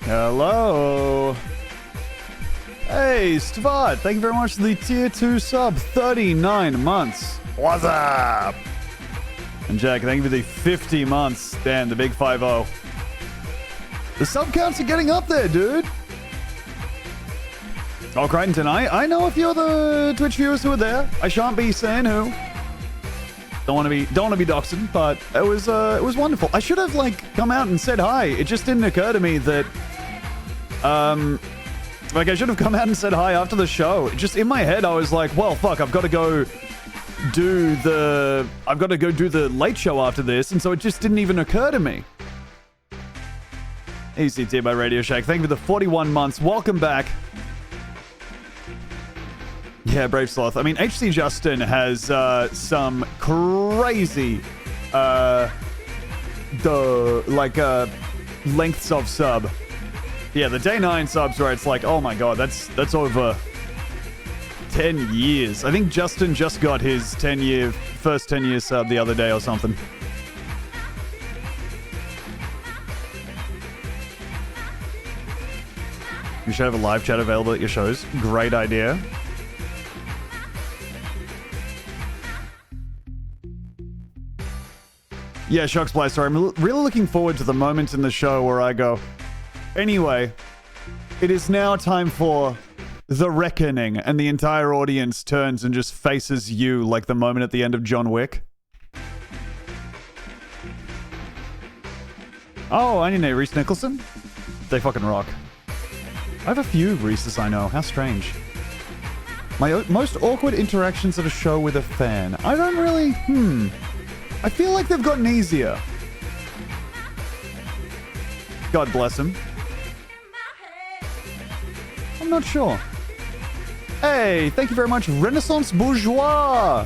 Hello. Hey, Stvat, thank you very much for the tier 2 sub, 39 months. What's up? And Jack, thank you for the 50 months. Dan, the big 5-0. The sub counts are getting up there, dude. Oh, Crichton, I know a few of the Twitch viewers who are there. I shan't be saying who. Don't want to be doxing, but it was wonderful. I should have come out and said hi. It just didn't occur to me that I should have come out and said hi after the show. Just in my head I was like, well, fuck, I've got to go do the late show after this, and so it just didn't even occur to me. ECT by Radio Shack, thank you for the 41 months. Welcome back. Yeah, Brave Sloth. I mean, HC Justin has some crazy lengths of sub. Yeah, the day 9 subs where it's like, oh my god, that's over 10 years. I think Justin just got his first 10 year sub the other day or something. You should have a live chat available at your shows. Great idea. Yeah, Shock Splice, sorry. I'm really looking forward to the moment in the show where I go, anyway, it is now time for the reckoning, and the entire audience turns and just faces you like the moment at the end of John Wick. Oh, I know Reese Nicholson. They fucking rock. I have a few Reeses I know. How strange. My most awkward interactions at a show with a fan. I don't really... I feel like they've gotten easier. God bless him. I'm not sure. Hey, thank you very much, Renaissance Bourgeois,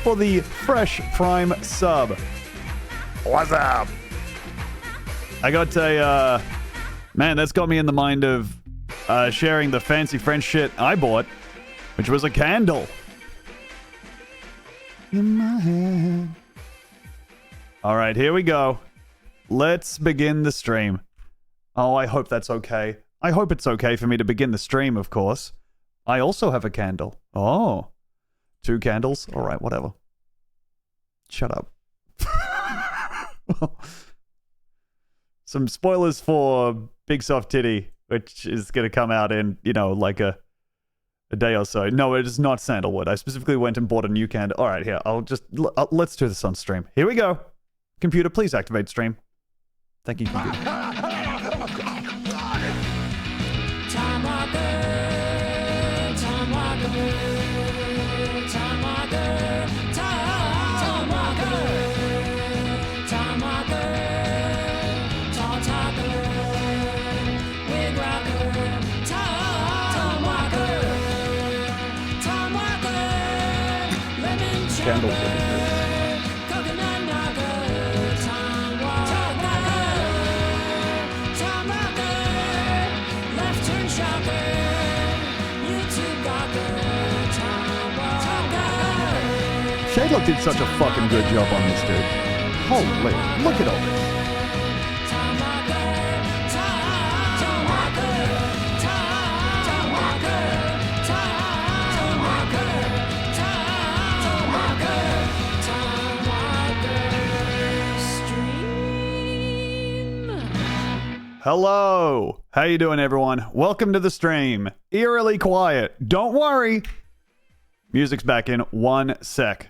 for the fresh Prime sub. What's up? I got a, man, that's got me in the mind of sharing the fancy French shit I bought, which was a candle. In my hand. All right, here we go. Let's begin the stream. Oh, I hope that's okay. I hope it's okay for me to begin the stream, of course. I also have a candle. Oh. 2 candles? All right, whatever. Shut up. Some spoilers for Big Soft Titty, which is going to come out in, like a day or so. No, it is not sandalwood. I specifically went and bought a new candle. All right, here. Let's do this on stream. Here we go. Computer, please activate stream. Thank you, computer. Candles looking good. Shadelock did such a fucking good job on this, dude. Holy, look at all this. Hello. How you doing, everyone? Welcome to the stream. Eerily quiet. Don't worry. Music's back in 1 sec.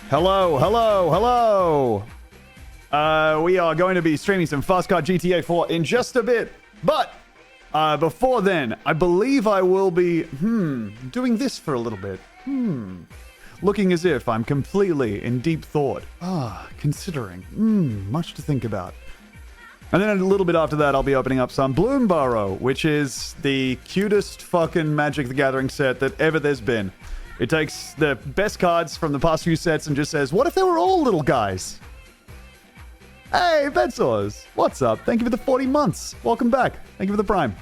Hello, hello, hello. We are going to be streaming some Fast Car GTA 4 in just a bit. But before then, I believe I will be, doing this for a little bit. Looking as if I'm completely in deep thought. Considering. Much to think about. And then a little bit after that, I'll be opening up some Bloomburrow, which is the cutest fucking Magic the Gathering set that ever there's been. It takes the best cards from the past few sets and just says, what if they were all little guys? Hey, Bedsaws. What's up? Thank you for the 40 months. Welcome back. Thank you for the Prime.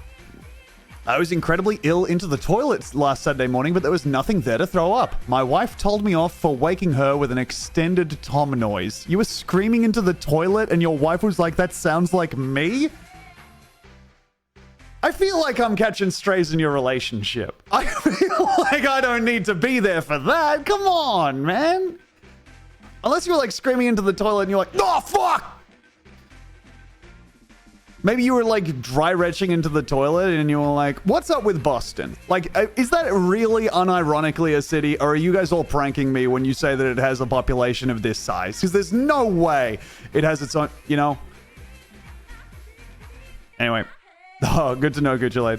I was incredibly ill into the toilets last Saturday morning, but there was nothing there to throw up. My wife told me off for waking her with an extended Tom noise. You were screaming into the toilet and your wife was like, that sounds like me? I feel like I'm catching strays in your relationship. I feel like I don't need to be there for that. Come on, man. Unless you were like screaming into the toilet and you're like, oh, fuck! Maybe you were like dry retching into the toilet and you were like, what's up with Boston? Like, is that really unironically a city, or are you guys all pranking me when you say that it has a population of this size? Because there's no way it has its own, you know? Anyway. Oh, good to know, Gucci.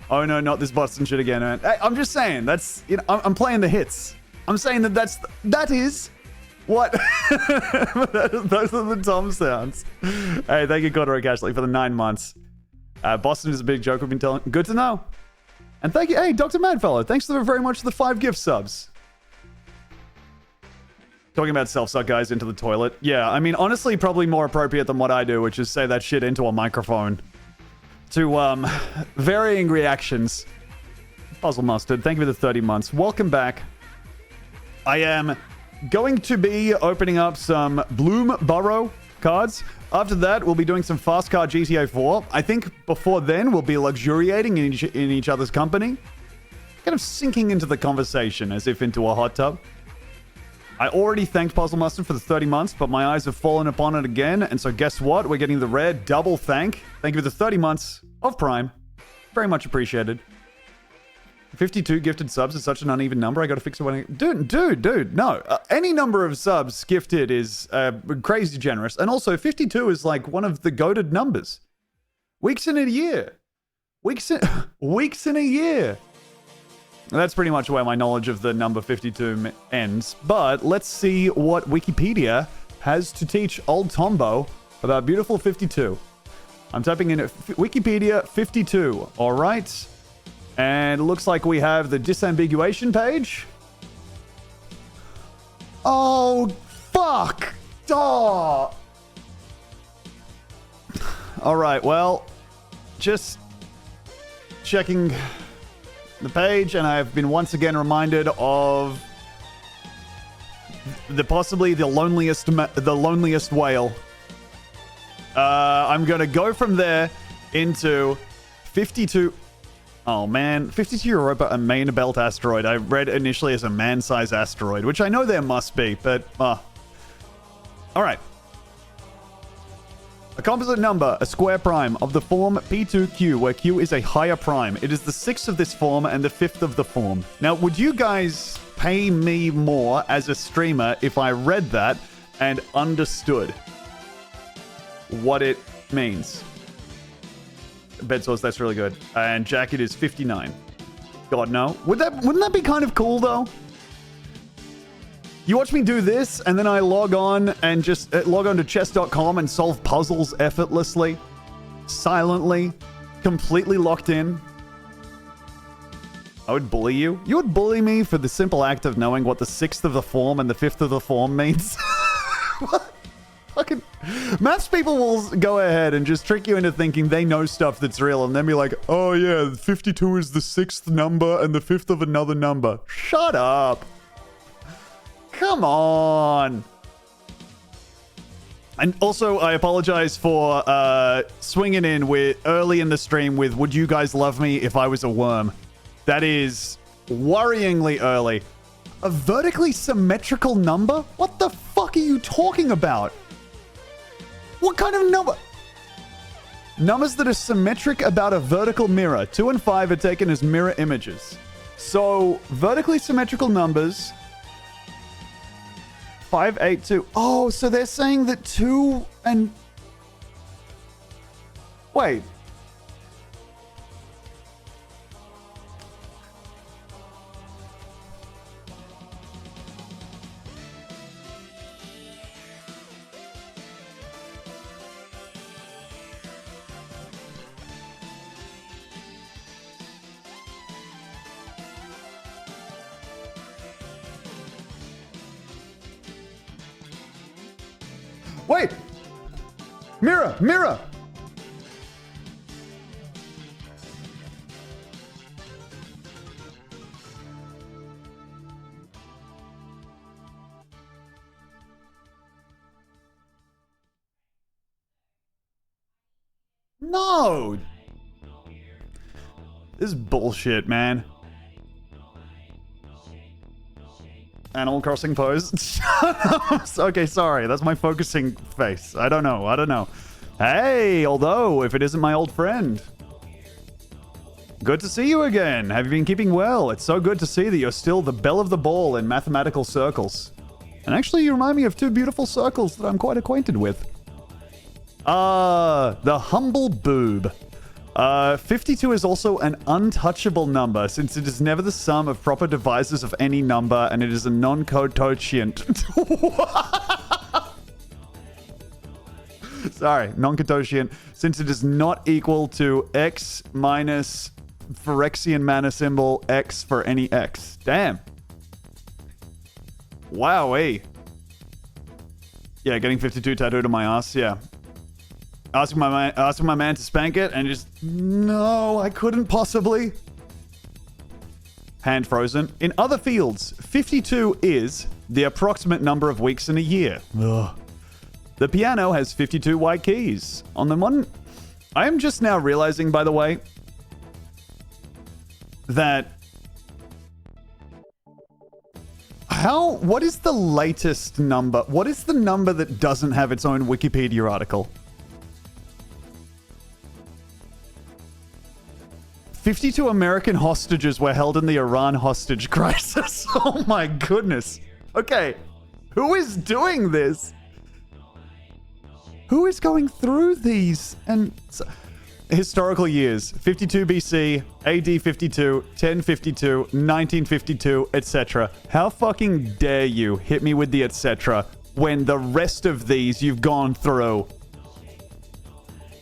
Oh no, not this Boston shit again, man. Hey, I'm just saying, that's, you know, I'm playing the hits. I'm saying that is what those are the Tom sounds. Hey, thank you, Cordero Cashley, for the 9 months. Boston is a big joke we've been telling. Good to know. And thank you, hey, Dr. Madfellow, thanks very much for the 5 gift subs. Talking about self-suck guys into the toilet. Yeah, I mean, honestly, probably more appropriate than what I do, which is say that shit into a microphone. To varying reactions. Puzzle Mustard, thank you for the 30 months. Welcome back. I am going to be opening up some Bloom Burrow cards. After that, we'll be doing some Fast Car GTA 4. I think before then, we'll be luxuriating in each other's company. Kind of sinking into the conversation as if into a hot tub. I already thanked Puzzle Mustard for the 30 months, but my eyes have fallen upon it again. And so guess what? We're getting the rare double thank. Thank you for the 30 months of Prime. Very much appreciated. 52 gifted subs is such an uneven number. I got to fix it when Dude, no. Any number of subs gifted is crazy generous. And also 52 is like one of the goated numbers. Weeks in a year. Weeks in a year. That's pretty much where my knowledge of the number 52 ends. But let's see what Wikipedia has to teach old Tombo about beautiful 52. I'm typing in Wikipedia 52. All right. And it looks like we have the disambiguation page. Oh, fuck. Oh. All right. Well, just checking the page, and I've been once again reminded of possibly the loneliest whale. I'm gonna go from there into 52. Oh man, 52 Europa, a main belt asteroid. I read initially as a man-size asteroid, which I know there must be, but all right. A composite number, a square prime, of the form P2Q, where Q is a higher prime. It is the 6th of this form and the 5th of the form. Now, would you guys pay me more as a streamer if I read that and understood what it means? Bed source, that's really good. And jacket is 59. God, no. Wouldn't that be kind of cool, though? You watch me do this, and then I log on and just log on to chess.com and solve puzzles effortlessly, silently, completely locked in. I would bully you. You would bully me for the simple act of knowing what the 6th of the form and the 5th of the form means. What? Fucking maths people will go ahead and just trick you into thinking they know stuff that's real, and then be like, oh yeah, 52 is the 6th number and the 5th of another number. Shut up. Come on. And also, I apologize for swinging in with early in the stream with "Would you guys love me if I was a worm?" That is worryingly early. A vertically symmetrical number? What the fuck are you talking about? What kind of number? Numbers that are symmetric about a vertical mirror. 2 and 5 are taken as mirror images. So, vertically symmetrical numbers. 5, 8, 2. Oh, so they're saying that 2 and... Wait. Wait! Mirror! Mirror! No! This is bullshit, man. Animal Crossing pose. Okay, sorry. That's my focusing face. I don't know. Hey, although, if it isn't my old friend. Good to see you again. Have you been keeping well? It's so good to see that you're still the belle of the ball in mathematical circles. And actually, you remind me of two beautiful circles that I'm quite acquainted with. The humble boob. 52 is also an untouchable number, since it is never the sum of proper divisors of any number, and it is a non-cototient. Sorry, non-cototient, since it is not equal to x minus Phyrexian mana symbol x for any x. Damn. Wowee. Yeah, getting 52 tattooed on my ass, yeah. Asking my man to spank it, and just, no, I couldn't possibly. Hand frozen. In other fields, 52 is the approximate number of weeks in a year. Ugh. The piano has 52 white keys. On the one, I am just now realizing, by the way, that what is the latest number? What is the number that doesn't have its own Wikipedia article? 52 American hostages were held in the Iran hostage crisis. Oh my goodness. Okay. Who is doing this? Who is going through these? And historical years. 52 BC, AD 52, 1052, 1952, etc. How fucking dare you hit me with the etc. when the rest of these you've gone through?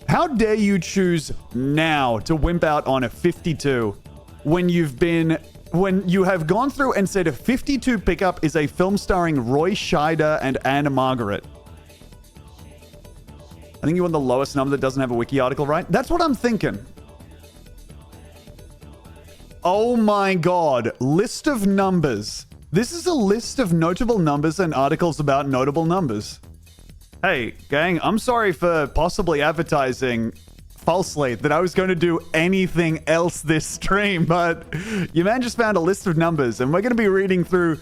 How dare you choose now to wimp out on a 52 when you have gone through and said a 52 pickup is a film starring Roy Scheider and Anna Margaret? I think you want the lowest number that doesn't have a wiki article, right? That's what I'm thinking. Oh my god. List of numbers. This is a list of notable numbers and articles about notable numbers. Hey, gang, I'm sorry for possibly advertising falsely that I was going to do anything else this stream, but your man just found a list of numbers, and we're going to be reading through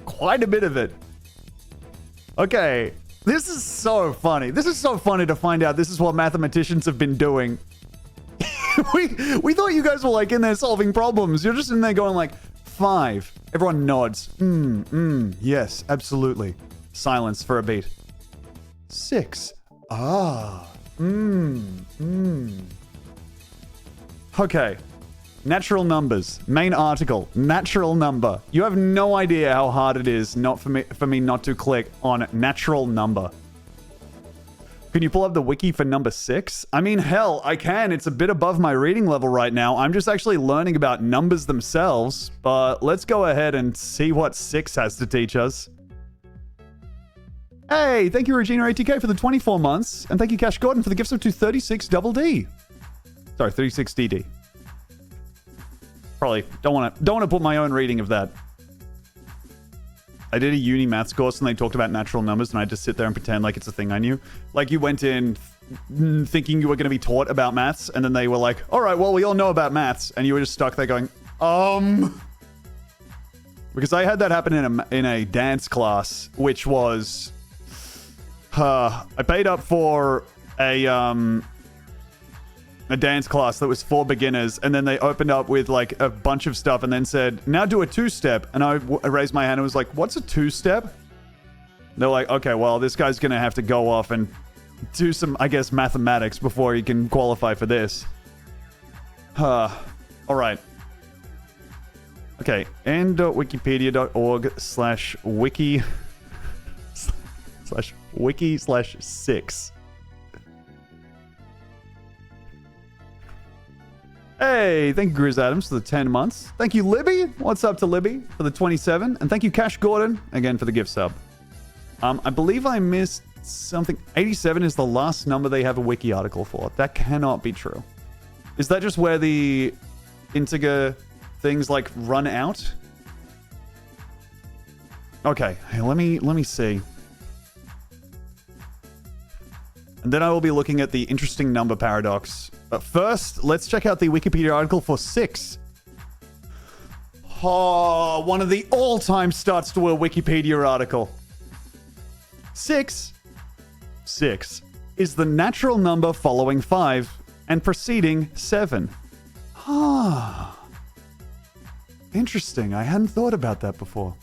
quite a bit of it. Okay, this is so funny. This is so funny to find out this is what mathematicians have been doing. we thought you guys were like in there solving problems. You're just in there going like, 5. Everyone nods. Yes, absolutely. Silence for a beat. 6. Okay. Natural numbers. Main article. Natural number. You have no idea how hard it is not for me not to click on natural number. Can you pull up the wiki for number 6? I mean, hell, I can. It's a bit above my reading level right now. I'm just actually learning about numbers themselves. But let's go ahead and see what 6 has to teach us. Hey, thank you Regina ATK for the 24 months, and thank you Cash Gordon for the gifts of 236 double D. Sorry, 36 DD. Probably don't want to put my own reading of that. I did a uni maths course and they talked about natural numbers, and I had to sit there and pretend like it's a thing I knew. Like you went in thinking you were going to be taught about maths, and then they were like, "All right, well we all know about maths," and you were just stuck there going, Because I had that happen in a dance class, which was. I paid up for a dance class that was for beginners, and then they opened up with like a bunch of stuff and then said, now do a 2-step. And I raised my hand and was like, what's a 2-step? They're like, okay, well, this guy's gonna have to go off and do some, I guess, mathematics before he can qualify for this. All right. Okay, n.wikipedia.org/wiki /wiki/6. Hey, thank you Grizz Adams for the 10 months. Thank you Libby. What's up to Libby for the 27? And thank you Cash Gordon again for the gift sub. I believe I missed something. 87 is the last number they have a wiki article for. That cannot be true. Is that just where the integer things like run out? Okay, hey, let me see. And then I will be looking at the interesting number paradox But first, let's check out the Wikipedia article for 6. Oh, one of the all-time starts to a Wikipedia article. 6 is the natural number following 5 and preceding 7. Ah. Interesting. I hadn't thought about that before.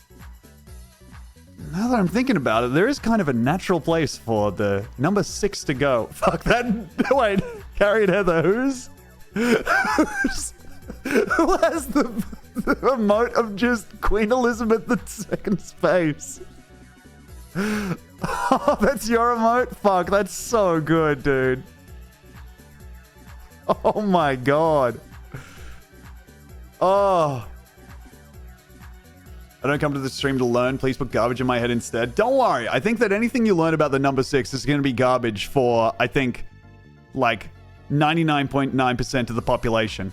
Now that I'm thinking about it, there is kind of a natural place for the number 6 to go. Fuck that. Wait. Carrie and Heather, who has the emote of just Queen Elizabeth II's face? Oh, that's your emote? Fuck, that's so good, dude. Oh my god. Oh. I don't come to the stream to learn. Please put garbage in my head instead. Don't worry. I think that anything you learn about the number 6 is going to be garbage for, I think, like 99.9% of the population.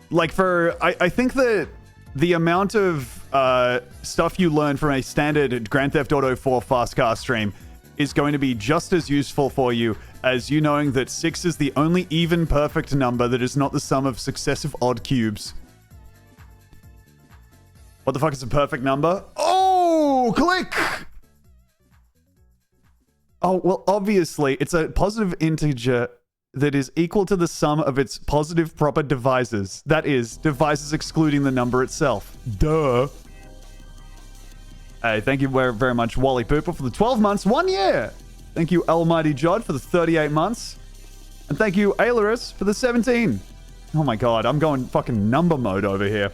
Like I think that the amount of stuff you learn from a standard Grand Theft Auto 4 fast car stream is going to be just as useful for you as you knowing that 6 is the only even perfect number that is not the sum of successive odd cubes. What the fuck is a perfect number? Oh, click! Oh, well, obviously, it's a positive integer that is equal to the sum of its positive proper divisors. That is, divisors excluding the number itself. Duh. Hey, thank you very much, Wally Pooper, for the 12 months, 1 year. Thank you, Almighty Jod, for the 38 months. And thank you, Ailerus, for the 17. Oh my god, I'm going fucking number mode over here.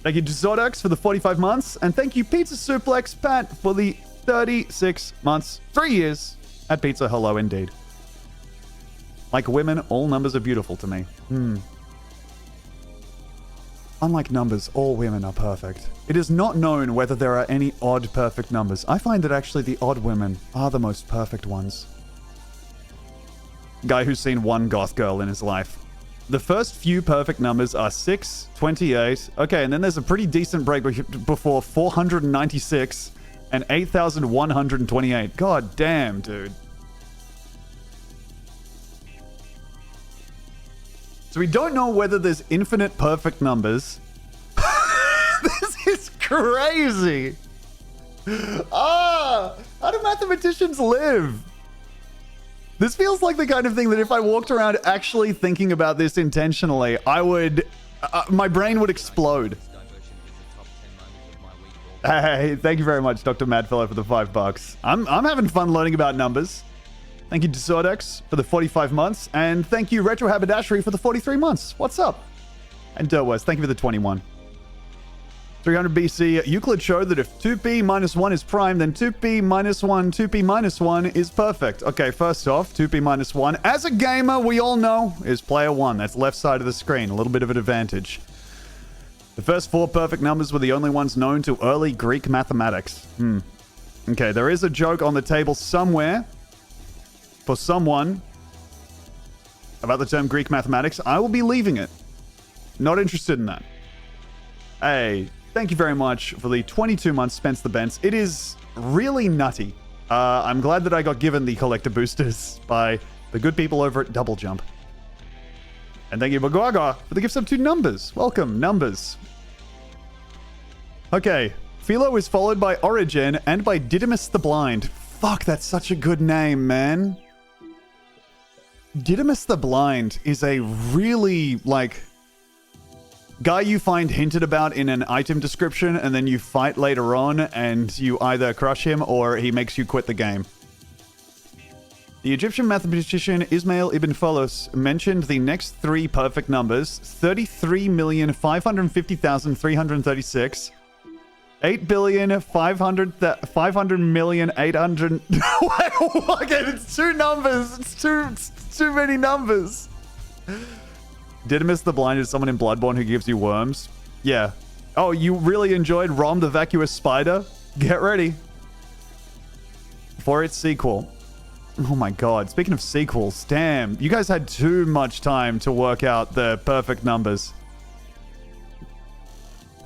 Thank you, Zordex, for the 45 months. And thank you, Pizza Suplex Pat, for the 36 months. 3 years at Pizza. Hello, indeed. Like women, all numbers are beautiful to me. Unlike numbers, all women are perfect. It is not known whether there are any odd perfect numbers. I find that actually the odd women are the most perfect ones. Guy who's seen one goth girl in his life. The first few perfect numbers are 6, 28. Okay, and then there's a pretty decent break before 496 and 8,128. God damn, dude. So we don't know whether there's infinite perfect numbers. This is crazy. How do mathematicians live? This feels like the kind of thing that if I walked around actually thinking about this intentionally, I would... my brain would explode. Hey, thank you very much, Dr. Madfellow, for the $5. I'm having fun learning about numbers. Thank you, Disordex, for the 45 months. And thank you, Retro Haberdashery, for the 43 months. What's up? And Dirtwest, thank you for the 21. 300 BC, Euclid showed that if 2p minus 1 is prime, then 2p minus 1, 2p minus 1 is perfect. Okay, first off, 2p minus 1, as a gamer, we all know, is player 1. That's left side of the screen. A little bit of an advantage. The first 4 perfect numbers were the only ones known to early Greek mathematics. Okay, there is a joke on the table somewhere for someone about the term Greek mathematics. I will be leaving it. Not interested in that. Hey, thank you very much for the 22 months, Spence the Bents. It is really nutty. I'm glad that I got given the collector boosters by the good people over at Double Jump. And thank you, Bagwaga, for the gifts of 2 numbers. Welcome, numbers. Okay, Philo is followed by Origin and by Didymus the Blind. Fuck, that's such a good name, man. Didymus the Blind is a really, like, guy you find hinted about in an item description and then you fight later on and you either crush him or he makes you quit the game. The Egyptian mathematician Ismail ibn Folos mentioned the next 3 perfect numbers: 33,550,336, 8,500,800. Wait, okay, it's 2 numbers. It's too many numbers. Didymus the Blind is someone in Bloodborne who gives you worms. Yeah. Oh, you really enjoyed Rom the Vacuous Spider? Get ready for its sequel. Oh my god. Speaking of sequels, damn. You guys had too much time to work out the perfect numbers.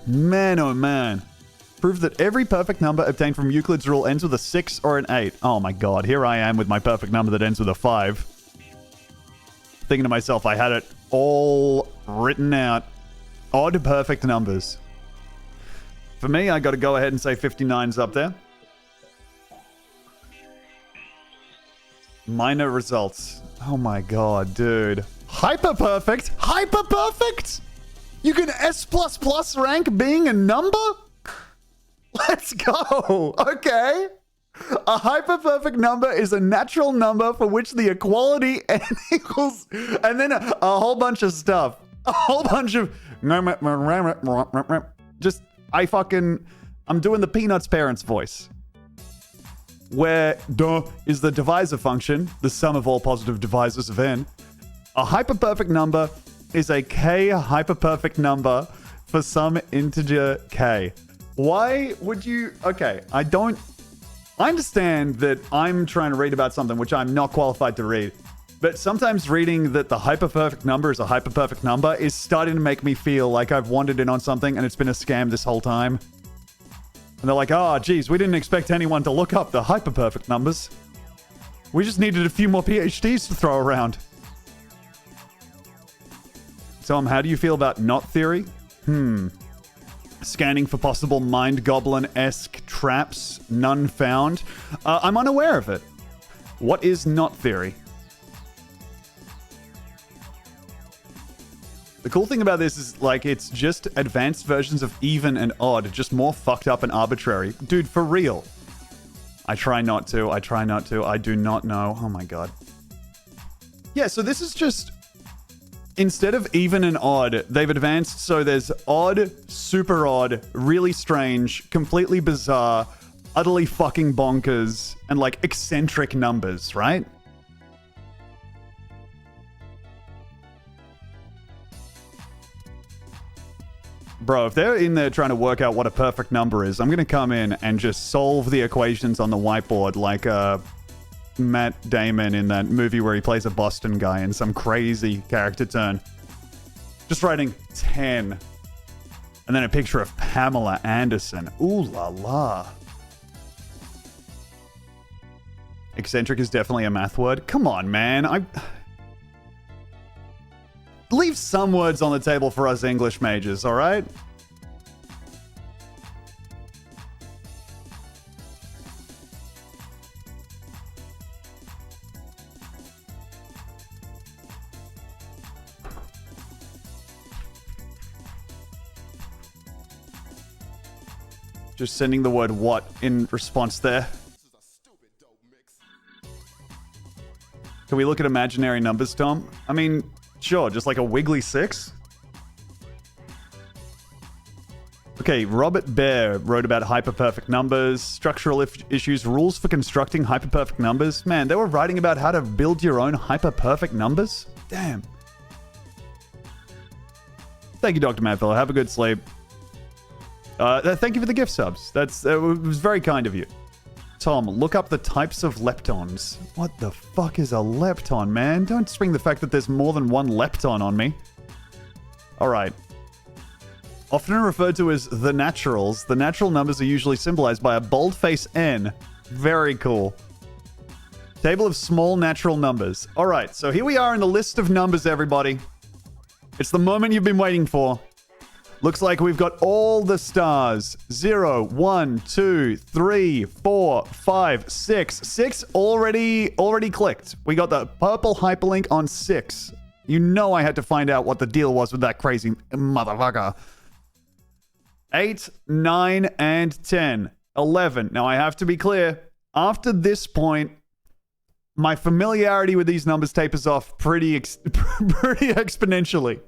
Man, oh man. Prove that every perfect number obtained from Euclid's rule ends with a 6 or an 8. Oh my god. Here I am with my perfect number that ends with a 5. thinking to myself, I had it all written out. Odd perfect numbers. For me, I got to go ahead and say 59's up there. Minor results. Oh my god, dude. Hyperperfect? Hyperperfect? You can S++ rank being a number? Let's go. Okay. A hyperperfect number is a natural number for which the equality n equals, and then a whole bunch of stuff. A whole bunch of just I'm doing the Peanuts parents voice. Where duh is the divisor function, the sum of all positive divisors of n. A hyperperfect number is a k hyperperfect number for some integer k. Why would you... Okay, I understand that I'm trying to read about something which I'm not qualified to read. But sometimes reading that the hyperperfect number is a hyperperfect number is starting to make me feel like I've wandered in on something and it's been a scam this whole time. And they're like, oh, geez, we didn't expect anyone to look up the hyperperfect numbers. We just needed a few more PhDs to throw around. So, how do you feel about knot theory? Scanning for possible mind goblin-esque traps, none found. I'm unaware of it. What is knot theory? The cool thing about this is, like, it's just advanced versions of even and odd, just more fucked up and arbitrary. Dude, for real. I try not to. I do not know. Oh my god. Yeah, so this is just... Instead of even and odd, they've advanced so there's odd, super odd, really strange, completely bizarre, utterly fucking bonkers, and like eccentric numbers, right? Bro, if they're in there trying to work out what a perfect number is, I'm going to come in and just solve the equations on the whiteboard like Matt Damon in that movie where he plays a Boston guy in some crazy character turn. Just writing 10. And then a picture of Pamela Anderson. Ooh la la. Eccentric is definitely a math word. Come on, man. Leave some words on the table for us English majors, alright? Just sending the word what in response there. Can we look at imaginary numbers, Tom? I mean, sure, just like a wiggly 6? Okay, Robert Baer wrote about hyperperfect numbers, structural issues, rules for constructing hyperperfect numbers. Man, they were writing about how to build your own hyperperfect numbers? Damn. Thank you, Dr. Madfellow. Have a good sleep. Thank you for the gift subs. It was very kind of you. Tom, look up the types of leptons. What the fuck is a lepton, man? Don't spring the fact that there's more than one lepton on me. Alright. Often referred to as the naturals, the natural numbers are usually symbolized by a boldface N. Very cool. Table of small natural numbers. Alright, so here we are in the list of numbers, everybody. It's the moment you've been waiting for. Looks like we've got all the stars. 0, 1, 2, 3, 4, 5, 6. 6 already clicked. We got the purple hyperlink on 6. You know I had to find out what the deal was with that crazy motherfucker. 8, 9, and 10. 11. Now I have to be clear. After this point, my familiarity with these numbers tapers off pretty exponentially.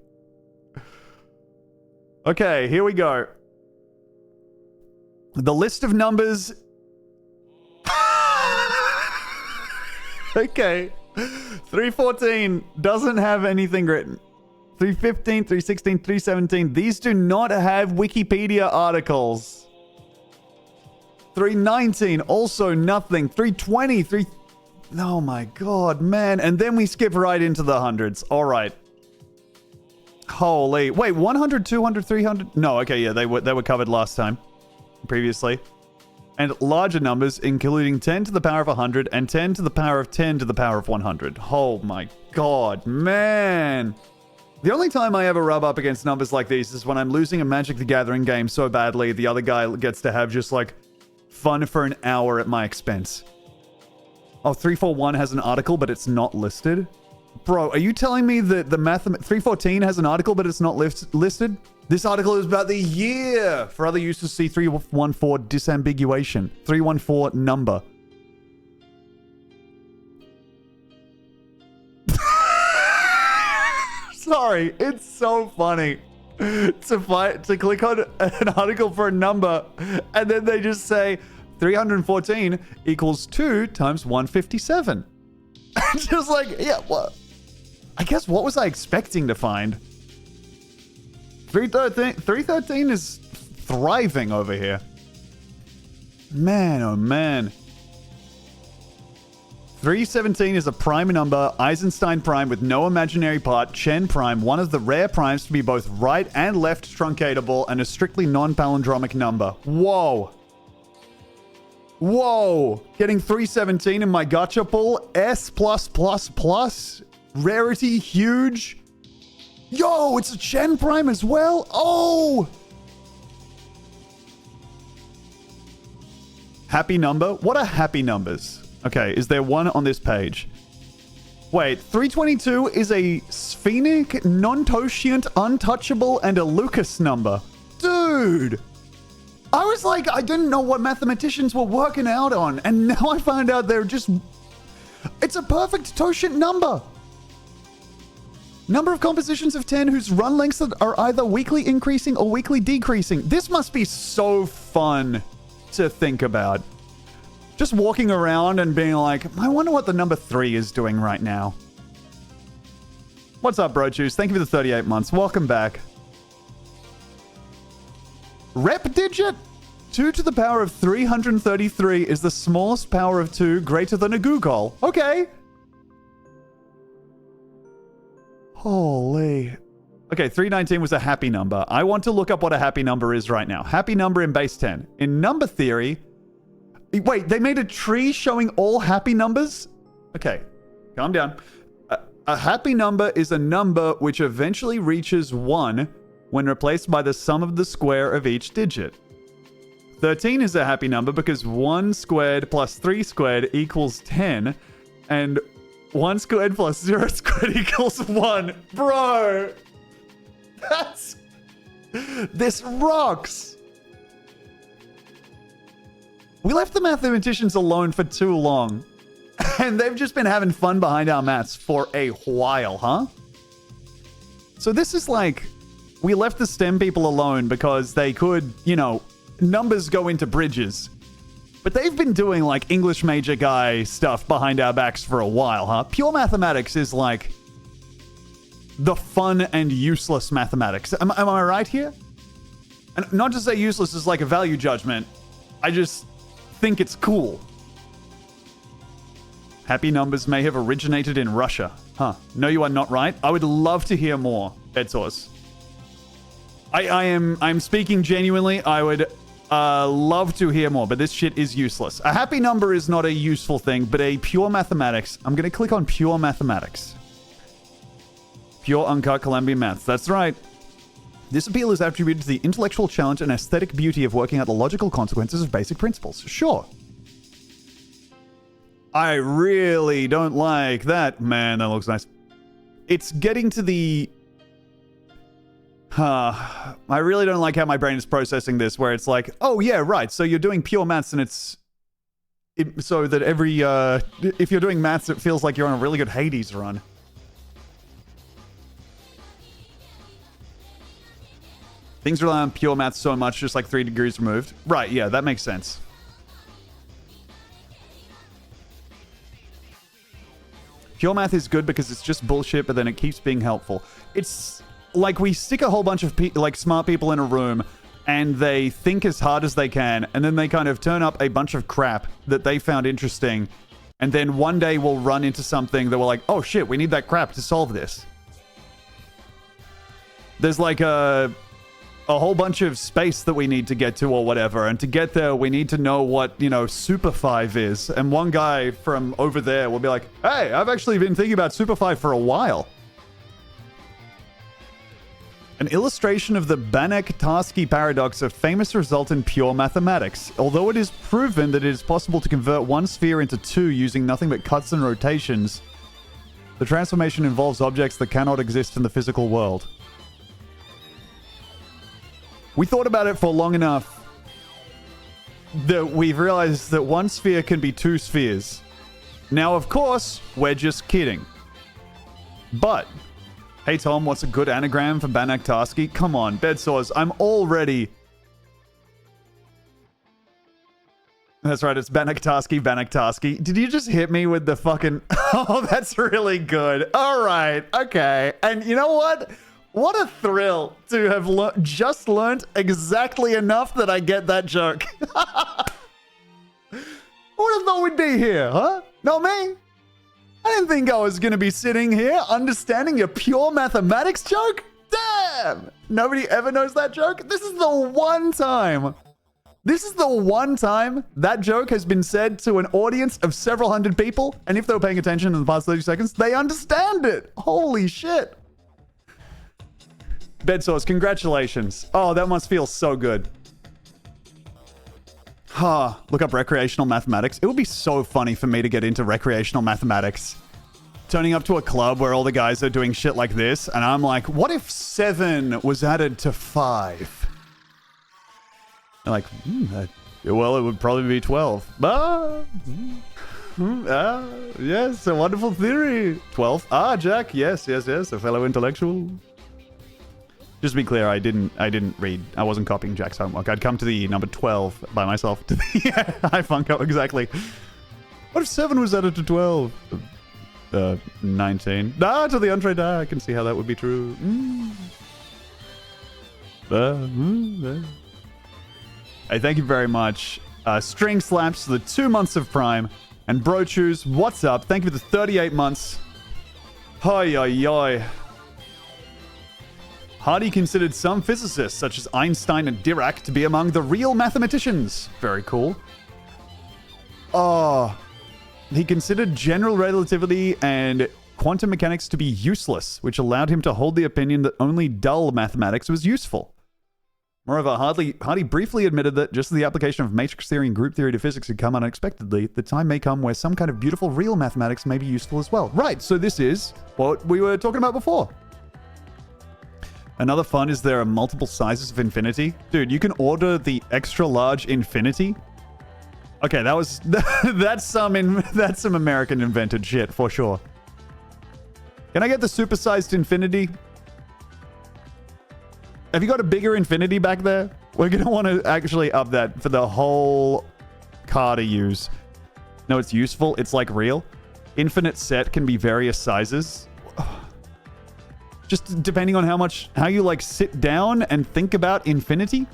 Okay, here we go. The list of numbers... Okay. 314 doesn't have anything written. 315, 316, 317. These do not have Wikipedia articles. 319, also nothing. 320, Oh my god, man. And then we skip right into the hundreds. All right. Holy. Wait, 100, 200, 300? No, okay, yeah, they were covered last time. Previously. and larger numbers, including 10 to the power of 100 and 10 to the power of 10 to the power of 100. Oh my god, man. The only time I ever rub up against numbers like these is when I'm losing a Magic the Gathering game so badly the other guy gets to have just like fun for an hour at my expense. Oh, 341 has an article, but it's not listed? Bro, are you telling me that the 314 has an article, but it's not listed? This article is about the year. For other uses, see 314 disambiguation. 314 number. Sorry, it's so funny to click on an article for a number and then they just say 314 equals 2 times 157. Just like, yeah, what? I guess what was I expecting to find? 313 is thriving over here. Man, oh man. 317 is a prime number, Eisenstein prime with no imaginary part, Chen prime, one of the rare primes to be both right and left truncatable, and a strictly non-palindromic number. Whoa. Whoa. Getting 317 in my gotcha pull. S+++. Rarity huge. Yo, it's a Chen prime as well. Oh. Happy number? What are happy numbers? Okay, is there one on this page? Wait, 322 is a sphenic, non-totient, untouchable, and a Lucas number. Dude! I was like, I didn't know what mathematicians were working out on, and now I found out they're just... It's a perfect totient number! Number of compositions of 10 whose run lengths are either weakly increasing or weakly decreasing. This must be so fun to think about. Just walking around and being like, I wonder what the number 3 is doing right now. What's up, Bro Juice? Thank you for the 38 months. Welcome back. Rep digit? 2 to the power of 333 is the smallest power of 2 greater than a googol. Okay. Holy. Okay, 319 was a happy number. I want to look up what a happy number is right now. Happy number in base 10. In number theory... Wait, they made a tree showing all happy numbers? Okay, calm down. A happy number is a number which eventually reaches 1 when replaced by the sum of the square of each digit. 13 is a happy number because 1 squared plus 3 squared equals 10, and 1 squared plus 0 squared equals 1. Bro! That's... This rocks! We left the mathematicians alone for too long. And they've just been having fun behind our maths for a while, huh? So this is like... We left the STEM people alone because they could, you know, numbers go into bridges. But they've been doing, like, English major guy stuff behind our backs for a while, huh? Pure mathematics is, like, the fun and useless mathematics. Am I right here? And not to say useless is like a value judgment. I just think it's cool. Happy numbers may have originated in Russia. Huh. No, you are not right. I would love to hear more, Bedsource. I'm speaking genuinely. I would love to hear more, but this shit is useless. A happy number is not a useful thing, but a pure mathematics. I'm going to click on pure mathematics. Pure uncut Colombian maths. That's right. This appeal is attributed to the intellectual challenge and aesthetic beauty of working out the logical consequences of basic principles. Sure. I really don't like that. Man, that looks nice. It's getting to the... I really don't like how my brain is processing this, where it's like, oh yeah, right, so you're doing pure maths and so that every, if you're doing maths, it feels like you're on a really good Hades run. Things rely on pure maths so much, just like 3 degrees removed. Right, yeah, that makes sense. Pure math is good because it's just bullshit, but then it keeps being helpful. It's like we stick a whole bunch of smart people in a room and they think as hard as they can, and then they kind of turn up a bunch of crap that they found interesting, and then one day we'll run into something that we're like, oh shit, we need that crap to solve this. There's like a a whole bunch of space that we need to get to or whatever. And to get there, we need to know what, Super 5 is. And one guy from over there will be like, hey, I've actually been thinking about Super 5 for a while. An illustration of the Banach-Tarski paradox, a famous result in pure mathematics. Although it is proven that it is possible to convert one sphere into two using nothing but cuts and rotations, the transformation involves objects that cannot exist in the physical world. We thought about it for long enough that we've realized that one sphere can be two spheres. Now, of course, we're just kidding. But... hey, Tom, what's a good anagram for Banach-Tarski? Come on, bedsores. I'm already... That's right, it's Banach-Tarski, Banach-Tarski. Did you just hit me with the fucking... oh, that's really good. All right, okay. And you know what? What a thrill to have just learned exactly enough that I get that joke. Who would have thought we'd be here, huh? Not me. I didn't think I was going to be sitting here understanding your pure mathematics joke. Damn! Nobody ever knows that joke? This is the one time. This is the one time that joke has been said to an audience of several hundred people. And if they were paying attention in the past 30 seconds, they understand it. Holy shit. Bedsores, congratulations. Oh, that must feel so good. Look up recreational mathematics. It would be so funny for me to get into recreational mathematics. Turning up to a club where all the guys are doing shit like this, and I'm like, what if 7 was added to 5? They're like, well, it would probably be 12. Yes, a wonderful theory. 12. Jack, yes, a fellow intellectual. Just to be clear, I didn't read. I wasn't copying Jack's homework. I'd come to the number 12 by myself. I funk up exactly. What if 7 was added to 12? 19. To the entree. I can see how that would be true. Hey, thank you very much. String slaps for the 2 months of Prime. And Bro Choose, what's up? Thank you for the 38 months. Hi. Hardy considered some physicists, such as Einstein and Dirac, to be among the real mathematicians. Very cool. He considered general relativity and quantum mechanics to be useless, which allowed him to hold the opinion that only dull mathematics was useful. Moreover, Hardy briefly admitted that just as the application of matrix theory and group theory to physics had come unexpectedly, the time may come where some kind of beautiful real mathematics may be useful as well. Right, so this is what we were talking about before. Another fun is there are multiple sizes of infinity. Dude, you can order the extra large infinity. Okay, that's some American invented shit for sure. Can I get the supersized infinity? Have you got a bigger infinity back there? We're gonna want to actually up that for the whole car to use. No, it's useful. It's like real. Infinite set can be various sizes. Just depending on how you like sit down and think about infinity.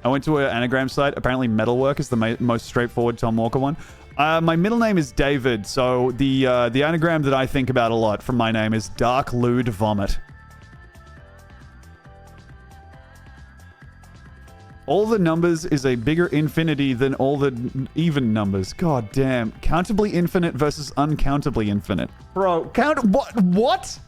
I went to an anagram site. Apparently Metalwork is the most straightforward Tom Walker one. My middle name is David, so the anagram that I think about a lot from my name is Dark Lewd Vomit. All the numbers is a bigger infinity than all the even numbers. God damn. Countably infinite versus uncountably infinite. Bro, what?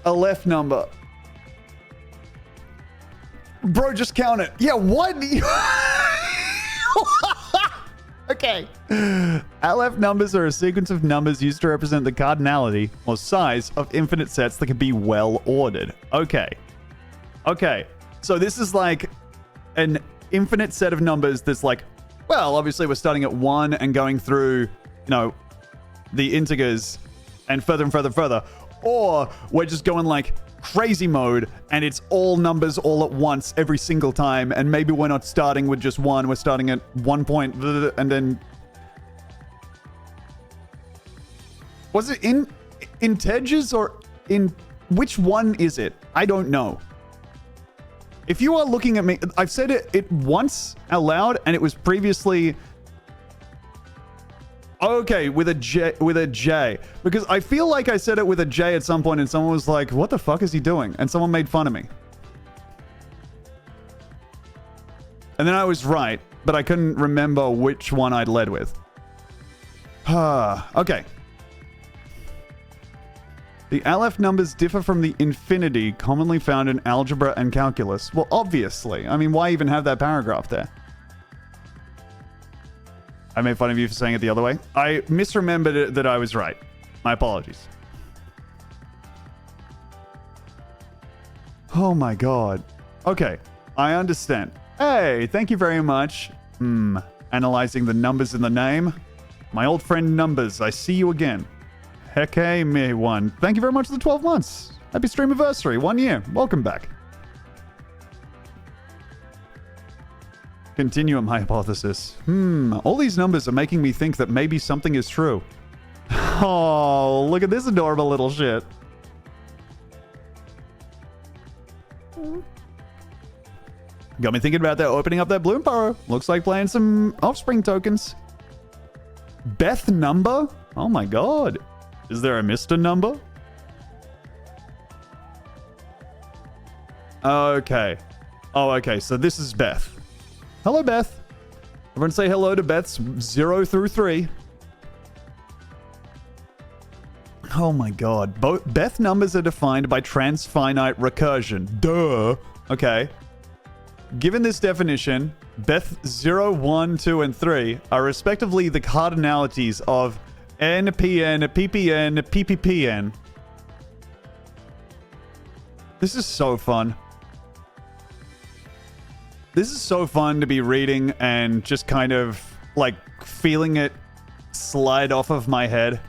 Aleph number. Bro, just count it. Yeah, what? Okay. Aleph numbers are a sequence of numbers used to represent the cardinality or size of infinite sets that can be well ordered. Okay. So this is like an infinite set of numbers that's like, well, obviously we're starting at 1 and going through, the integers and further. Or we're just going like crazy mode and it's all numbers all at once every single time, and maybe we're not starting with just 1, we're starting at 1 point and then was it in integers or in which one is it? I don't know. If you are looking at me, I've said it once out loud and it was previously Okay, with a J. Because I feel like I said it with a J at some point and someone was like, what the fuck is he doing? And someone made fun of me. And then I was right, but I couldn't remember which one I'd led with. Okay. The Aleph numbers differ from the infinity commonly found in algebra and calculus. Well, obviously. I mean, why even have that paragraph there? I made fun of you for saying it the other way. I misremembered it that I was right. My apologies. Oh my god. Okay, I understand. Hey, thank you very much. Analyzing the numbers in the name. My old friend Numbers, I see you again. Heck hey, me one. Thank you very much for the 12 months. Happy stream anniversary, 1 year. Welcome back. Continuum hypothesis. All these numbers are making me think that maybe something is true. Oh, look at this adorable little shit. Got me thinking about that, opening up that Bloom Burrow. Looks like playing some offspring tokens. Beth number? Oh my god. Is there a Mr. number? Okay. Oh, okay, so this is Beth. Hello, Beth. Everyone say hello to Beth's 0 through 3. Oh my god. Beth numbers are defined by transfinite recursion. Duh. Okay. Given this definition, Beth 0, 1, 2, and 3 are respectively the cardinalities of NPN, PPN, PPPN. This is so fun. This is so fun to be reading and just kind of, like, feeling it slide off of my head.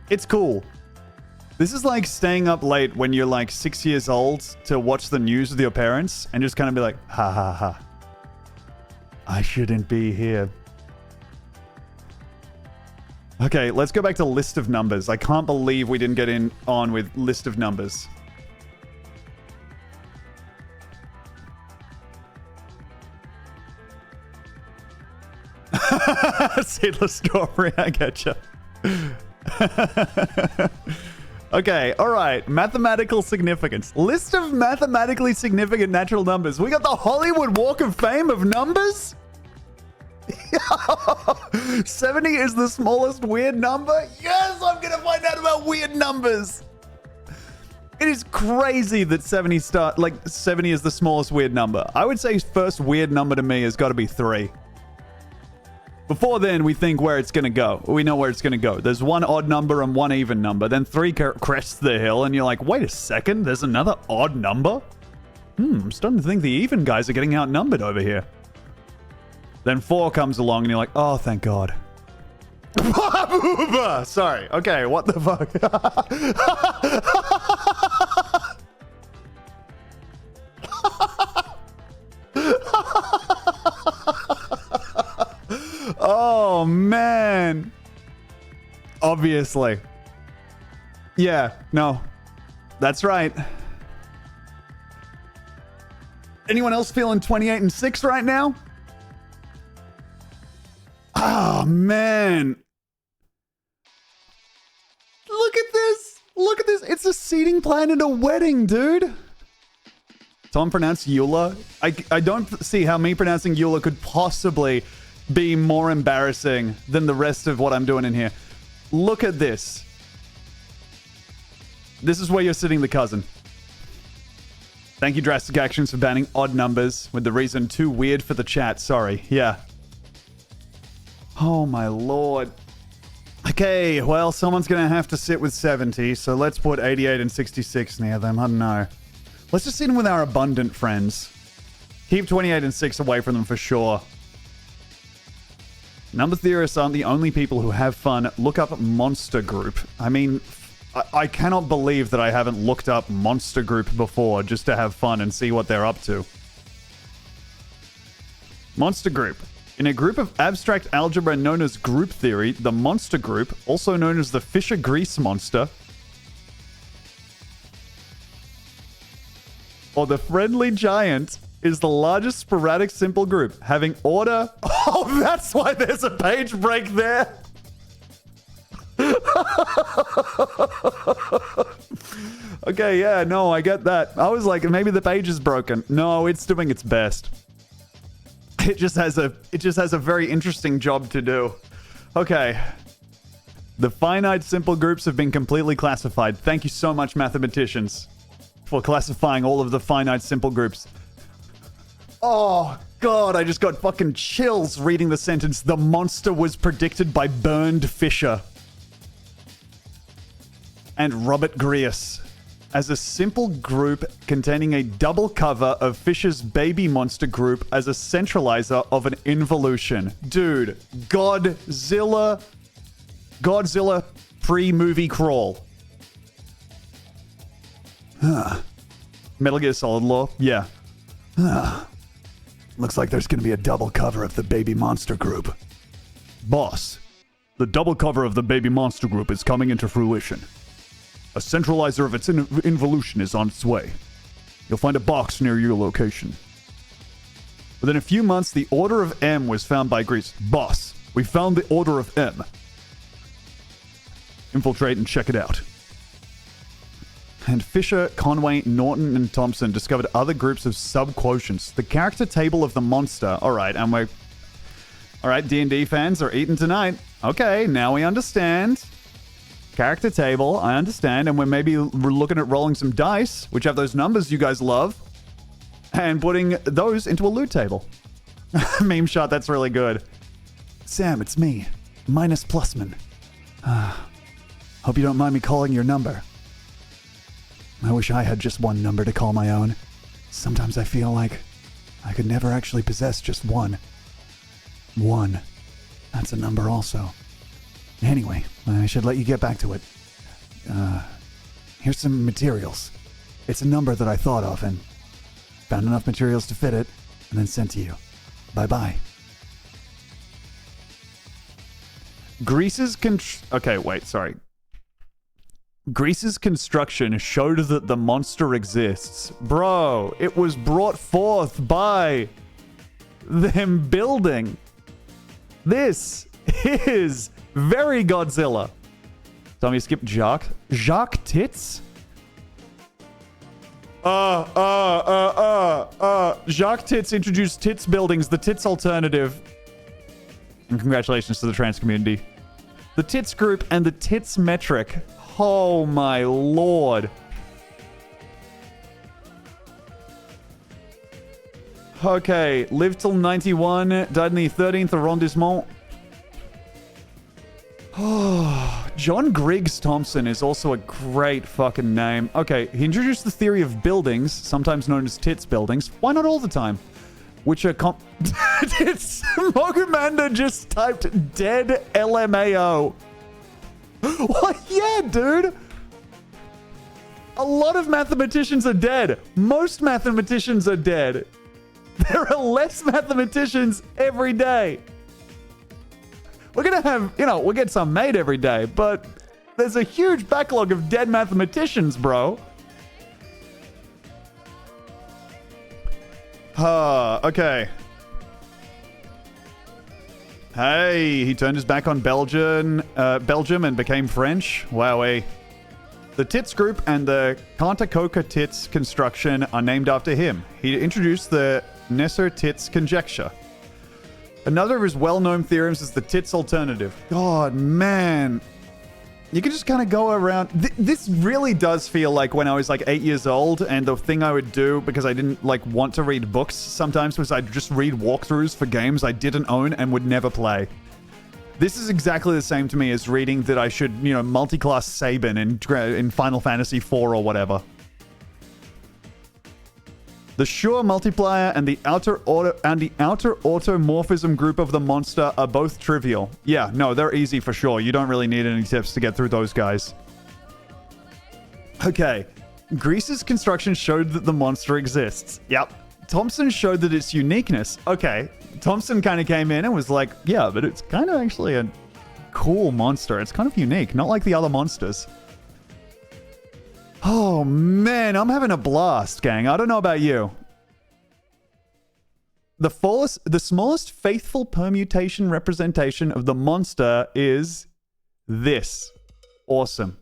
It's cool. This is like staying up late when you're like 6 years old to watch the news with your parents and just kind of be like, ha ha ha. I shouldn't be here. Okay, let's go back to list of numbers. I can't believe we didn't get on with list of numbers. Seedless strawberry, I getcha. Okay, alright. Mathematical significance. List of mathematically significant natural numbers. We got the Hollywood Walk of Fame of numbers? 70 is the smallest weird number? Yes, I'm gonna find out about weird numbers. It is crazy that 70 is the smallest weird number. I would say first weird number to me has got to be 3. Before then, we think where it's going to go. We know where it's going to go. There's one odd number and one even number. Then 3 crests the hill, and you're like, wait a second, there's another odd number? I'm starting to think the even guys are getting outnumbered over here. Then 4 comes along, and you're like, oh, thank God. Sorry. Okay, what the fuck? Oh, man. Obviously. Yeah, no. That's right. Anyone else feeling 28 and 6 right now? Oh, man. Look at this. Look at this. It's a seating plan at a wedding, dude. Someone pronounced Eula. I don't see how me pronouncing Eula could possibly be more embarrassing than the rest of what I'm doing in here. Look at this. This is where you're sitting the cousin. Thank you, Drastic Actions, for banning odd numbers with the reason too weird for the chat. Sorry. Yeah. Oh, my lord. Okay, well, someone's going to have to sit with 70, so let's put 88 and 66 near them. I don't know. Let's just sit in with our abundant friends. Keep 28 and 6 away from them for sure. Number theorists aren't the only people who have fun. Look up Monster Group. I mean, I cannot believe that I haven't looked up Monster Group before just to have fun and see what they're up to. Monster Group. In a group of abstract algebra known as group theory, the Monster Group, also known as the Fisher Grease Monster, or the Friendly Giant, is the largest sporadic simple group, having order... Oh, that's why there's a page break there. Okay, yeah, no, I get that. I was like, maybe the page is broken. No, it's doing its best. It just has a very interesting job to do. Okay. The finite simple groups have been completely classified. Thank you so much, mathematicians, for classifying all of the finite simple groups. Oh, God, I just got fucking chills reading the sentence. The monster was predicted by Bernd Fischer and Robert Griess as a simple group containing a double cover of Fischer's baby monster group as a centralizer of an involution. Dude, Godzilla pre-movie crawl. Metal Gear Solid lore? Yeah. Looks like there's gonna be a double cover of the baby monster group. Boss, the double cover of the baby monster group is coming into fruition. A centralizer of its involution is on its way. You'll find a box near your location. Within a few months, the Order of M was found by Greece. Boss, we found the Order of M. Infiltrate and check it out. And Fisher, Conway, Norton, and Thompson discovered other groups of sub-quotients. The character table of the monster. Alright, and we're... Alright, D&D fans are eating tonight. Okay, now we understand. Character table, I understand. And we're looking at rolling some dice, which have those numbers you guys love, and putting those into a loot table. Meme shot, that's really good. Sam, it's me. Minus Plusman. Hope you don't mind me calling your number. I wish I had just one number to call my own. Sometimes I feel like I could never actually possess just one. One. That's a number also. Anyway, I should let you get back to it. Here's some materials. It's a number that I thought of and found enough materials to fit it and then sent to you. Bye-bye. Greece's Greece's construction showed that the monster exists. Bro, it was brought forth by them building. This is very Godzilla. Tell me, skip Jacques. Jacques Tits? Jacques Tits introduced Tits Buildings, the Tits Alternative. And congratulations to the trans community. The Tits Group and the Tits Metric. Oh my lord. Okay, lived till 91, died in the 13th arrondissement. Oh, John Griggs Thompson is also a great fucking name. Okay, he introduced the theory of buildings, sometimes known as tits buildings. Why not all the time? Which are Mogamander just typed dead LMAO. What? Yeah, dude. A lot of mathematicians are dead. Most mathematicians are dead. There are less mathematicians every day. We're gonna have, we'll get some made every day, but there's a huge backlog of dead mathematicians, bro. Okay. Hey, he turned his back on Belgium and became French. Wowee. The Tits Group and the Contacoca Tits construction are named after him. He introduced the Nesser-Tits conjecture. Another of his well-known theorems is the Tits alternative. God, man. You can just kind of go around. This really does feel like when I was like 8 years old, and the thing I would do, because I didn't want to read books sometimes, was I'd just read walkthroughs for games I didn't own and would never play. This is exactly the same to me as reading that I should, multi-class Sabin in Final Fantasy IV or whatever. The Sure multiplier and the outer automorphism group of the monster are both trivial. Yeah, no, they're easy for sure. You don't really need any tips to get through those guys. Okay. Greece's construction showed that the monster exists. Yep. Thompson showed that its uniqueness. Okay. Thompson kind of came in and was like, yeah, but it's kind of actually a cool monster. It's kind of unique, not like the other monsters. Oh, man, I'm having a blast, gang. I don't know about you. the smallest faithful permutation representation of the monster is this. Awesome.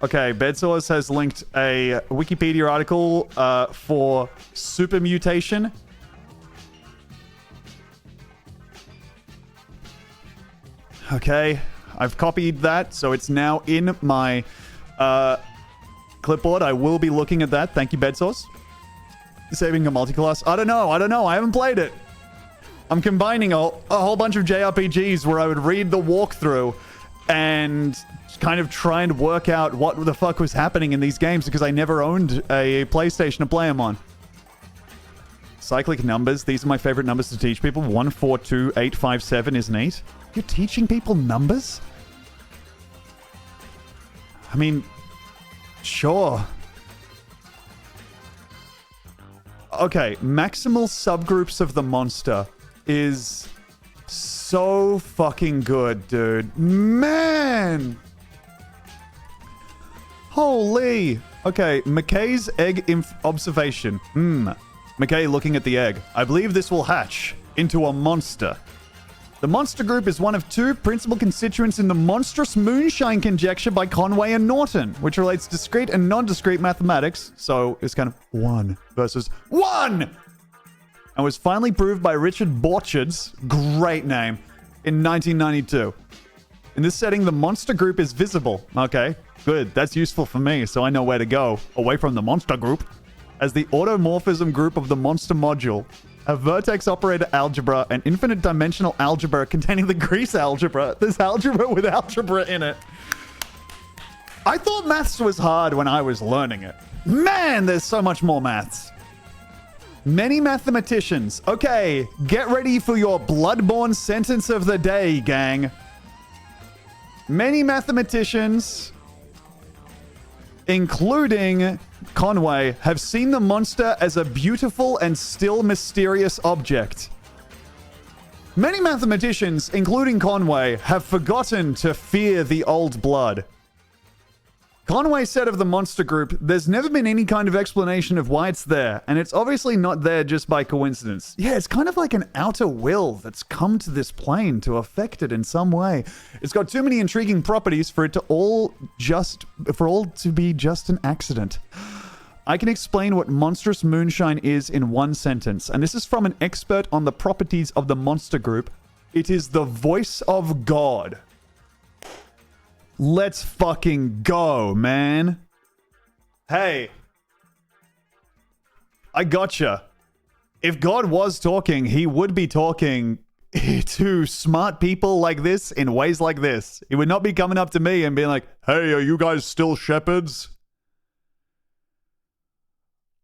Okay, Bedsource has linked a Wikipedia article for Supermutation. Okay, I've copied that, so it's now in my clipboard. I will be looking at that. Thank you, Bedsource. Saving a multiclass. I don't know. I haven't played it. I'm combining a whole bunch of JRPGs where I would read the walkthrough and kind of try and work out what the fuck was happening in these games because I never owned a PlayStation to play them on. Cyclic numbers. These are my favorite numbers to teach people. 1, 4, 2, 8, 5, 7 is neat. You're teaching people numbers? I mean, sure. Okay, maximal subgroups of the monster is so fucking good, dude. Man! Holy! Okay, McKay's egg observation. McKay looking at the egg. I believe this will hatch into a monster. The monster group is one of two principal constituents in the Monstrous moonshine conjecture by Conway and Norton, which relates discrete and non-discrete mathematics, so it's kind of 1 versus 1! And was finally proved by Richard Borchards, great name, in 1992. In this setting, the monster group is visible. Okay, good. That's useful for me, so I know where to go, away from the monster group. As the automorphism group of the monster module, a vertex operator algebra, an infinite dimensional algebra containing the Grease algebra. There's algebra with algebra in it. I thought maths was hard when I was learning it. Man, there's so much more maths. Many mathematicians. Okay, get ready for your bloodborne sentence of the day, gang. Many mathematicians, including Conway, have seen the monster as a beautiful and still mysterious object. Many mathematicians, including Conway, have forgotten to fear the old blood. Conway said of the monster group, there's never been any kind of explanation of why it's there, and it's obviously not there just by coincidence. Yeah, it's kind of like an outer will that's come to this plane to affect it in some way. It's got too many intriguing properties for it to all to be just an accident. I can explain what Monstrous moonshine is in one sentence, and this is from an expert on the properties of the monster group. It is the voice of God. Let's fucking go, man. Hey. I gotcha. If God was talking, he would be talking to smart people like this in ways like this. He would not be coming up to me and being like, hey, are you guys still shepherds?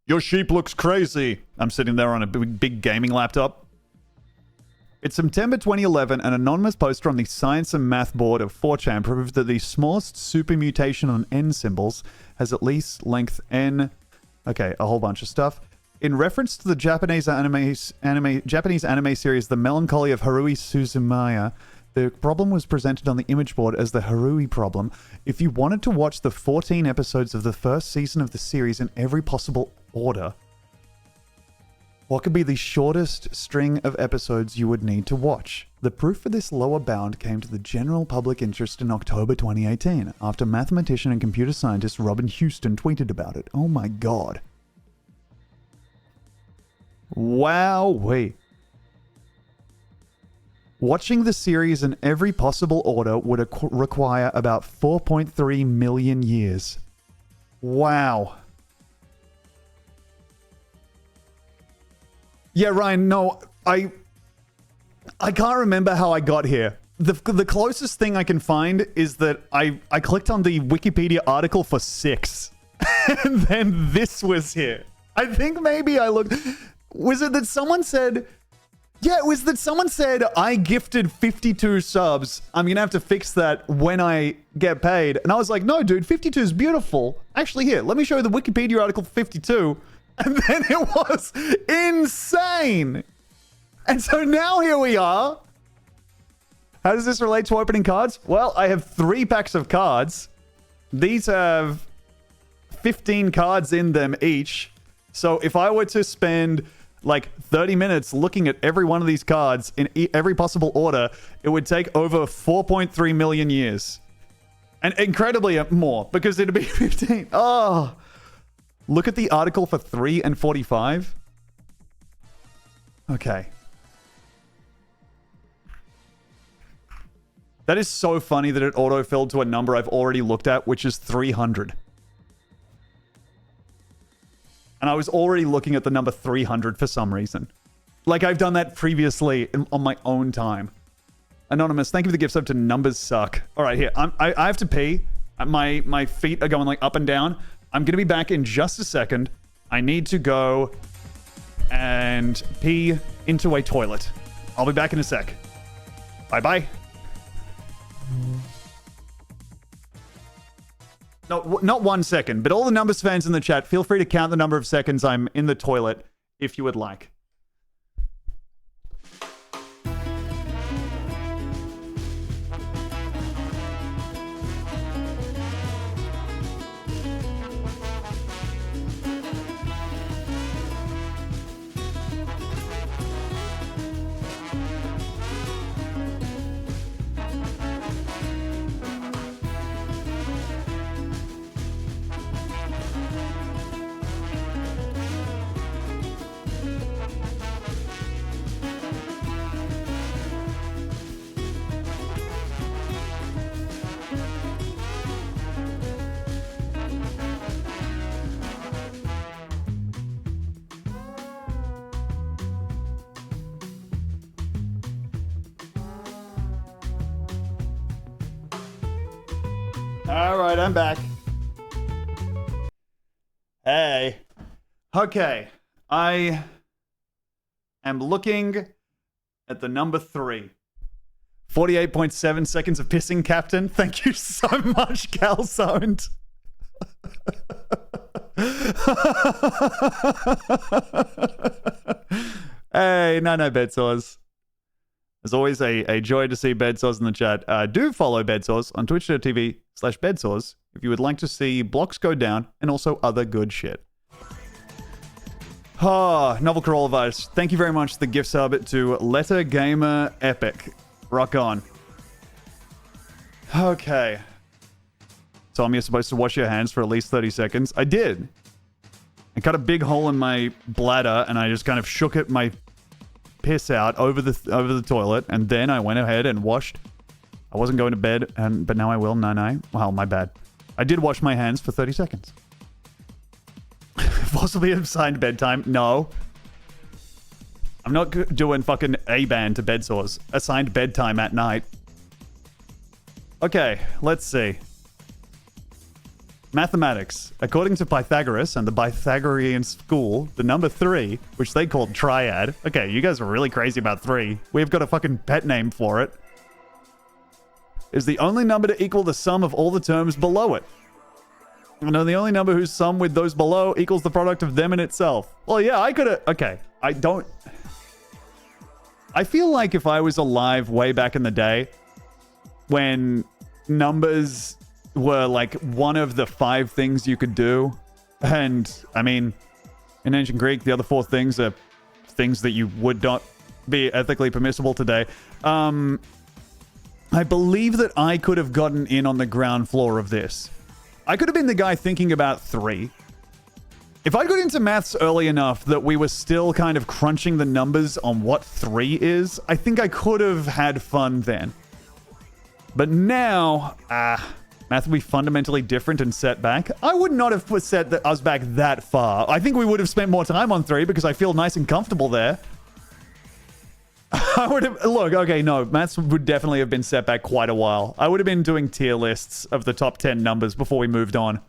Your sheep looks crazy. I'm sitting there on a big gaming laptop. It's September 2011, an anonymous poster on the Science and Math board of 4chan proved that the smallest supermutation on n symbols has at least length n. Okay, a whole bunch of stuff. In reference to the Japanese anime series The Melancholy of Haruhi Suzumiya, the problem was presented on the image board as the Haruhi problem. If you wanted to watch the 14 episodes of the first season of the series in every possible order, what could be the shortest string of episodes you would need to watch? The proof for this lower bound came to the general public interest in October 2018, after mathematician and computer scientist Robin Houston tweeted about it. Oh my god. Wowee. Watching the series in every possible order would require about 4.3 million years. Wow. Yeah, Ryan, no, I can't remember how I got here. The closest thing I can find is that I clicked on the Wikipedia article for 6. And then this was here. I think maybe I looked... Was it that someone said... Yeah, it was that someone said, I gifted 52 subs. I'm going to have to fix that when I get paid. And I was like, no, dude, 52 is beautiful. Actually, here, let me show you the Wikipedia article for 52. And then it was insane. And so now here we are. How does this relate to opening cards? Well, I have 3 packs of cards. These have 15 cards in them each. So if I were to spend like 30 minutes looking at every one of these cards in every possible order, it would take over 4.3 million years. And incredibly more, because it'd be 15. Oh, look at the article for 3 and 45. Okay. That is so funny that it auto-filled to a number I've already looked at, which is 300. And I was already looking at the number 300 for some reason. Like I've done that previously on my own time. Anonymous, thank you for the gift sub to Numbers Suck. All right, here. I have to pee. My feet are going like up and down. I'm going to be back in just a second. I need to go and pee into a toilet. I'll be back in a sec. Bye-bye. No, not 1 second, but all the Numbers fans in the chat, feel free to count the number of seconds I'm in the toilet if you would like. All right, I'm back. Hey. Okay. I am looking at the number 3. 48.7 seconds of pissing, Captain. Thank you so much, Calzoned. Hey, no bedsores. As always, a joy to see bedsores in the chat. Do follow bedsores on twitch.tv/bedsores if you would like to see blocks go down and also other good shit. Novel Coronavirus. Thank you very much for the gift sub to Letter Gamer Epic. Rock on. Okay. Tom, you're supposed to wash your hands for at least 30 seconds. I did. I cut a big hole in my bladder and I just kind of shook it, my piss out over the toilet, and then I went ahead and washed. I wasn't going to bed, but now I will. No. Well, my bad. I did wash my hands for 30 seconds. Possibly assigned bedtime. No. I'm not doing fucking A-band to bed sores. Assigned bedtime at night. Okay, let's see. Mathematics. According to Pythagoras and the Pythagorean school, the number 3, which they called triad. Okay, you guys are really crazy about 3. We've got a fucking pet name for it. Is the only number to equal the sum of all the terms below it. And the only number whose sum with those below equals the product of them in itself. Well, yeah, I could have... Okay, I feel like if I was alive way back in the day, when numbers were like one of the 5 things you could do. And I mean, in ancient Greek, the other 4 things are things that you would not be ethically permissible today. I believe that I could have gotten in on the ground floor of this. I could have been the guy thinking about 3. If I got into maths early enough that we were still kind of crunching the numbers on what 3 is, I think I could have had fun then. But now, math would be fundamentally different and set back. I would not have set us back that far. I think we would have spent more time on 3 because I feel nice and comfortable there. I would have... Look, okay, no. Maths would definitely have been set back quite a while. I would have been doing tier lists of the top 10 numbers before we moved on.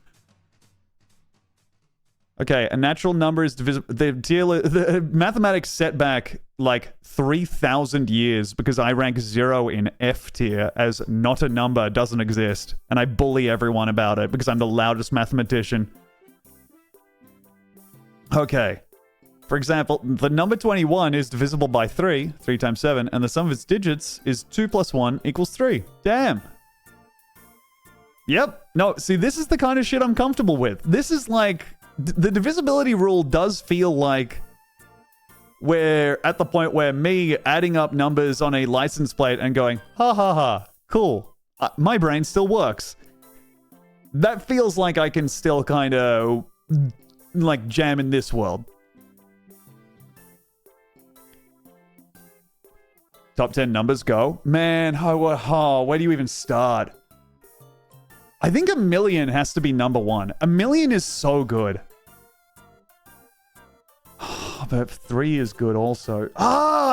Okay, a natural number is divisible... The mathematics set back like 3,000 years because I rank 0 in F tier as not a number doesn't exist. And I bully everyone about it because I'm the loudest mathematician. Okay. For example, the number 21 is divisible by 3 times 7, and the sum of its digits is 2 plus 1 equals 3. Damn. Yep. No, see, this is the kind of shit I'm comfortable with. This is like... The divisibility rule does feel like we're at the point where me adding up numbers on a license plate and going, ha ha ha, cool. My brain still works. That feels like I can still kind of like jam in this world. Top 10 numbers, go. Man, where do you even start? I think 1,000,000 has to be number one. 1,000,000 is so good. But 3 is good also.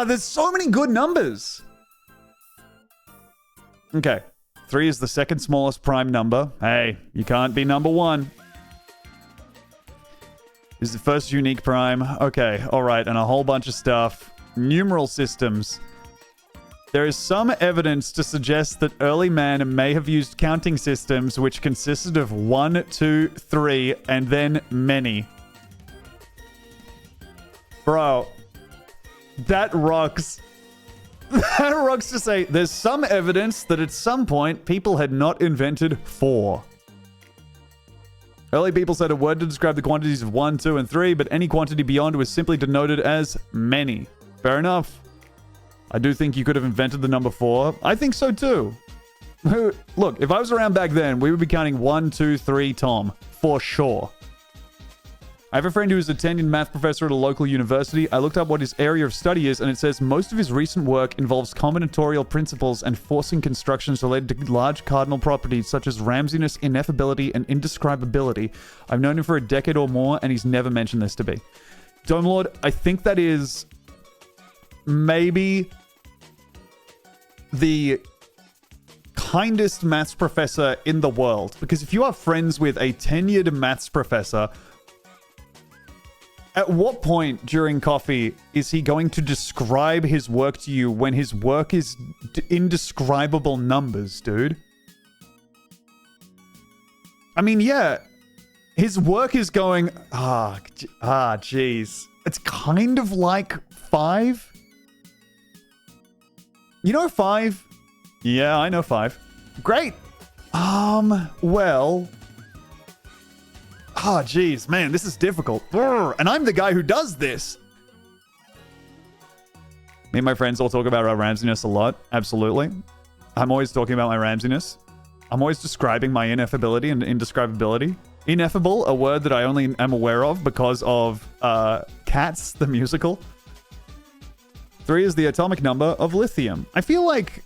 There's so many good numbers. Okay. 3 is the second smallest prime number. Hey, you can't be number one. This is the first unique prime. Okay, all right, and a whole bunch of stuff. Numeral systems. There is some evidence to suggest that early man may have used counting systems which consisted of 1, 2, 3, and then many. Bro, that rocks. That rocks to say there's some evidence that at some point people had not invented 4. Early people said a word to describe the quantities of 1, 2, and 3, but any quantity beyond was simply denoted as many. Fair enough. I do think you could have invented the number 4. I think so too. Look, if I was around back then, we would be counting 1, 2, 3, Tom. For sure. I have a friend who is a tenured math professor at a local university. I looked up what his area of study is, and it says most of his recent work involves combinatorial principles and forcing constructions related to large cardinal properties such as Ramsiness, ineffability, and indescribability. I've known him for a decade or more, and he's never mentioned this to me. Dome Lord, I think that is maybe the kindest maths professor in the world. Because if you are friends with a tenured maths professor, at what point during coffee is he going to describe his work to you when his work is indescribable numbers, dude? I mean, yeah, his work is going, jeez. It's kind of like 5. You know 5? Yeah, I know 5. Great. Well... jeez, man, this is difficult. And I'm the guy who does this. Me and my friends all talk about our Ramsiness a lot. Absolutely. I'm always talking about my Ramsiness. I'm always describing my ineffability and indescribability. Ineffable, a word that I only am aware of because of Cats, the musical. 3 is the atomic number of lithium. I feel like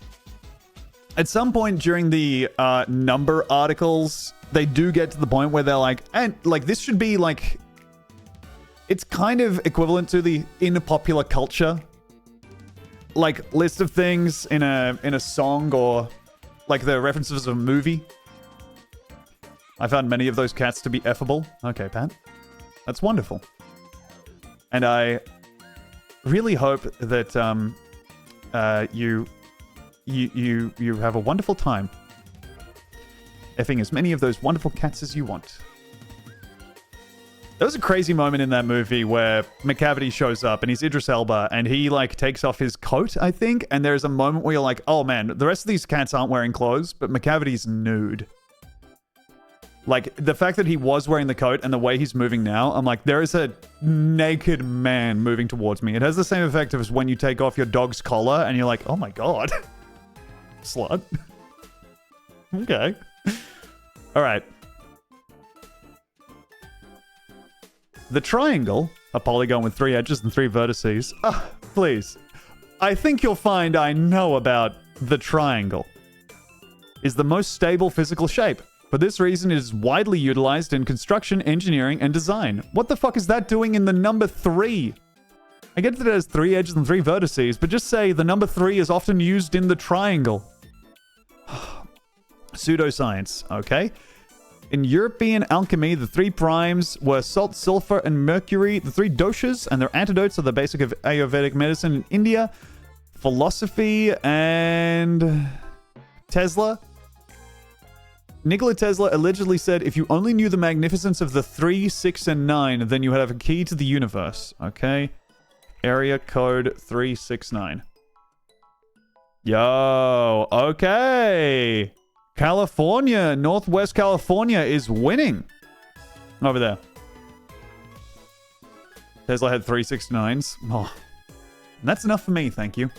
at some point during the number articles, they do get to the point where they're like, and like this should be like, it's kind of equivalent to the in popular culture, like list of things in a song or like the references of a movie. I found many of those cats to be effable. Okay, Pat, that's wonderful, and I really hope that you have a wonderful time effing as many of those wonderful cats as you want. There was a crazy moment in that movie where McCavity shows up and he's Idris Elba and he like takes off his coat, I think, and there's a moment where you're like, oh man, the rest of these cats aren't wearing clothes, but McCavity's nude. Like, the fact that he was wearing the coat and the way he's moving now, I'm like, there is a naked man moving towards me. It has the same effect as when you take off your dog's collar and you're like, oh my god. Slut. Okay. All right. The triangle, a polygon with 3 edges and 3 vertices. Please. I think you'll find I know about the triangle. Is the most stable physical shape. For this reason, it is widely utilized in construction, engineering, and design. What the fuck is that doing in the number 3? I get that it has 3 edges and 3 vertices, but just say the number 3 is often used in the triangle. Pseudoscience, okay. In European alchemy, the 3 primes were salt, sulfur, and mercury. The 3 doshas and their antidotes are the basic of Ayurvedic medicine in India. Philosophy and Tesla. Nikola Tesla allegedly said, if you only knew the magnificence of the 3, 6, and 9, then you would have a key to the universe. Okay. Area code 369. Yo, okay. California, Northwest California is winning. Over there. Tesla had 369s. Oh, And that's enough for me, thank you.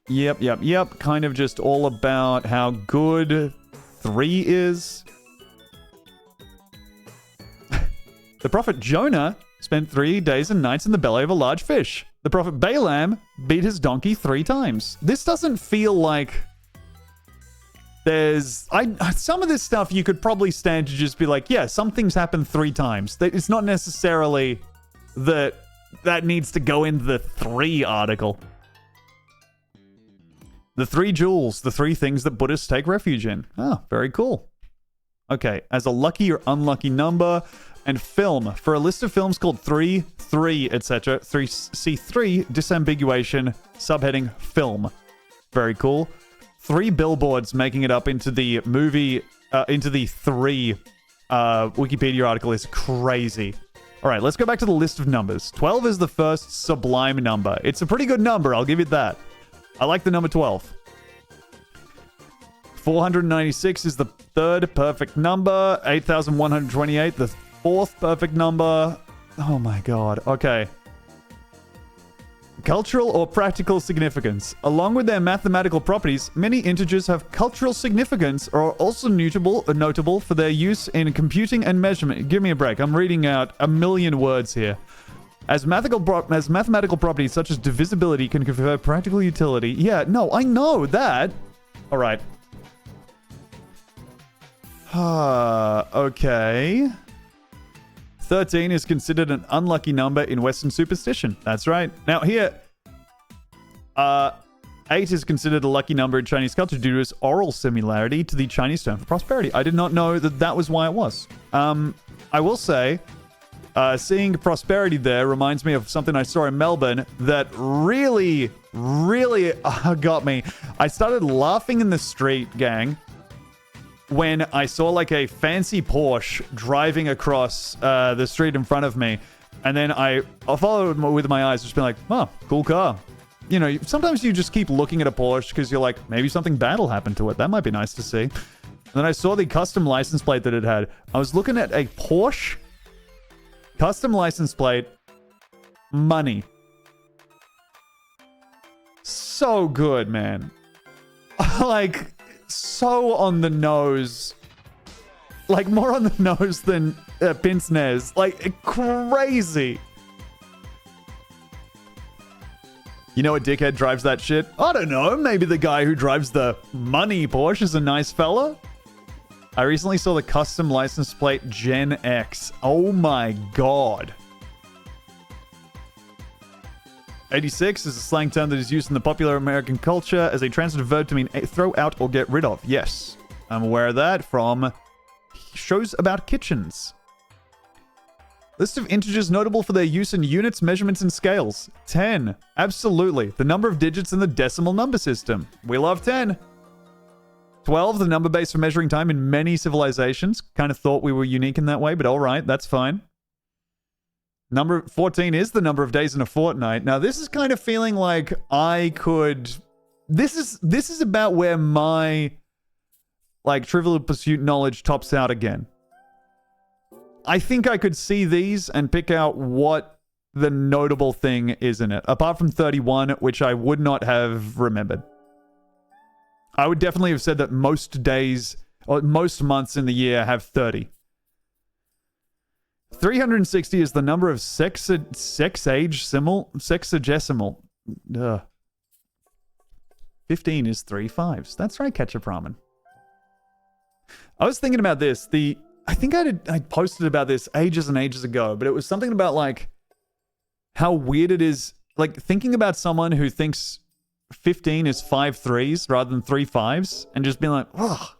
Yep. Kind of just all about how good 3 is. The prophet Jonah spent 3 days and nights in the belly of a large fish. The prophet Balaam beat his donkey 3 times. This doesn't feel like there's... some of this stuff you could probably stand to just be like, yeah, some things happen 3 times. It's not necessarily that needs to go into the 3 article. The 3 jewels, the 3 things that Buddhists take refuge in. Oh, very cool. Okay, as a lucky or unlucky number... And film. For a list of films called 3, etc. See 3, disambiguation, subheading, film. Very cool. 3 billboards making it up into the movie, into the 3 Wikipedia article is crazy. All right, let's go back to the list of numbers. 12 is the first sublime number. It's a pretty good number, I'll give you that. I like the number 12. 496 is the third perfect number. 8,128, the 4th perfect number. Oh my god. Okay. Cultural or practical significance. Along with their mathematical properties, many integers have cultural significance or are also notable for their use in computing and measurement. Give me a break. I'm reading out a million words here. As mathematical properties such as divisibility can confer practical utility. Yeah, no, I know that. All right. Okay. 13 is considered an unlucky number in Western superstition. That's right. Now here, 8 is considered a lucky number in Chinese culture due to its oral similarity to the Chinese term for prosperity. I did not know that was why it was. I will say, seeing prosperity there reminds me of something I saw in Melbourne that really got me. I started laughing in the street, gang, when I saw like a fancy Porsche driving across the street in front of me. And then I followed with my eyes, just being like, oh, cool car. You know, sometimes you just keep looking at a Porsche because you're like, maybe something bad will happen to it. That might be nice to see. And then I saw the custom license plate that it had. I was looking at a Porsche custom license plate, money. So good, man. Like... so on the nose. Like, more on the nose than pince nez. Like, crazy. You know what dickhead drives that shit? I don't know. Maybe the guy who drives the money Porsche is a nice fella. I recently saw the custom license plate Gen X. Oh my god. 86 is a slang term that is used in the popular American culture as a transitive verb to mean throw out or get rid of. Yes, I'm aware of that from shows about kitchens. List of integers notable for their use in units, measurements, and scales. 10. Absolutely. The number of digits in the decimal number system. We love 10. 12. The number base for measuring time in many civilizations. Kind of thought we were unique in that way, but all right, that's fine. Number 14 is the number of days in a fortnight. Now, this is kind of feeling like I could... This is about where my, like, Trivial Pursuit knowledge tops out again. I think I could see these and pick out what the notable thing is in it. Apart from 31, which I would not have remembered. I would definitely have said that most days, or most months in the year have 30. 360 is the number of sexagesimal. 15 is 3 5s. That's right, Ketchup Ramen. I was thinking about this. I think I posted about this ages and ages ago, but it was something about like how weird it is, like thinking about someone who thinks 15 is 5 3s rather than 3 5s, and just being like, ugh.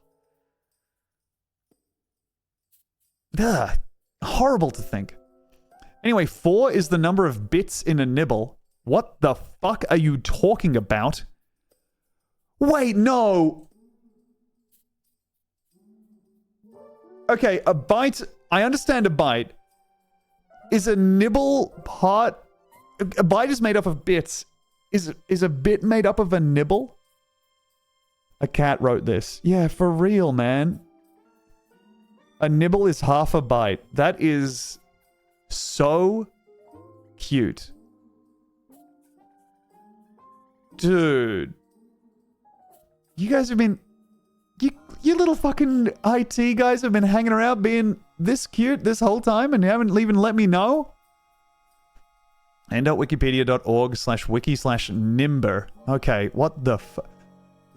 Ugh. Horrible to think. Anyway, 4 is the number of bits in a nibble. What the fuck are you talking about? Wait, no. Okay, a byte. I understand a byte. Is a nibble part... A byte is made up of bits. Is a bit made up of a nibble? A cat wrote this. Yeah, for real, man. A nibble is half a byte. That is so cute. Dude. You guys have been... You little fucking IT guys have been hanging around being this cute this whole time and you haven't even let me know? and.wikipedia.org/wiki/Nimber. Okay, what the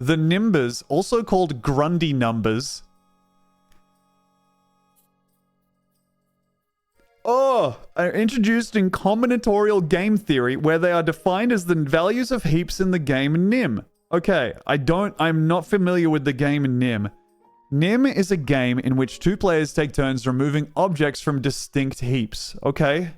The Nimbers, also called Grundy numbers. Are introduced in combinatorial game theory where they are defined as the values of heaps in the game Nim. Okay, I'm not familiar with the game Nim. Nim is a game in which two players take turns removing objects from distinct heaps. Okay.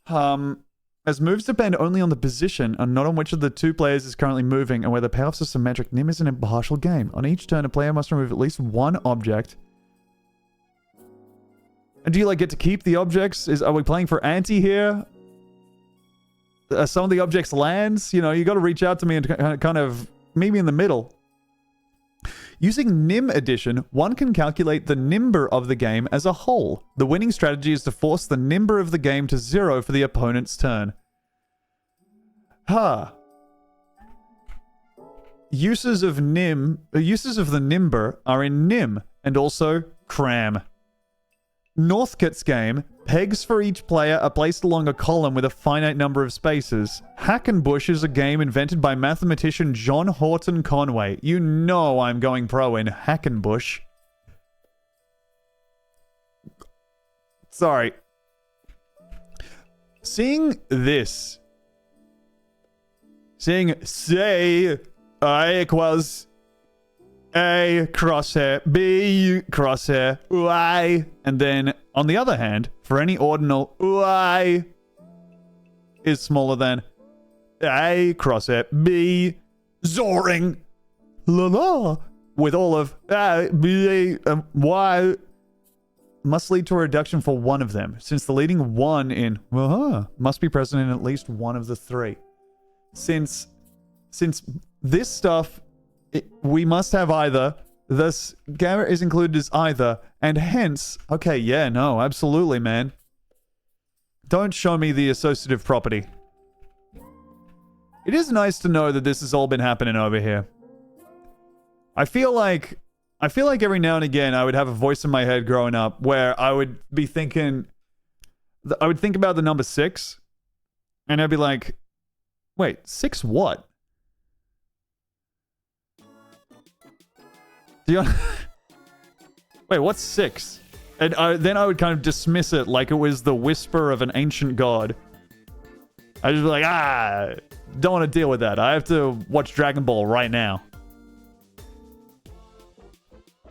As moves depend only on the position and not on which of the two players is currently moving and where the payoffs are symmetric, Nim is an impartial game. On each turn, a player must remove at least one object. And do you, like, get to keep the objects? Are we playing for ante here? Are some of the objects lands? You know, you got to reach out to me and kind of meet me in the middle. Using Nim Addition, one can calculate the Nimber of the game as a whole. The winning strategy is to force the Nimber of the game to 0 for the opponent's turn. Uses of the Nimber are in Nim and also Cram. Northcote's game, pegs for each player are placed along a column with a finite number of spaces. Hackenbush is a game invented by mathematician John Horton Conway. You know I'm going pro in Hackenbush. Sorry. Seeing this. Seeing say I equals A crosshair, B crosshair, Y. And then, on the other hand, for any ordinal, Y is smaller than A crosshair, B, Zoring, la la, with all of A, B, Y, must lead to a reduction for one of them, since the leading one in must be present in at least one of the three. Since this stuff... we must have either. Thus, gamma is included as either, and hence... Okay, yeah, no, absolutely, man. Don't show me the associative property. It is nice to know that this has all been happening over here. I feel like every now and again I would have a voice in my head growing up where I would be thinking... I would think about the number 6, and I'd be like, wait, 6 what? Wait, what's 6? And then I would kind of dismiss it like it was the whisper of an ancient god. I'd just be like, don't want to deal with that. I have to watch Dragon Ball right now.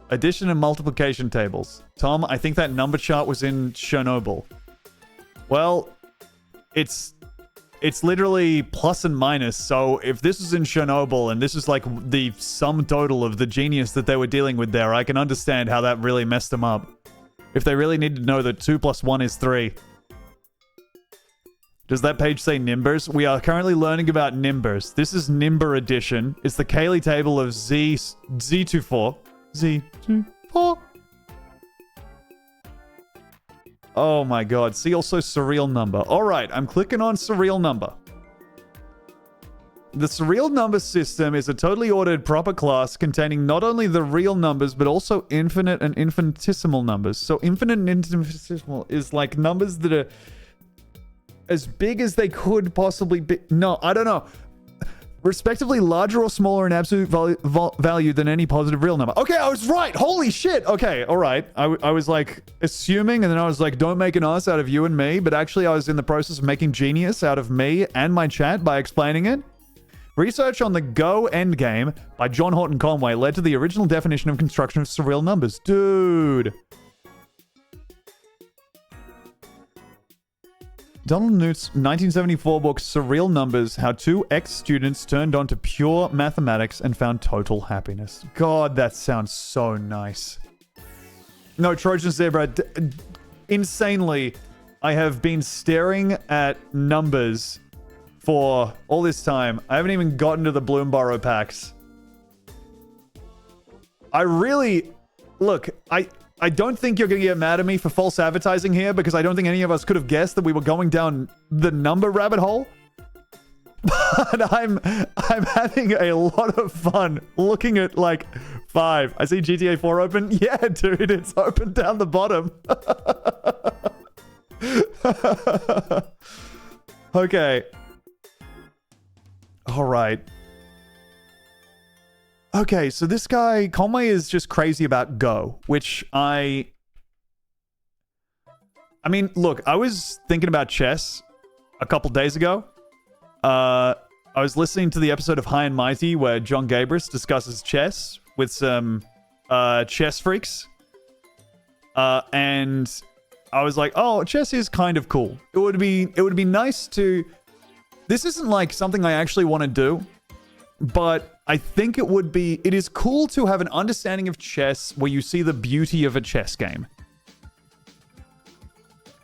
Addition and multiplication tables. Tom, I think that number chart was in Chernobyl. Well, it's literally plus and minus, so if this is in Chernobyl and this is like the sum total of the genius that they were dealing with there, I can understand how that really messed them up. If they really need to know that 2 plus 1 is 3. Does that page say Nimbers? We are currently learning about Nimbers. This is Nimber Edition. It's the Cayley table of Z24. Z24. Oh my god. See also Surreal number. Alright, I'm clicking on Surreal number. The Surreal number system is a totally ordered proper class containing not only the real numbers, but also infinite and infinitesimal numbers. So infinite and infinitesimal is like numbers that are as big as they could possibly be. No, I don't know. Respectively larger or smaller in absolute value than any positive real number. Okay, I was right. Holy shit. Okay, all right. I was like assuming, and then I was like, don't make an ass out of you and me. But actually, I was in the process of making genius out of me and my chat by explaining it. Research on the Go endgame by John Horton Conway led to the original definition of construction of surreal numbers. Dude. Donald Knuth's 1974 book Surreal Numbers, How Two Ex-Students Turned On to Pure Mathematics and Found Total Happiness. God, that sounds so nice. No, Trojan Zebra, insanely, I have been staring at numbers for all this time. I haven't even gotten to the Bloomborough packs. I really... Look, I don't think you're going to get mad at me for false advertising here, because I don't think any of us could have guessed that we were going down the number rabbit hole. But I'm having a lot of fun looking at, like, 5. I see GTA 4 open. Yeah, dude, it's open down the bottom. Okay. All right. Okay, so this guy, Conway, is just crazy about Go, which I mean, look, I was thinking about chess a couple days ago. I was listening to the episode of High and Mighty where John Gabris discusses chess with some chess freaks. And I was like, oh, chess is kind of cool. It would be nice to... This isn't like something I actually want to do, but I think it is cool to have an understanding of chess where you see the beauty of a chess game.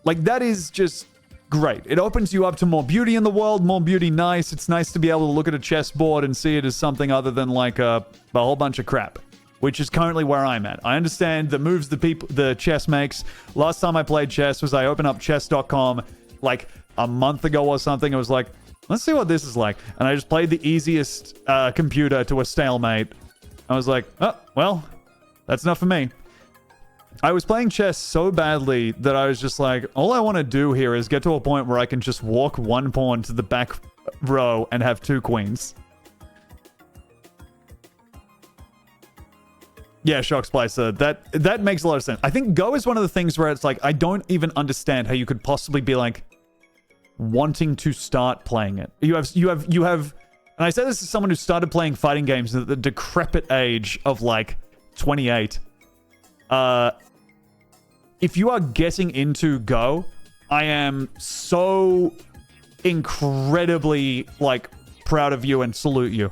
Like, that is just great. It opens you up to more beauty in the world, more beauty nice. It's nice to be able to look at a chessboard and see it as something other than like a whole bunch of crap, which is currently where I'm at. I understand the moves the chess makes. Last time I played chess was I opened up chess.com like a month ago or something. It was like, let's see what this is like. And I just played the easiest computer to a stalemate. I was like, oh, well, that's enough for me. I was playing chess so badly that I was just like, all I want to do here is get to a point where I can just walk one pawn to the back row and have 2 queens. Yeah, Shock Splicer. That makes a lot of sense. I think Go is one of the things where it's like, I don't even understand how you could possibly be like wanting to start playing it. You have, and I say this as someone who started playing fighting games at the decrepit age of like 28. If you are getting into Go, I am so incredibly, like, proud of you and salute you.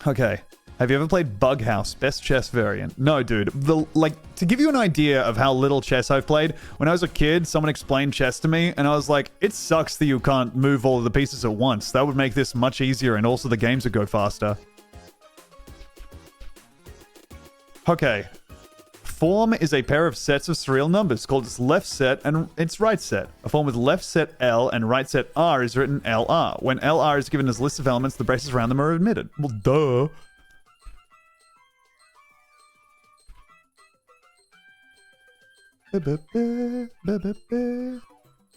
Okay. Have you ever played Bug House? Best chess variant. No, dude. To give you an idea of how little chess I've played, when I was a kid, someone explained chess to me, and I was like, it sucks that you can't move all of the pieces at once. That would make this much easier, and also the games would go faster. Okay. Form is a pair of sets of surreal numbers called its left set and its right set. A form with left set L and right set R is written LR. When LR is given as a list of elements, the braces around them are omitted. Well, duh.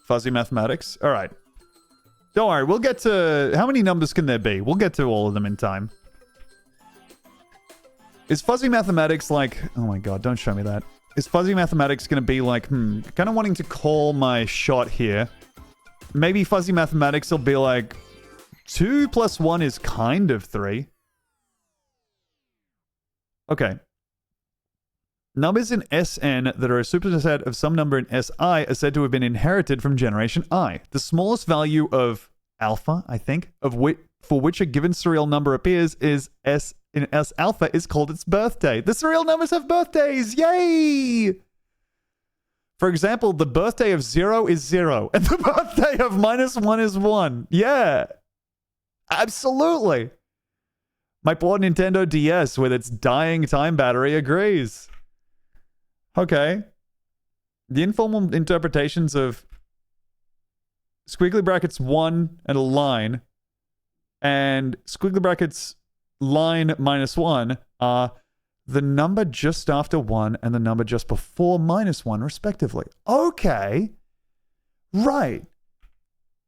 Fuzzy mathematics. All right. Don't worry. We'll get to... How many numbers can there be? We'll get to all of them in time. Is fuzzy mathematics like... Oh my god, don't show me that. Is fuzzy mathematics going to be like, kind of wanting to call my shot here. Maybe fuzzy mathematics will be like, 2 plus 1 is kind of 3. Okay. Numbers in Sn that are a superset of some number in Si are said to have been inherited from generation I. The smallest value of alpha, I think, for which a given surreal number appears is S in S alpha is called its birthday. The surreal numbers have birthdays! Yay! For example, the birthday of 0 is 0, and the birthday of -1 is 1. Yeah! Absolutely! My poor Nintendo DS with its dying time battery agrees. Okay. The informal interpretations of squiggly brackets 1 and a line and squiggly brackets line -1 are the number just after 1 and the number just before -1, respectively. Okay. Right.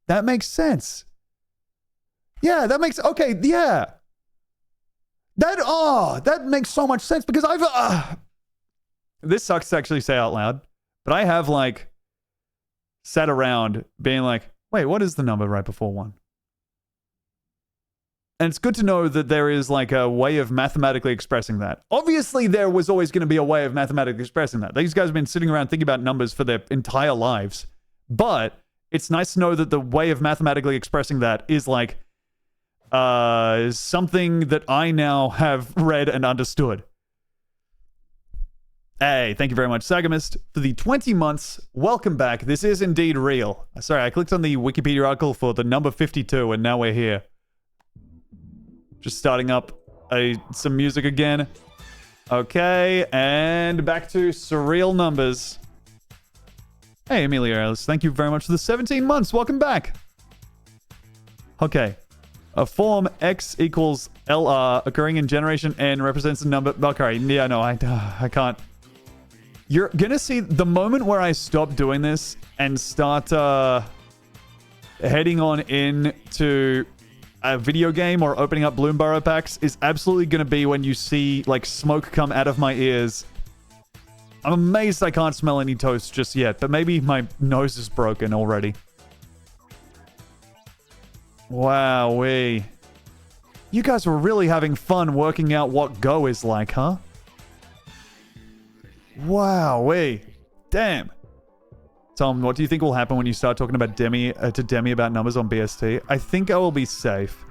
That makes sense. Yeah, that makes... Okay, yeah. That makes so much sense because I've... This sucks to actually say out loud, but I have, like, sat around being like, wait, what is the number right before 1? And it's good to know that there is like a way of mathematically expressing that. Obviously, there was always going to be a way of mathematically expressing that. These guys have been sitting around thinking about numbers for their entire lives. But it's nice to know that the way of mathematically expressing that is like something that I now have read and understood. Hey, thank you very much, Sagamist, for the 20 months. Welcome back. This is indeed real. Sorry, I clicked on the Wikipedia article for the number 52, and now we're here. Just starting up some music again. Okay, and back to surreal numbers. Hey, Amelia Ellis, thank you very much for the 17 months. Welcome back. Okay, A form x equals LR occurring in generation n represents the number. Okay, yeah, no, I can't. You're gonna see the moment where I stop doing this and start heading on into a video game or opening up Bloomburrow packs is absolutely gonna be when you see like smoke come out of my ears. I'm amazed I can't smell any toast just yet, but maybe my nose is broken already. Wowee. You guys were really having fun working out what Go is like, huh? Wowee. Damn. Tom, what do you think will happen when you start talking about Demi about numbers on BST? I think I will be safe.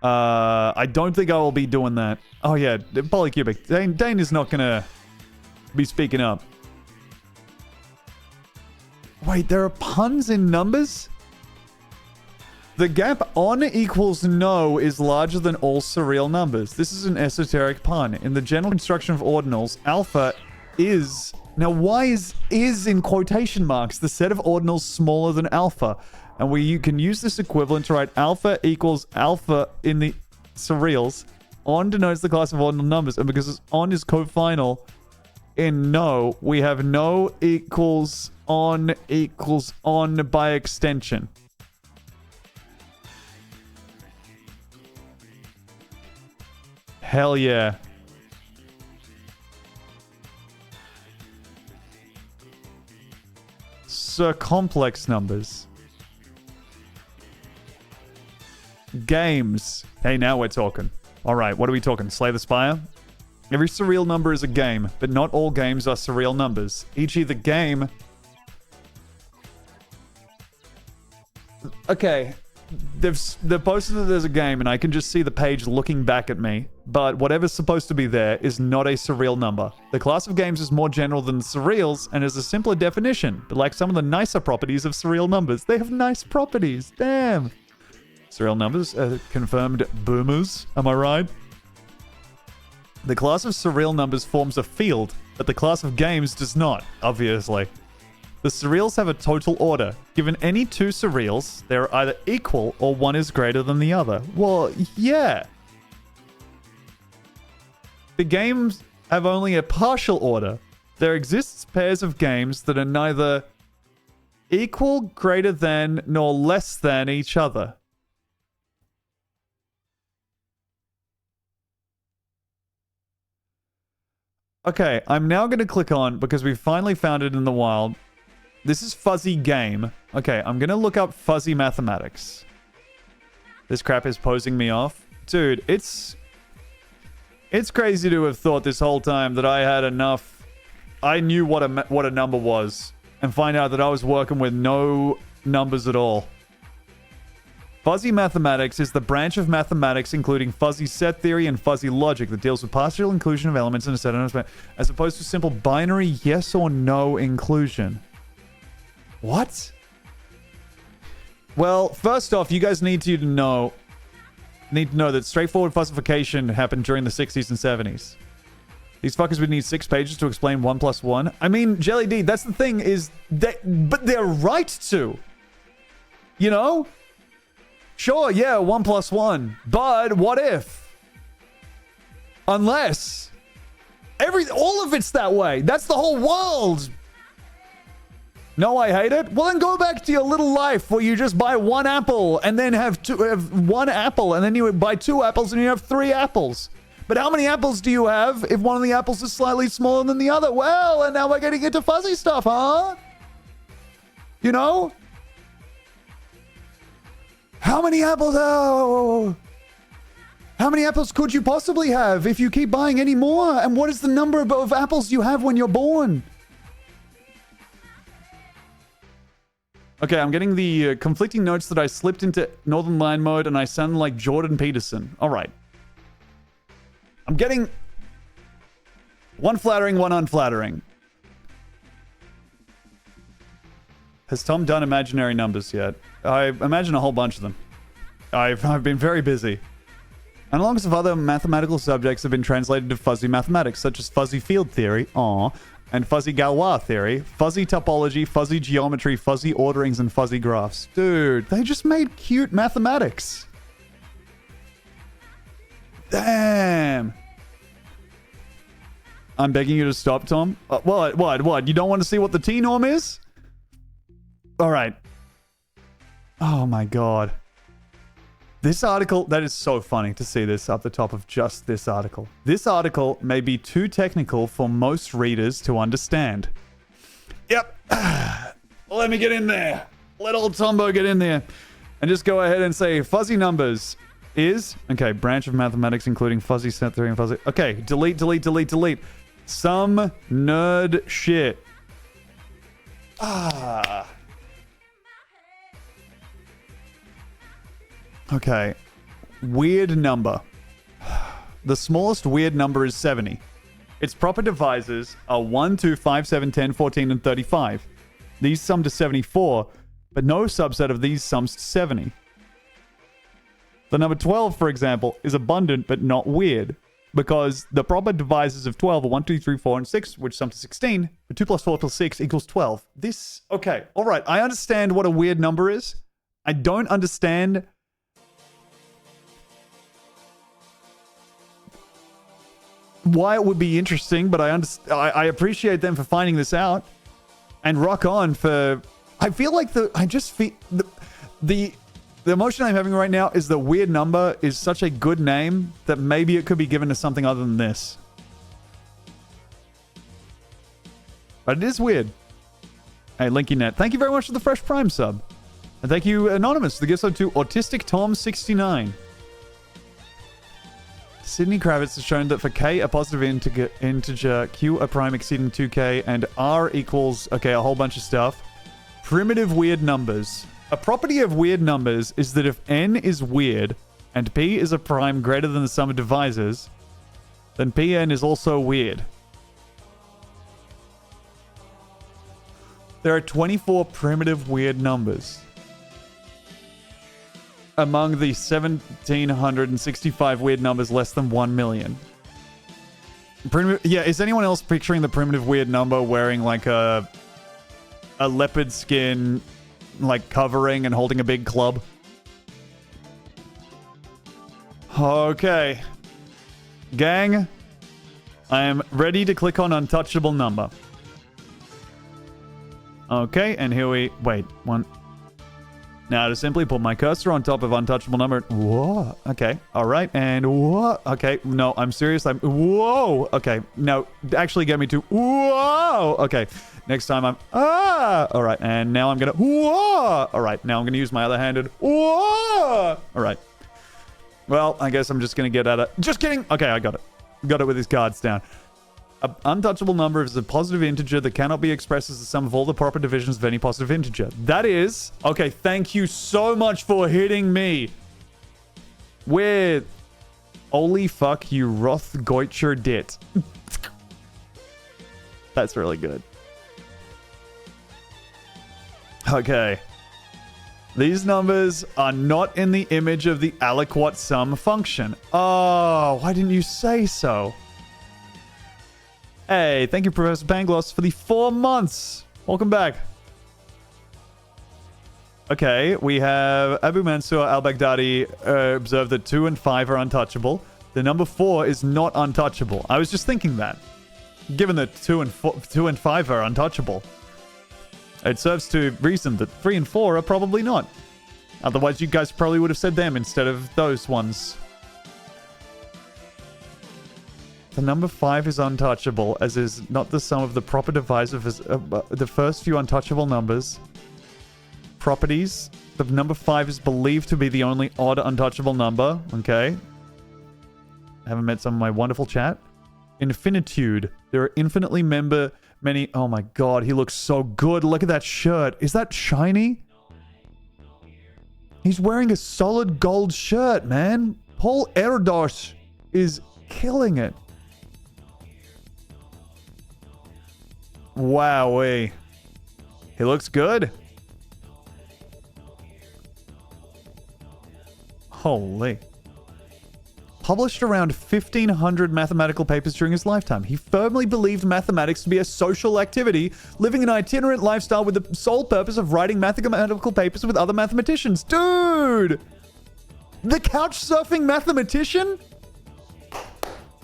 I don't think I will be doing that. Oh yeah, Polycubic. Dane is not gonna be speaking up. Wait, there are puns in numbers? The gap on equals no is larger than all surreal numbers. This is an esoteric pun. In the general construction of ordinals, alpha is... Now, why is in quotation marks the set of ordinals smaller than alpha? And you can use this equivalent to write alpha equals alpha in the surreals. On denotes the class of ordinal numbers. And because on is cofinal in no, we have no equals on by extension. Hell yeah. So complex numbers. Games. Hey, now we're talking. All right, what are we talking? Slay the Spire? Every surreal number is a game, but not all games are surreal numbers. E.g. the game... Okay. They've posted that there's a game, and I can just see the page looking back at me. But whatever's supposed to be there is not a surreal number. The class of games is more general than the surreals, and has a simpler definition. But like some of the nicer properties of surreal numbers. They have nice properties. Damn. Surreal numbers are confirmed boomers. Am I right? The class of surreal numbers forms a field, but the class of games does not, obviously. The surreals have a total order. Given any two surreals, they're either equal or one is greater than the other. Well, yeah. The games have only a partial order. There exists pairs of games that are neither equal, greater than, nor less than each other. Okay, I'm now going to click on, because we finally found it in the wild. This is fuzzy game. Okay, I'm going to look up fuzzy mathematics. This crap is posing me off. Dude, it's crazy to have thought this whole time that I had enough... I knew what a number was. And find out that I was working with no numbers at all. Fuzzy mathematics is the branch of mathematics including fuzzy set theory and fuzzy logic that deals with partial inclusion of elements in a set as opposed to simple binary yes or no inclusion. What? Well, first off, you guys need to know that straightforward fussification happened during the 60s and 70s. These fuckers would need 6 pages to explain 1 plus 1. I mean, Jelly D, that's the thing is but they're right to. You know? Sure, yeah, 1 plus 1. But what if? Unless all of it's that way. That's the whole world. No, I hate it. Well, then go back to your little life where you just buy 1 apple and then have 1 apple and then you buy 2 apples and you have 3 apples. But how many apples do you have if one of the apples is slightly smaller than the other? Well, and now we're getting into fuzzy stuff, huh? You know? How many apples? Oh, how many apples could you possibly have if you keep buying any more? And what is the number of apples you have when you're born? Okay, I'm getting the conflicting notes that I slipped into Northern Line mode and I sound like Jordan Peterson. All right. I'm getting 1 flattering, 1 unflattering. Has Tom done imaginary numbers yet? I imagine a whole bunch of them. I've been very busy. Analogs of other mathematical subjects have been translated to fuzzy mathematics, such as fuzzy field theory, and fuzzy Galois theory, fuzzy topology, fuzzy geometry, fuzzy orderings, and fuzzy graphs. Dude, they just made cute mathematics. Damn. I'm begging you to stop, Tom. What? You don't want to see what the T-norm is? All right. Oh, my God. This article, that is so funny to see this up the top of just this article. This article may be too technical for most readers to understand. Yep. Let me get in there. Let old Tombo get in there. And just go ahead and say fuzzy numbers is... Okay, branch of mathematics including fuzzy set theory and fuzzy... Okay, delete. Some nerd shit. Okay. Weird number. The smallest weird number is 70. Its proper divisors are 1, 2, 5, 7, 10, 14, and 35. These sum to 74, but no subset of these sums to 70. The number 12, for example, is abundant but not weird, because the proper divisors of 12 are 1, 2, 3, 4, and 6, which sum to 16, but 2 plus 4 plus 6 equals 12. This... Okay, alright, I understand what a weird number is. I don't understand... why it would be interesting, but I appreciate them for finding this out. And rock on for... I feel like the emotion I'm having right now is the weird number is such a good name that maybe it could be given to something other than this. But it is weird. Hey, LinkyNet, thank you very much for the Fresh Prime sub. And thank you, Anonymous, the gift sub to Autistic Tom 69. Sydney Kravitz has shown that for k a positive integer, q a prime exceeding 2k, and r equals, okay, a whole bunch of stuff. Primitive weird numbers. A property of weird numbers is that if n is weird and p is a prime greater than the sum of divisors, then pn is also weird. There are 24 primitive weird numbers among the 1,765 weird numbers less than 1 million. Yeah, is anyone else picturing the primitive weird number wearing like a leopard skin like covering and holding a big club? Okay. Gang, I am ready to click on untouchable number. Okay, and here we... Wait, one... Now to simply put my cursor on top of untouchable number. Whoa. Okay. All right. And whoa. Okay. No, I'm serious. Whoa. Okay. No, actually get me to whoa. Okay. Next time I'm all right. And now I'm gonna whoa. All right. Now I'm gonna use my other handed whoa. All right. Well, I guess I'm just gonna get at it. Just kidding. Okay, I got it. Got it with his cards down. An untouchable number is a positive integer that cannot be expressed as the sum of all the proper divisions of any positive integer. That is... Okay, thank you so much for hitting me with... Holy fuck, you Rothgeutscher dit. That's really good. Okay. These numbers are not in the image of the aliquot sum function. Oh, why didn't you say so? Hey, thank you, Professor Pangloss, for the 4 months. Welcome back. Okay, we have Abu Mansur al-Baghdadi observed that 2 and 5 are untouchable. The number 4 is not untouchable. I was just thinking that. Given that 2 and 5 are untouchable, it serves to reason that 3 and 4 are probably not. Otherwise, you guys probably would have said them instead of those ones. The number 5 is untouchable, as is not the sum of the proper divisors of the first few untouchable numbers. Properties. The number 5 is believed to be the only odd untouchable number. Okay. Haven't met some of my wonderful chat. Infinitude. There are infinitely many... Oh my god, he looks so good. Look at that shirt. Is that shiny? He's wearing a solid gold shirt, man. Paul Erdős is killing it. Wowee. He looks good. Holy. Published around 1,500 mathematical papers during his lifetime. He firmly believed mathematics to be a social activity, living an itinerant lifestyle with the sole purpose of writing mathematical papers with other mathematicians. Dude! The couch surfing mathematician?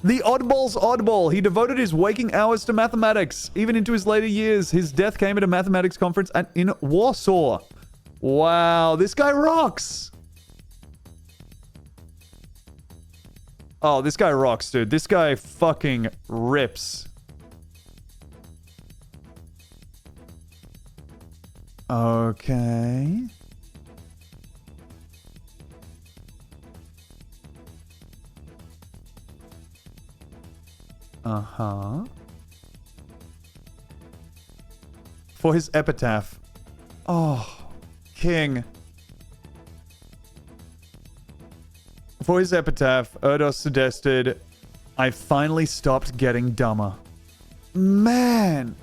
The oddball's oddball. He devoted his waking hours to mathematics. Even into his later years, his death came at a mathematics conference in Warsaw. Wow, this guy rocks. Oh, this guy rocks, dude. This guy fucking rips. Okay. Uh-huh. For his epitaph. Oh, king. For his epitaph, Erdős suggested, I finally stopped getting dumber. Man.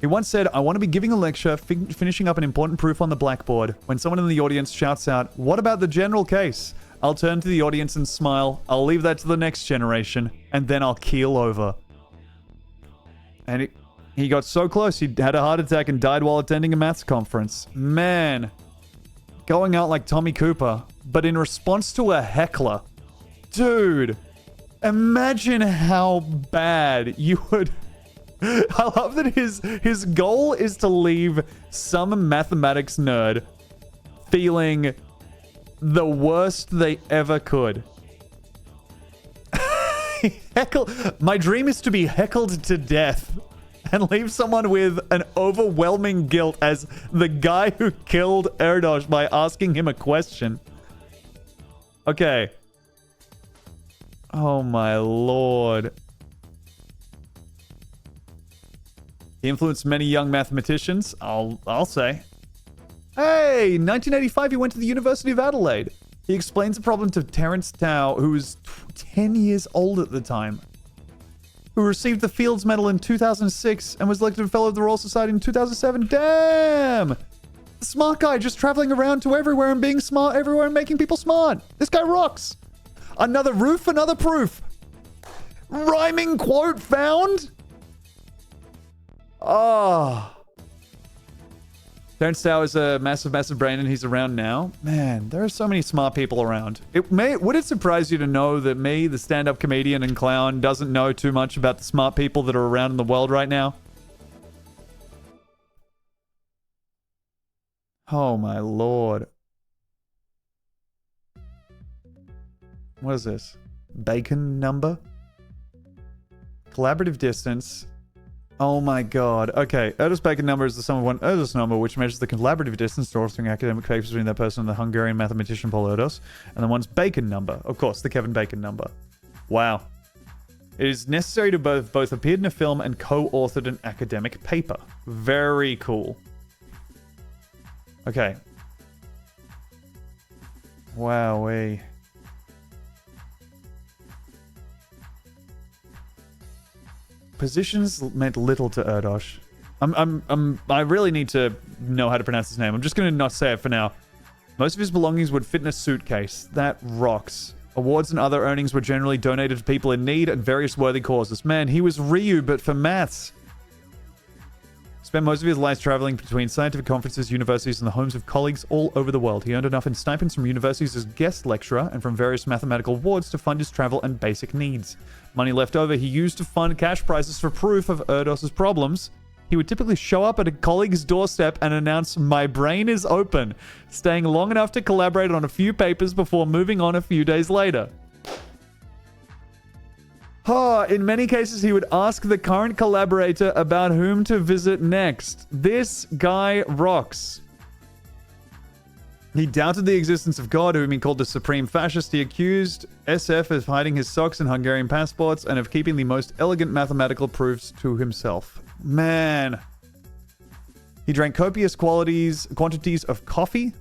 He once said, I want to be giving a lecture, finishing up an important proof on the blackboard. When someone in the audience shouts out, what about the general case? I'll turn to the audience and smile. I'll leave that to the next generation, and then I'll keel over. And he got so close, he had a heart attack and died while attending a maths conference. Man. Going out like Tommy Cooper, but in response to a heckler. Dude. Imagine how bad you would... I love that his goal is to leave some mathematics nerd feeling the worst they ever could. My dream is to be heckled to death and leave someone with an overwhelming guilt as the guy who killed Erdős by asking him a question. Okay. Oh my lord. He influenced many young mathematicians, I'll say. Hey, 1985 he went to the University of Adelaide. He explains the problem to Terence Tao, who was 10 years old at the time, who received the Fields Medal in 2006 and was elected a Fellow of the Royal Society in 2007. Damn! The smart guy just traveling around to everywhere and being smart everywhere and making people smart. This guy rocks. Another roof, another proof. Rhyming quote found? Oh. Terence Tao is a massive, massive brain and he's around now. Man, there are so many smart people around. Would it surprise you to know that me, the stand-up comedian and clown, doesn't know too much about the smart people that are around in the world right now? Oh my lord. What is this? Bacon number? Collaborative distance. Oh my god. Okay, Erdős Bacon number is the sum of one Erdős number, which measures the collaborative distance to authoring academic papers between that person and the Hungarian mathematician Paul Erdős. And then one's Bacon number. Of course, the Kevin Bacon number. Wow. It is necessary to both appeared in a film and co-authored an academic paper. Very cool. Okay. Wowee. Positions meant little to Erdős. I really need to know how to pronounce his name. I'm just going to not say it for now. Most of his belongings would fit in a suitcase. That rocks. Awards and other earnings were generally donated to people in need and various worthy causes. Man, he was Ryu, but for maths. Spent most of his life traveling between scientific conferences, universities, and the homes of colleagues all over the world. He earned enough in stipends from universities as guest lecturer and from various mathematical awards to fund his travel and basic needs. Money left over he used to fund cash prizes for proof of Erdős's problems. He would typically show up at a colleague's doorstep and announce, "My brain is open," staying long enough to collaborate on a few papers before moving on a few days later. In many cases, he would ask the current collaborator about whom to visit next. This guy rocks. He doubted the existence of God, whom he called the supreme fascist. He accused SF of hiding his socks and Hungarian passports and of keeping the most elegant mathematical proofs to himself. Man. He drank copious quantities of coffee.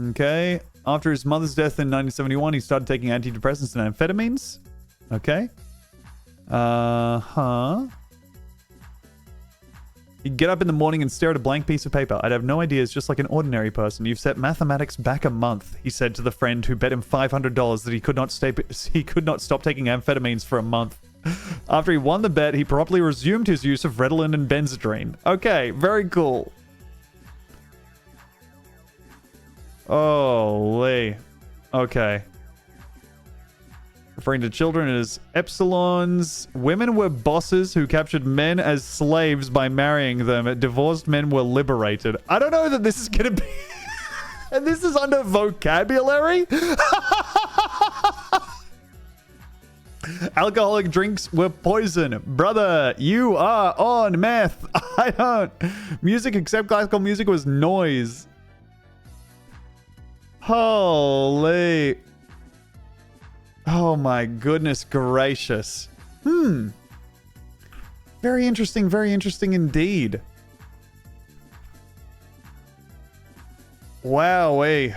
Okay. After his mother's death in 1971, he started taking antidepressants and amphetamines. Okay. He'd get up in the morning and stare at a blank piece of paper. I'd have no idea. It's just like an ordinary person. You've set mathematics back a month, he said to the friend who bet him $500 that he could not stop taking amphetamines for a month. After he won the bet, he promptly resumed his use of Ritalin and Benzedrine. Okay, very cool. Holy. Okay. referring to children as epsilons. Women were bosses who captured men as slaves by marrying them. Divorced men were liberated. I don't know that this is going to be... And this is under vocabulary? Alcoholic drinks were poison. Brother, you are on meth. I don't. Music except classical music was noise. Holy. Oh my goodness gracious. Very interesting indeed. Wowee.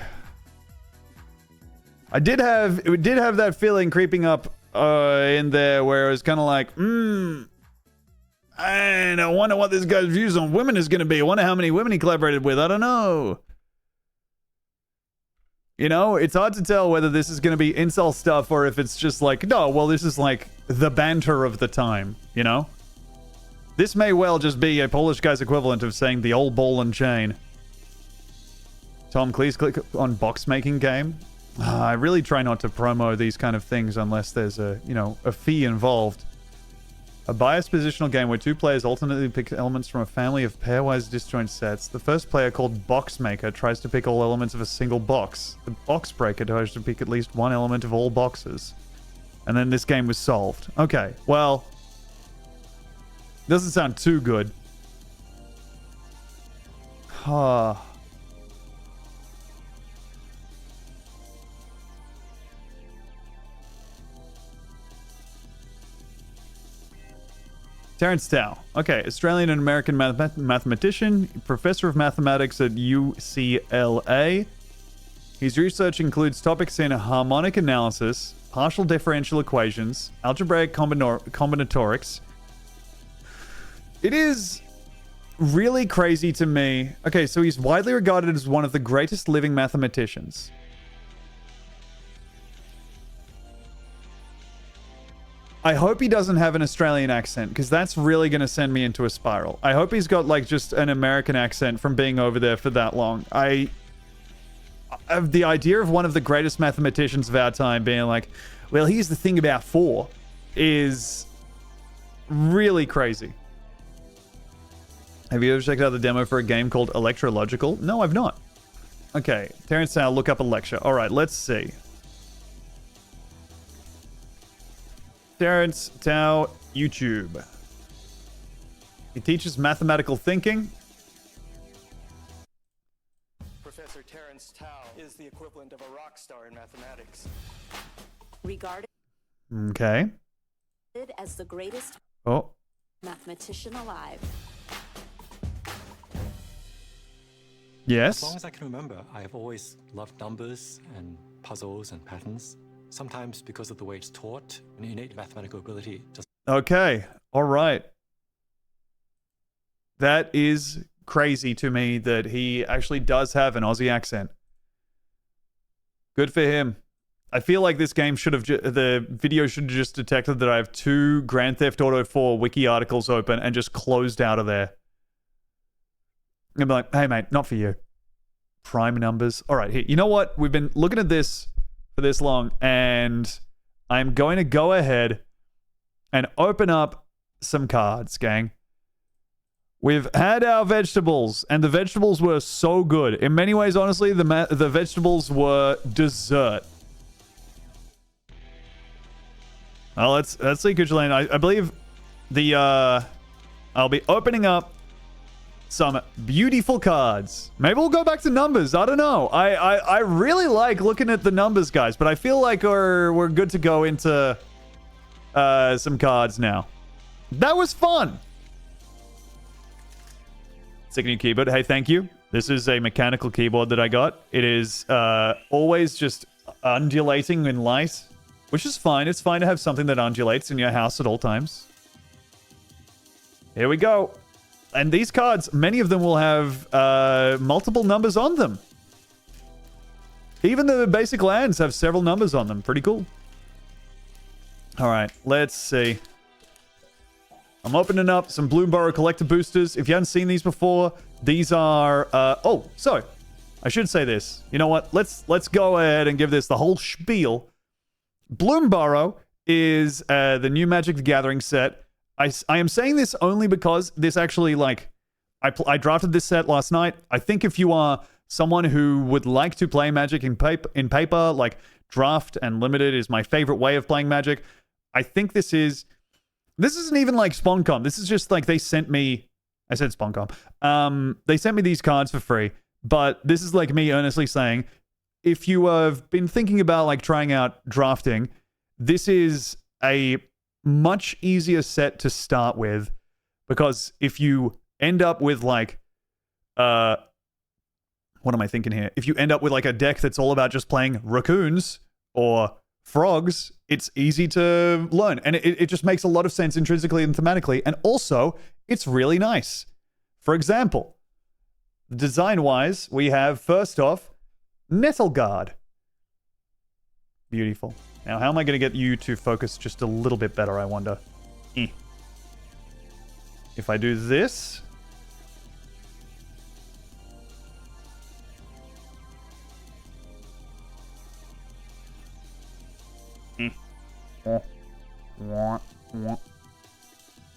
It did have that feeling creeping up in there where it was kind of like, and I wonder what this guy's views on women is going to be. I wonder how many women he collaborated with. I don't know. You know, it's hard to tell whether this is going to be incel stuff or if it's just like, no, well, this is like the banter of the time, you know? This may well just be a Polish guy's equivalent of saying the old ball and chain. Tom, please click on box making game. I really try not to promo these kind of things unless there's a, you know, a fee involved. A biased positional game where two players alternately pick elements from a family of pairwise disjoint sets. The first player, called Box Maker, tries to pick all elements of a single box. The Box Breaker tries to pick at least one element of all boxes. And then this game was solved. Okay, well... Doesn't sound too good. Huh... Terence Tao. Okay, Australian and American mathematician, professor of mathematics at UCLA. His research includes topics in harmonic analysis, partial differential equations, algebraic combinatorics. It is really crazy to me. Okay, so he's widely regarded as one of the greatest living mathematicians. I hope he doesn't have an Australian accent, because that's really going to send me into a spiral. I hope he's got, like, just an American accent from being over there for that long. The idea of one of the greatest mathematicians of our time being like, well, here's the thing about 4, is really crazy. Have you ever checked out the demo for a game called Electrological? No, I've not. Okay, Terrence Tao, look up a lecture. All right, let's see. Terrence Tao, YouTube. He teaches mathematical thinking. Professor Terrence Tao is the equivalent of a rock star in mathematics. Regarded Okay. as the greatest mathematician alive. Yes. As long as I can remember, I have always loved numbers and puzzles and patterns. Sometimes because of the way it's taught, an innate mathematical ability just... Okay. All right. That is crazy to me that he actually does have an Aussie accent. Good for him. I feel like this game should have... the video should have just detected that I have 2 Grand Theft Auto 4 wiki articles open and just closed out of there. I'm like, hey, mate, not for you. Prime numbers. All right, here. You know what? We've been looking at this for this long, and I'm going to go ahead and open up some cards, gang. We've had our vegetables, and the vegetables were so good. In many ways, honestly, the vegetables were dessert. Well, let's see, Kuchelane. I believe the I'll be opening up some beautiful cards. Maybe we'll go back to numbers. I don't know. I really like looking at the numbers, guys, but I feel like we're good to go into some cards now. That was fun. Second new keyboard. Hey, thank you. This is a mechanical keyboard that I got. It is always just undulating in light, which is fine. It's fine to have something that undulates in your house at all times. Here we go. And these cards, many of them will have multiple numbers on them. Even the basic lands have several numbers on them. Pretty cool. All right, let's see. I'm opening up some Bloomburrow collector boosters. If you haven't seen these before, these are... so I should say this. You know what? Let's go ahead and give this the whole spiel. Bloomburrow is the new Magic the Gathering set. I am saying this only because this actually, like, I drafted this set last night. I think if you are someone who would like to play Magic in paper, like draft and limited is my favorite way of playing Magic. I think this isn't even like SpawnComp. This is just like they sent me, I said SpawnComp. They sent me these cards for free, but this is like me earnestly saying, if you have been thinking about like trying out drafting, this is a much easier set to start with, because if you end up with like, what am I thinking here? If you end up with like a deck that's all about just playing raccoons or frogs, it's easy to learn. And it just makes a lot of sense intrinsically and thematically. And also, it's really nice. For example, design-wise, we have, first off, Nettleguard. Beautiful. Now, how am I going to get you to focus just a little bit better, I wonder? If I do this...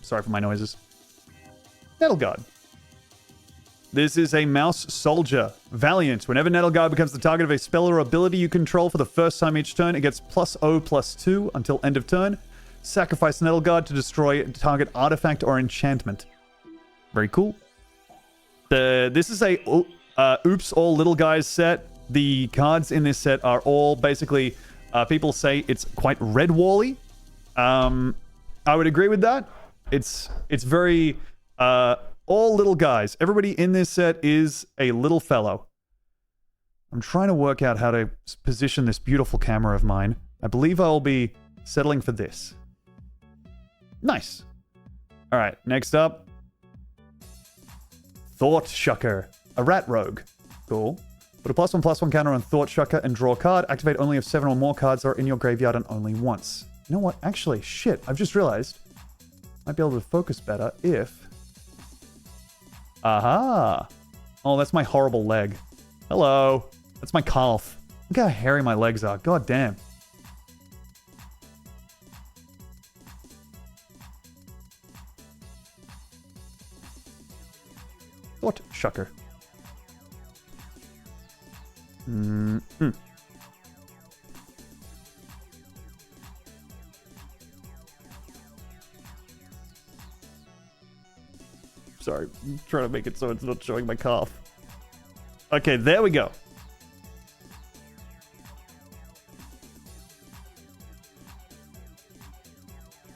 Sorry for my noises. Nettleguard. This is a mouse soldier. Valiant. Whenever Nettleguard becomes the target of a spell or ability you control for the first time each turn, it gets +0/+2 until end of turn. Sacrifice Nettleguard to destroy target artifact or enchantment. Very cool. This is a Oops All Little Guys set. The cards in this set are all basically... people say it's quite red wally. I would agree with that. It's very all little guys. Everybody in this set is a little fellow. I'm trying to work out how to position this beautiful camera of mine. I believe I'll be settling for this. Nice. All right, next up. Thought Shucker, a rat rogue. Cool. Put a +1/+1 counter on Thought Shucker and draw a card. Activate only if 7 or more cards are in your graveyard and only once. You know what? Actually, shit. I've just realized. Might be able to focus better if... Aha! Oh, that's my horrible leg. Hello. That's my calf. Look how hairy my legs are. God damn. Thought Shucker. Sorry, I'm trying to make it so it's not showing my cough. Okay, there we go.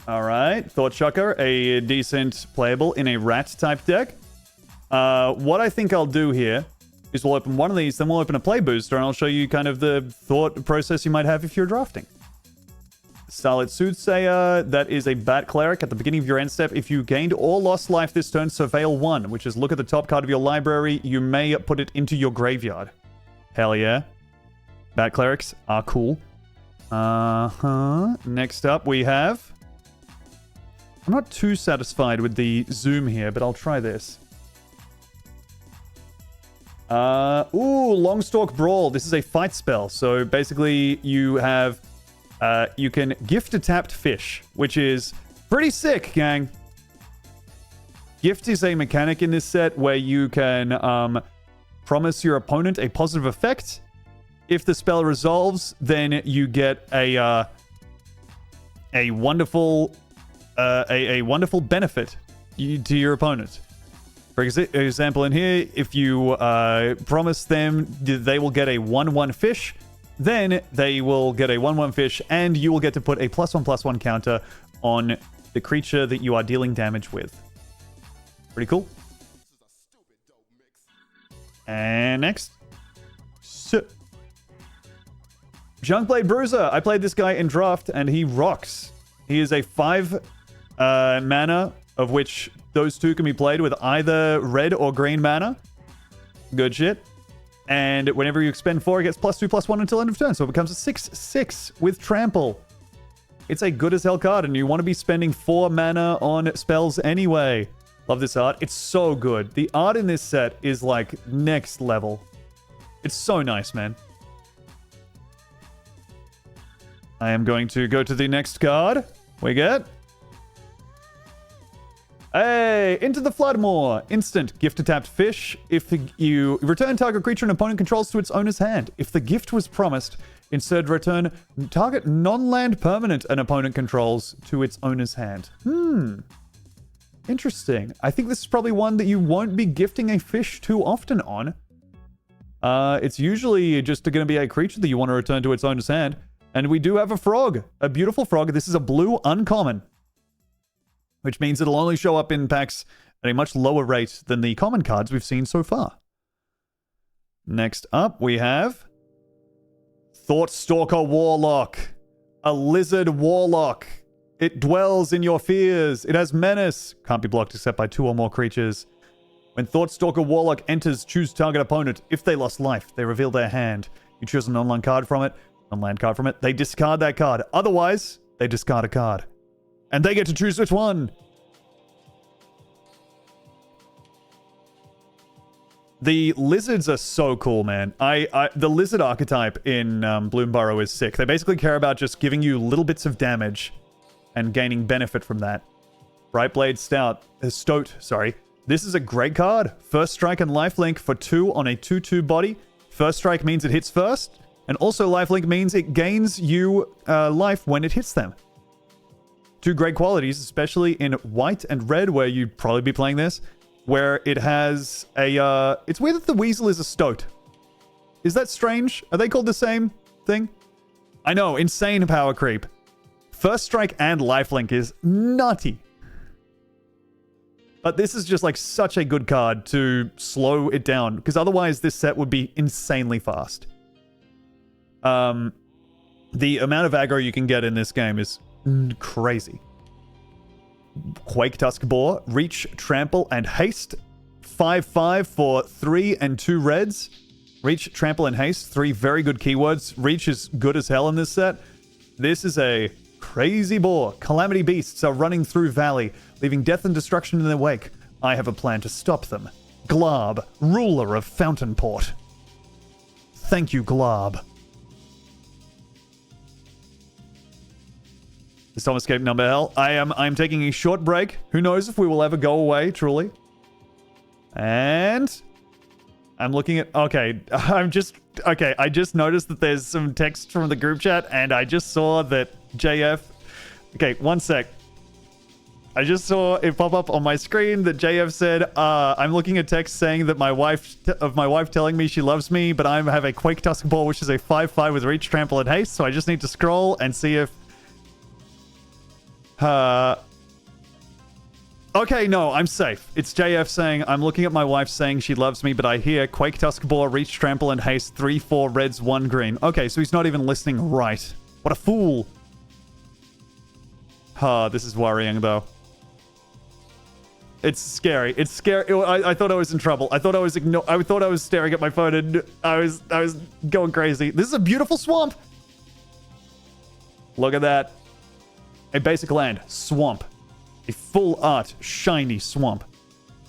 Alright, Thought Shucker, a decent playable in a rat type deck. What I think I'll do here is we'll open one of these, then we'll open a play booster, and I'll show you kind of the thought process you might have if you're drafting. Starlit Soothsayer, that is a Bat Cleric. At the beginning of your end step, if you gained or lost life this turn, Surveil 1, which is look at the top card of your library. You may put it into your graveyard. Hell yeah. Bat Clerics are cool. Next up, we have... I'm not too satisfied with the zoom here, but I'll try this. Longstalk Brawl. This is a fight spell. So basically, you have... you can gift a tapped fish, which is pretty sick, gang. Gift is a mechanic in this set where you can promise your opponent a positive effect. If the spell resolves, then you get a wonderful benefit to your opponent. For example, in here, if you promise them they will get a 1/1 fish, then they will get a 1/1 fish, and you will get to put a +1/+1 counter on the creature that you are dealing damage with. Pretty cool. And next. Junkblade Bruiser. I played this guy in draft, and he rocks. He is a 5 mana, of which those 2 can be played with either red or green mana. Good shit. And whenever you expend 4, it gets +2/+1 until end of turn. So it becomes a 6/6 with Trample. It's a good as hell card, and you want to be spending 4 mana on spells anyway. Love this art. It's so good. The art in this set is like next level. It's so nice, man. I am going to go to the next card. We get... Hey, Into the Floodmoor. Instant. Gift a tapped fish. If you return target creature an opponent controls to its owner's hand. If the gift was promised, instead return target non-land permanent an opponent controls to its owner's hand. Interesting. I think this is probably one that you won't be gifting a fish too often on. It's usually just going to be a creature that you want to return to its owner's hand. And we do have a frog. A beautiful frog. This is a blue uncommon, which means it'll only show up in packs at a much lower rate than the common cards we've seen so far. Next up, we have Thoughtstalker Warlock. A lizard warlock. It dwells in your fears. It has menace. Can't be blocked except by 2 or more creatures. When Thoughtstalker Warlock enters, choose target opponent. If they lost life, they reveal their hand. You choose a non-land card from it. Non-land card from it. They discard that card. Otherwise, they discard a card. And they get to choose which one. The lizards are so cool, man. The lizard archetype in Bloomburrow is sick. They basically care about just giving you little bits of damage and gaining benefit from that. Brightblade Stoat, sorry. This is a great card. First strike and lifelink for 2 on a 2/2 body. First strike means it hits first. And also lifelink means it gains you life when it hits them. 2 great qualities, especially in white and red, where you'd probably be playing this, where it has a... it's weird that the weasel is a stoat. Is that strange? Are they called the same thing? I know, insane power creep. First strike and lifelink is nutty. But this is just like such a good card to slow it down, because otherwise this set would be insanely fast. The amount of aggro you can get in this game is crazy. Quake Tuskboar, Reach, Trample, and Haste. 5/5 for 3 and 2 reds. Reach, Trample, and Haste. 3 very good keywords. Reach is good as hell in this set. This is a crazy boar. Calamity beasts are running through valley, leaving death and destruction in their wake. I have a plan to stop them. Glab, ruler of Fountainport. Thank you, Glab. The Storm Escape number L. I'm taking a short break. Who knows if we will ever go away, truly. And I'm looking at... Okay, I just noticed that there's some text from the group chat, and I just saw that JF... Okay, one sec. I just saw it pop up on my screen that JF said, I'm looking at text saying that my wife telling me she loves me, but I have a Quake Tuskboar, which is a 5/5 with Reach, Trample, and Haste, so I just need to scroll and see if... Okay, no, I'm safe. It's JF saying, I'm looking at my wife saying she loves me, but I hear Quake Tuskboar, Reach, Trample, and Haste, 3/4 reds, 1 green. Okay, so he's not even listening right. What a fool. This is worrying, though. It's scary. It's scary. I thought I was in trouble. I thought I was staring at my phone, and I was going crazy. This is a beautiful swamp. Look at that. A basic land. Swamp. A full art, shiny swamp.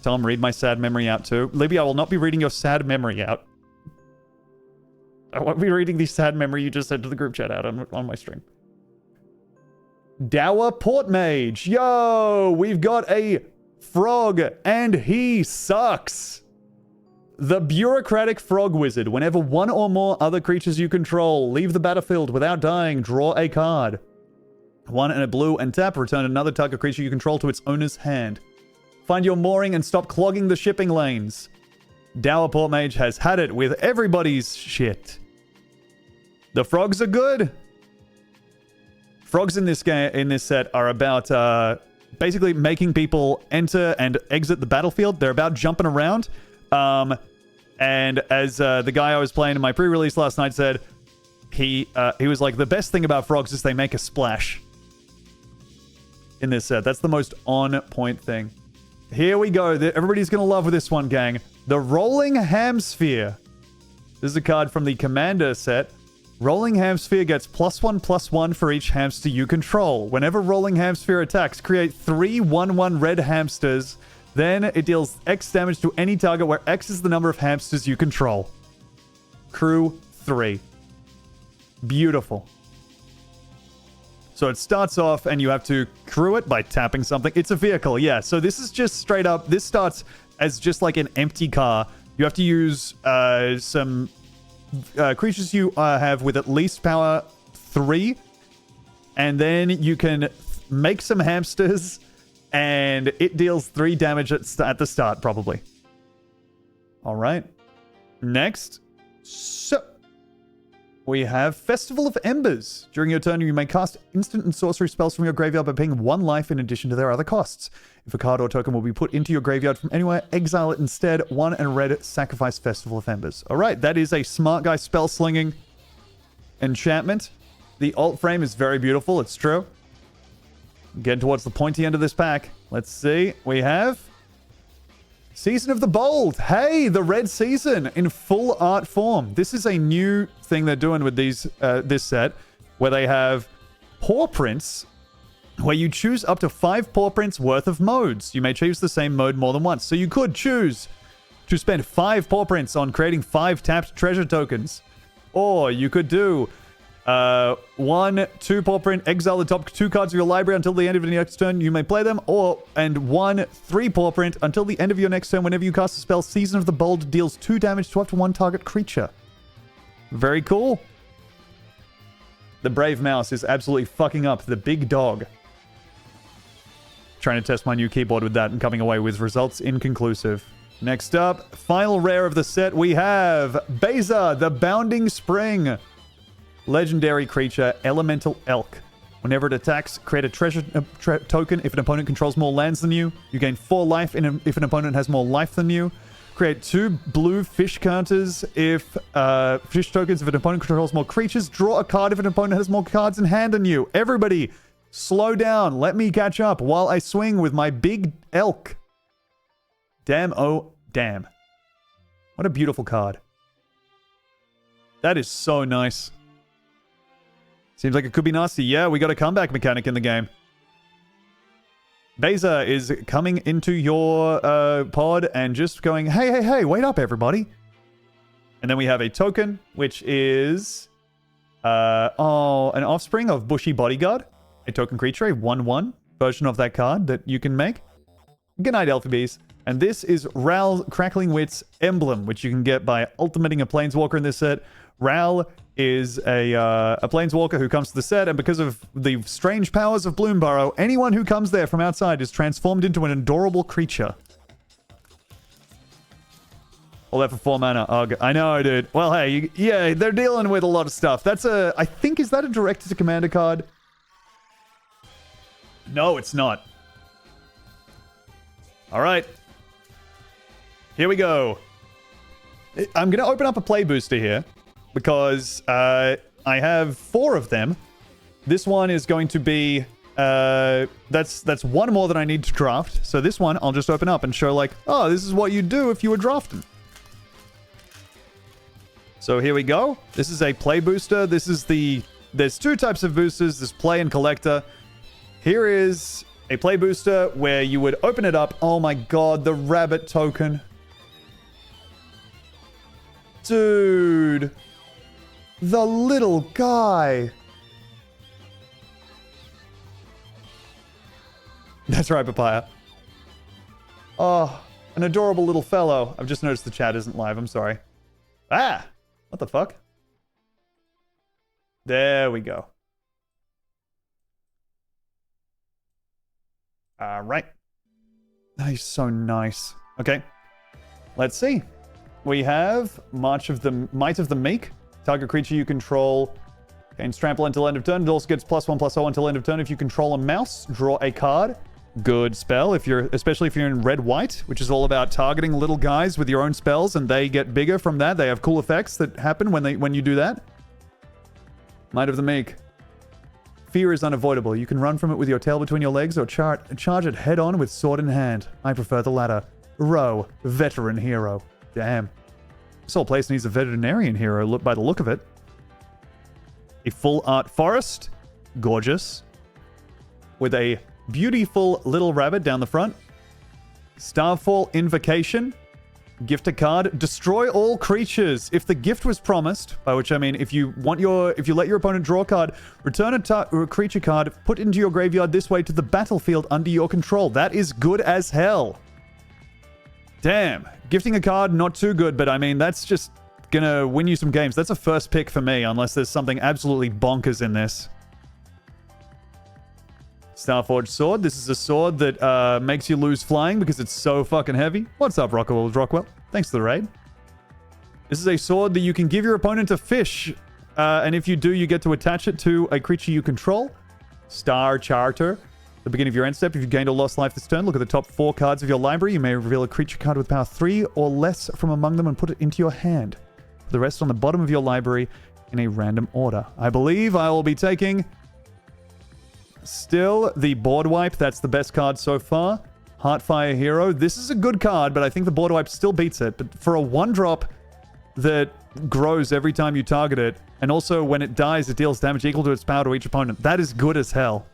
Tell him read my sad memory out too. Libby, I will not be reading your sad memory out. I won't be reading the sad memory you just sent to the group chat out on my stream. Dower Portmage. Yo, we've got a frog, and he sucks. The Bureaucratic Frog Wizard. Whenever 1 or more other creatures you control leave the battlefield without dying, draw a card. 1 and a blue, and tap. Return another target creature you control to its owner's hand. Find your mooring and stop clogging the shipping lanes. Dower Portmage has had it with everybody's shit. The frogs are good. Frogs in this game, in this set, are about basically making people enter and exit the battlefield. They're about jumping around. And as the guy I was playing in my pre-release last night said, he was like, the best thing about frogs is they make a splash. In this set. That's the most on-point thing. Here we go. Everybody's going to love this one, gang. The Rolling Hamsphere. This is a card from the Commander set. Rolling Hamsphere gets +1/+1 for each hamster you control. Whenever Rolling Hamsphere attacks, create 3 1/1 red hamsters. Then it deals X damage to any target where X is the number of hamsters you control. Crew 3. Beautiful. So it starts off and you have to crew it by tapping something. It's a vehicle, yeah. So this is just straight up, this starts as just like an empty car. You have to use some creatures you have with at least power 3. And then you can make some hamsters and it deals 3 damage at the start, probably. All right. Next. So we have Festival of Embers. During your turn, you may cast instant and sorcery spells from your graveyard by paying 1 life in addition to their other costs. If a card or token will be put into your graveyard from anywhere, exile it instead. 1 and red, sacrifice Festival of Embers. All right, that is a smart guy spell slinging enchantment. The alt frame is very beautiful, it's true. Getting towards the pointy end of this pack. Let's see. We have Season of the Bold. Hey, the red season in full art form. This is a new thing they're doing with these this set, where they have paw prints, where you choose up to 5 paw prints worth of modes. You may choose the same mode more than once. So you could choose to spend 5 paw prints on creating 5 tapped treasure tokens. Or you could do 1, 2 paw print, exile the top 2 cards of your library until the end of the next turn. You may play them. And 1, 3 paw print until the end of your next turn. Whenever you cast a spell, Season of the Bold deals 2 damage to up to 1 target creature. Very cool. The Brave Mouse is absolutely fucking up the big dog. Trying to test my new keyboard with that and coming away with results inconclusive. Next up, final rare of the set, we have Beza, the Bounding Spring. Legendary creature, Elemental Elk. Whenever it attacks, create a treasure token. If an opponent controls more lands than you, you gain 4 life if an opponent has more life than you. Create 2 blue fish counters if fish tokens if an opponent controls more creatures. Draw a card if an opponent has more cards in hand than you. Everybody, slow down. Let me catch up while I swing with my big elk. Damn, oh, damn. What a beautiful card. That is so nice. Seems like it could be nasty. Yeah, we got a comeback mechanic in the game. Beza is coming into your pod and just going, hey, hey, hey, wait up, everybody. And then we have a token, which is an offspring of Bushy Bodyguard. A token creature, a 1/1 version of that card that you can make. Good night, Elphabees. And this is Ral Crackling Wit's emblem, which you can get by ultimating a Planeswalker in this set. Ral is a Planeswalker who comes to the set, and because of the strange powers of Bloomburrow, anyone who comes there from outside is transformed into an adorable creature. All that for 4 mana. Ugh, I know, dude. Well, hey, yeah, they're dealing with a lot of stuff. That's I think, is that a Director-to-Commander card? No, it's not. All right. Here we go. I'm going to open up a play booster here, because I have 4 of them. This one is going to be that's 1 more than I need to draft. So this one I'll just open up and show, like, oh, this is what you do if you were drafting. So here we go. This is a play booster. There's 2 types of boosters. There's play and collector. Here is a play booster where you would open it up. Oh my god, the rabbit token. Dude. The little guy. That's right, Papaya. Oh, an adorable little fellow. I've just noticed the chat isn't live. I'm sorry. Ah! What the fuck? There we go. All right. That is so nice. Okay. Let's see. We have Might of the Meek. Target creature you control gains trample until end of turn. It also gets +1/+0 until end of turn. If you control a mouse, draw a card. Good spell, especially if you're in red-white, which is all about targeting little guys with your own spells, and they get bigger from that. They have cool effects that happen when you do that. Might of the Meek. Fear is unavoidable. You can run from it with your tail between your legs or charge it head-on with sword in hand. I prefer the latter. Row, veteran hero. Damn. This whole place needs a veterinarian hero by the look of it. A full art forest. Gorgeous. With a beautiful little rabbit down the front. Starfall Invocation. Gift a card. Destroy all creatures. If the gift was promised, by which I mean if you let your opponent draw a card, return a creature card, put into your graveyard this way to the battlefield under your control. That is good as hell. Damn. Gifting a card, not too good, but I mean, that's just gonna win you some games. That's a first pick for me, unless there's something absolutely bonkers in this. Starforged Sword. This is a sword that makes you lose flying because it's so fucking heavy. What's up, Rockwell? Thanks for the raid. This is a sword that you can give your opponent a fish. And if you do, you get to attach it to a creature you control. Star Charter. At the beginning of your end step, if you've gained or lost life this turn, look at the top 4 cards of your library. You may reveal a creature card with power 3 or less from among them and put it into your hand. Put the rest on the bottom of your library in a random order. I believe I will be taking... still, the board wipe. That's the best card so far. Heartfire Hero. This is a good card, but I think the board wipe still beats it. But for a 1-drop that grows every time you target it, and also when it dies, it deals damage equal to its power to each opponent. That is good as hell.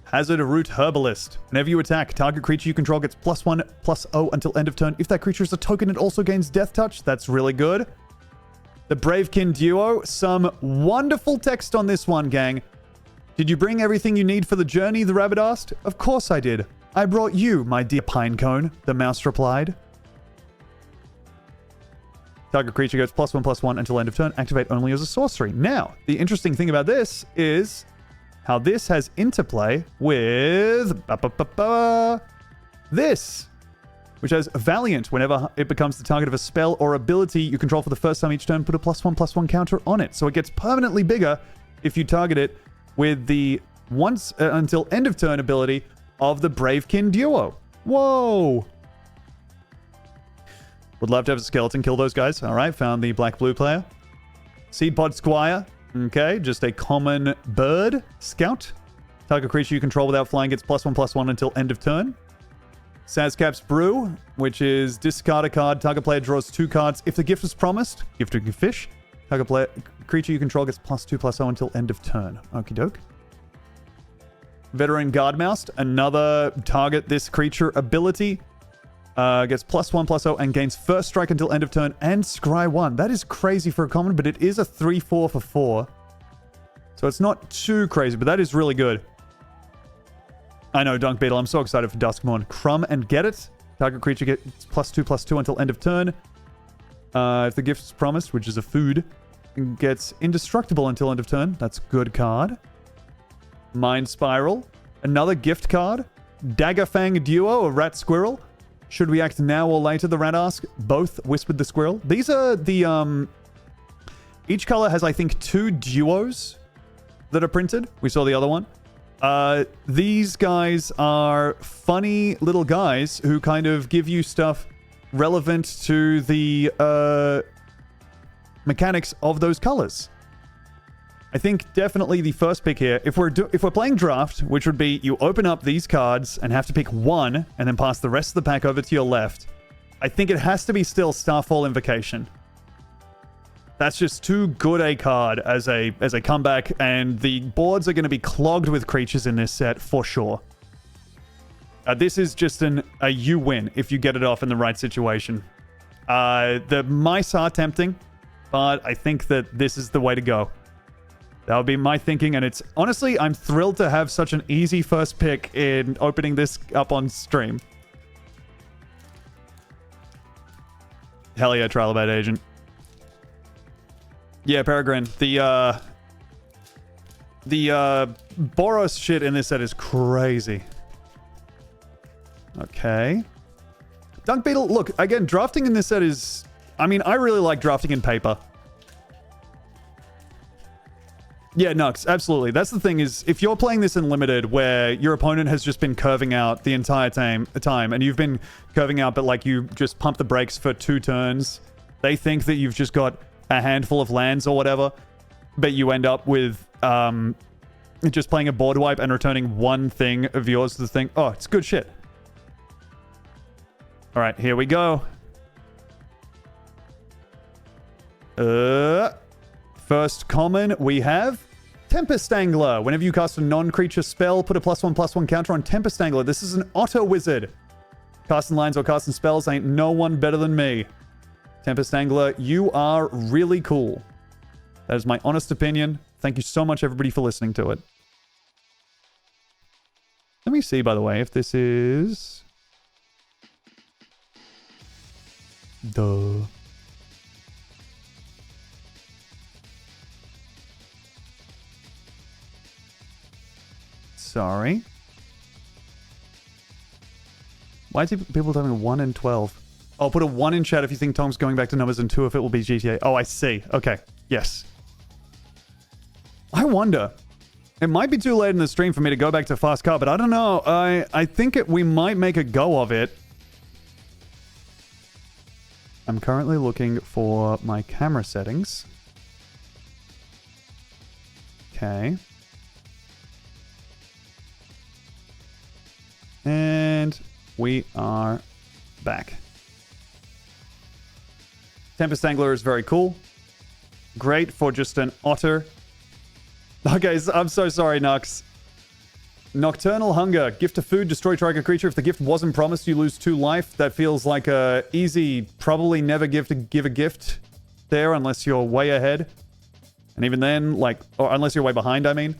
Hazard Root Herbalist. Whenever you attack, target creature you control gets +1/+0 until end of turn. If that creature is a token, it also gains Death Touch. That's really good. The Bravekin Duo. Some wonderful text on this one, gang. Did you bring everything you need for the journey? The rabbit asked. Of course I did. I brought you, my dear Pinecone, the mouse replied. Target creature gets +1/+1 until end of turn. Activate only as a sorcery. Now, the interesting thing about this is how this has interplay with this, which has Valiant. Whenever it becomes the target of a spell or ability you control for the first time each turn, put a +1/+1 counter on it. So it gets permanently bigger if you target it with the once until end of turn ability of the Bravekin Duo. Whoa! Would love to have a skeleton kill those guys. All right, found the black-blue player. Seedpod Squire. Okay, just a common bird. Scout. Target creature you control without flying gets +1/+1 until end of turn. Sazcap's Brew, which is discard a card. Target player draws 2 cards. If the gift was promised, gifting a fish. Target player creature you control gets +2/+0 until end of turn. Okie doke. Veteran Guardmouse, another target this creature ability. Gets +1/+0 and gains first strike until end of turn and scry 1. That is crazy for a common, but it is a 3/4 for 4. So it's not too crazy, but that is really good. I know, Dunk Beetle. I'm so excited for Duskmourn. Crumb and Get It. Target creature gets +2/+2 until end of turn. If the gift is promised, which is a food, gets indestructible until end of turn. That's good card. Mind Spiral. Another gift card. Daggerfang Duo, a rat squirrel. Should we act now or later, the rat asked. Both, whispered the squirrel. These are the, each color has, I think, 2 duos that are printed. We saw the other one. These guys are funny little guys who kind of give you stuff relevant to the, mechanics of those colors. I think definitely the first pick here, if we're playing draft, which would be you open up these cards and have to pick one and then pass the rest of the pack over to your left, I think it has to be still Starfall Invocation. That's just too good a card as a comeback, and the boards are going to be clogged with creatures in this set for sure. This is just a you win if you get it off in the right situation. The mice are tempting, but I think that this is the way to go. That would be my thinking, and it's honestly, I'm thrilled to have such an easy first pick in opening this up on stream. Hell yeah, Trial About Agent. Yeah, Peregrine. The Boros shit in this set is crazy. Okay. Dunk Beetle, look, again, drafting in this set is... I mean, I really like drafting in paper. Yeah, Nux, absolutely. That's the thing is, if you're playing this in Limited, where your opponent has just been curving out the entire time, and you've been curving out, but like you just pump the brakes for 2 turns, they think that you've just got a handful of lands or whatever, but you end up with just playing a board wipe and returning 1 thing of yours to the thing. Oh, it's good shit. All right, here we go. First common, we have Tempest Angler. Whenever you cast a non-creature spell, put a +1/+1 counter on Tempest Angler. This is an auto wizard. Casting lines or casting spells ain't no one better than me. Tempest Angler, you are really cool. That is my honest opinion. Thank you so much, everybody, for listening to it. Let me see, by the way, if this is... Duh. Sorry. Why is people telling me 1 and 12? I'll put a 1 in chat if you think Tom's going back to numbers and 2 if it will be GTA. Oh, I see. Okay. Yes. I wonder. It might be too late in the stream for me to go back to fast car, but I don't know. I think we might make a go of it. I'm currently looking for my camera settings. Okay. And we are back. Tempest Angler is very cool. Great for just an otter. Okay, so I'm so sorry, Nux. Nocturnal Hunger. Gift of food, destroy target creature. If the gift wasn't promised, you lose 2 life. That feels like a easy, probably never give a gift there unless you're way ahead. And even then, like, or unless you're way behind, I mean.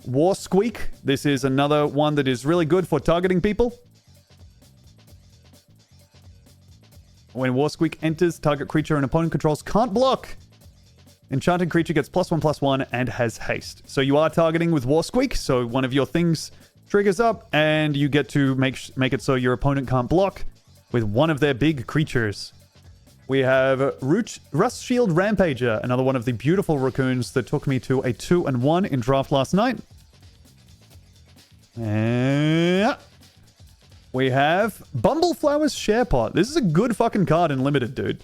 War Squeak. This is another one that is really good for targeting people. When War Squeak enters, target creature and opponent controls can't block. Enchanted creature gets +1/+1 and has haste. So you are targeting with War Squeak, so one of your things triggers up, and you get to make it so your opponent can't block with one of their big creatures. We have Rust Shield Rampager, another one of the beautiful raccoons that took me to a 2-1 in draft last night. And we have Bumbleflower's Sharepot. This is a good fucking card in Limited, dude.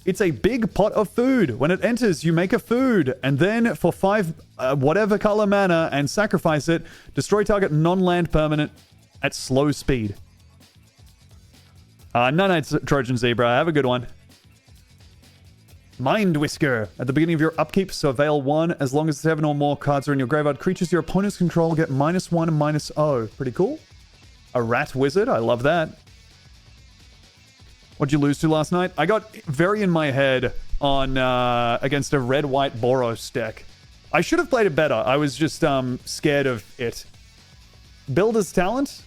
It's a big pot of food. When it enters, you make a food, and then for 5 whatever color mana and sacrifice it, destroy target non-land permanent at slow speed. Night Trojan Zebra, have a good one. Mind Whisker. At the beginning of your upkeep, surveil 1. As long as 7 or more cards are in your graveyard, creatures your opponents control get -1 and -0. Pretty cool. A Rat Wizard, I love that. What'd you lose to last night? I got very in my head on against a red-white Boros deck. I should have played it better. I was just scared of it. Builder's Talent.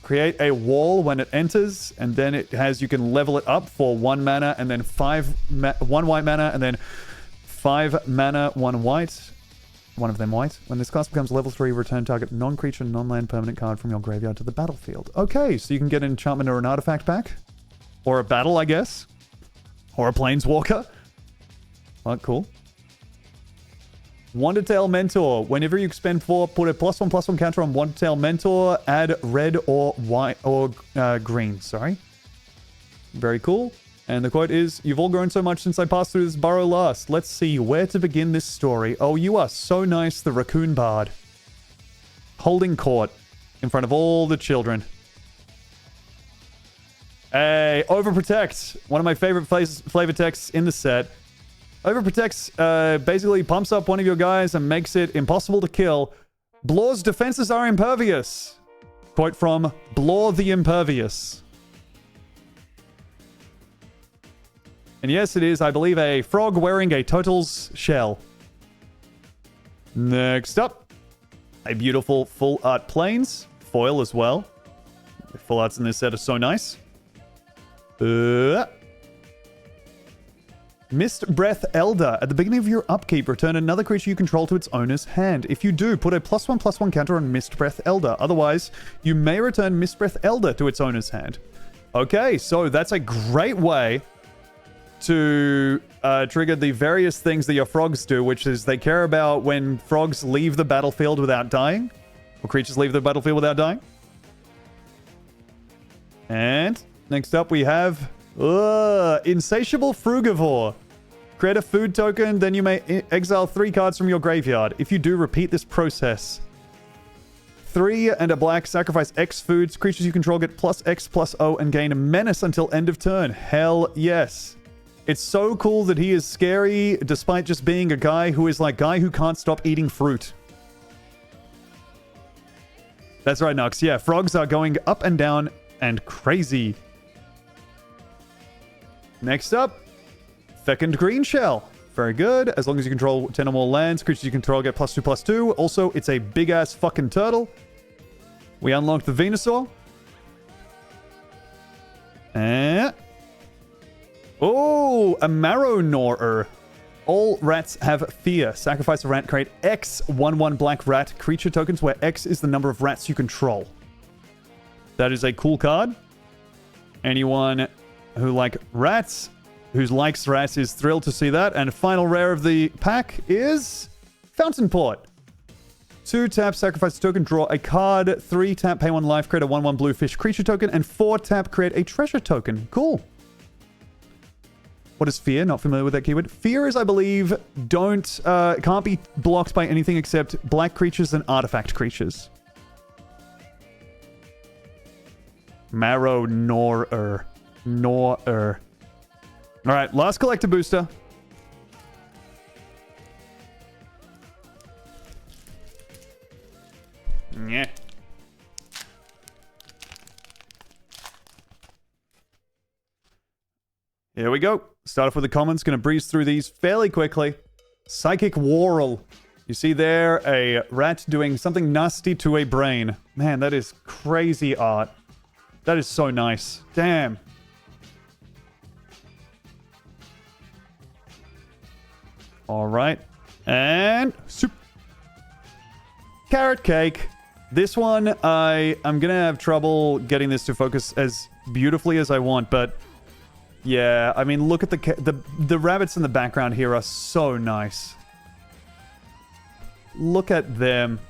Create a wall when it enters, and then it has, you can level it up for 1 mana, and then 1 white mana, and then 5 mana, 1 white. One of them white. When this class becomes level 3, return target non-creature, non-land permanent card from your graveyard to the battlefield. Okay, so you can get an enchantment or an artifact back. Or a battle, I guess. Or a planeswalker. Oh, cool. Wondertail Mentor. Whenever you expend 4, put a +1/+1 counter on Wondertail Mentor. Add red or white or green. Sorry. Very cool. And the quote is, "You've all grown so much since I passed through this burrow last. Let's see where to begin this story. Oh, you are so nice, the Raccoon Bard. Holding court in front of all the children." Hey, Overprotect. One of my favorite flavor texts in the set. Overprotect basically pumps up one of your guys and makes it impossible to kill. Blaw's defenses are impervious. Quote from Blaw the Impervious. And yes, it is, I believe, a frog wearing a Total's shell. Next up, a beautiful full art plains. Foil as well. The full arts in this set are so nice. Mist Breath Elder. At the beginning of your upkeep, return another creature you control to its owner's hand. If you do, put a +1/+1 counter on Mist Breath Elder. Otherwise, you may return Mist Breath Elder to its owner's hand. Okay, so that's a great way to trigger the various things that your frogs do, which is they care about when frogs leave the battlefield without dying, or creatures leave the battlefield without dying. And next up we have Insatiable Frugivore. Create a food token, then you may exile 3 cards from your graveyard. If you do, repeat this process. 3 and a black, sacrifice X foods. Creatures you control get +X/+0 and gain a menace until end of turn. Hell yes. It's so cool that he is scary despite just being a guy who is like guy who can't stop eating fruit. That's right, Nux. Yeah, frogs are going up and down and crazy. Next up, Fecund Green Shell. Very good. As long as you control 10 or more lands, creatures you control get +2/+2. Also, it's a big-ass fucking turtle. We unlocked the Venusaur. Oh, a Marrow Gnawer. All rats have fear. Sacrifice a rat, create X 1/1 black rat creature tokens where X is the number of rats you control. That is a cool card. Anyone who likes rats is thrilled to see that. And final rare of the pack is Fountain Port. 2 tap, sacrifice a token, draw a card. 3 tap, pay 1 life, create a 1/1 blue fish creature token. And 4 tap, create a treasure token. Cool. What is fear? Not familiar with that keyword. Fear is, I believe, can't be blocked by anything except black creatures and artifact creatures. Marrow Gnawer. All right, last collector booster. Yeah. Here we go. Start off with the commons. Going to breeze through these fairly quickly. Psychic Whorl. You see there a rat doing something nasty to a brain. Man, that is crazy art. That is so nice. Damn. All right. And soup. Carrot Cake. This one, I'm going to have trouble getting this to focus as beautifully as I want, but yeah, I mean, look at the rabbits in the background here are so nice. Look at them.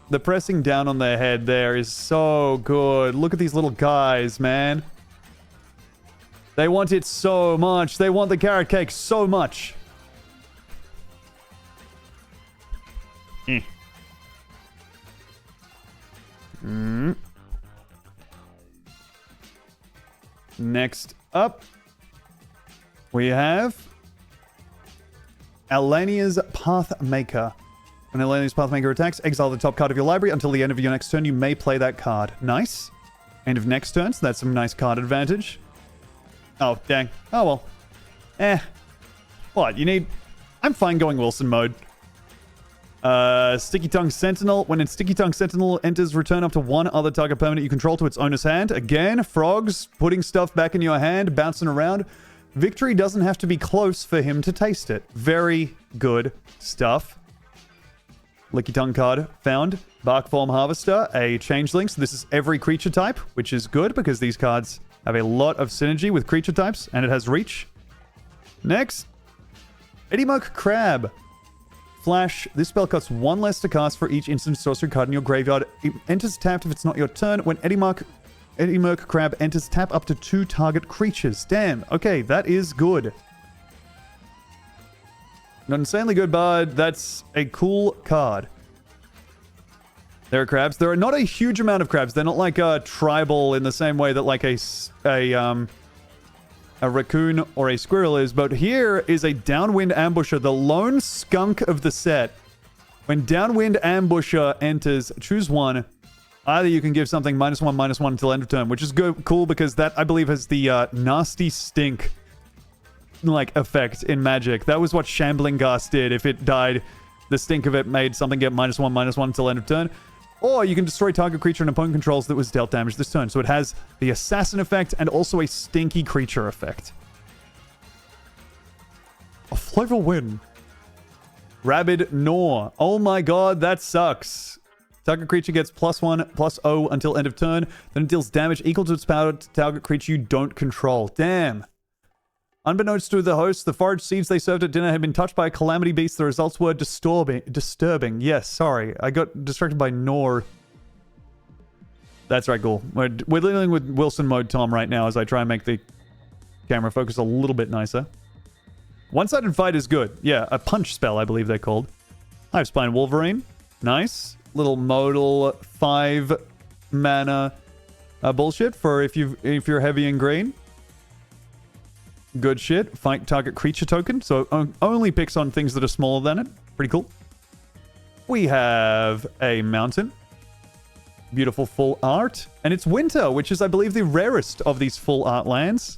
The pressing down on their head there is so good. Look at these little guys, man. They want it so much. They want the carrot cake so much. Next up, we have Alania's Pathmaker. When Alania's Pathmaker attacks, exile the top card of your library. Until the end of your next turn, you may play that card. Nice. End of next turn, so that's some nice card advantage. Oh, dang. Oh, well. What, you need... I'm fine going Wilson mode. Sticky Tongue Sentinel. When a Sticky Tongue Sentinel enters, return up to 1 other target permanent you control to its owner's hand. Again, frogs, putting stuff back in your hand, bouncing around. Victory doesn't have to be close for him to taste it. Very good stuff. Licky Tongue card found. Barkform Harvester, a changeling. So this is every creature type, which is good because these cards have a lot of synergy with creature types, and it has reach. Next, Eddiemoke Crab. Flash. This spell costs 1 less to cast for each instant sorcery card in your graveyard. It enters tapped if it's not your turn. When Eddiemoke Crab enters, tap up to 2 target creatures. Damn. Okay, that is good. Not insanely good, but that's a cool card. There are crabs. There are not a huge amount of crabs. They're not like tribal in the same way that like a raccoon or a squirrel is, but here is a Downwind Ambusher, the lone skunk of the set. When Downwind Ambusher enters, choose 1. Either you can give something -1/-1 until end of turn, which is cool because that, I believe, has the nasty stink like effect in Magic. That was what Shambling Ghast did. If it died, the stink of it made something get -1/-1 until end of turn. Or you can destroy target creature an opponent controls that was dealt damage this turn. So it has the assassin effect and also a stinky creature effect. A flavor win. Rabid Gnaw. Oh my god, that sucks. Target creature gets +1/+0 until end of turn. Then it deals damage equal to its power to target creature you don't control. Damn. Unbeknownst to the host, the forage seeds they served at dinner had been touched by a calamity beast. The results were disturbing. Yes, sorry. I got distracted by Nor. That's right, cool. We're dealing with Wilson mode Tom right now as I try and make the camera focus a little bit nicer. One-sided fight is good. Yeah, a punch spell, I believe they're called. Hivespine Wolverine. Nice. Little modal 5 mana bullshit for if you're heavy in green. Good shit. Fight target creature token. So only picks on things that are smaller than it. Pretty cool. We have a mountain. beautiful full art. And it's winter, which is, I believe, the rarest of these full art lands.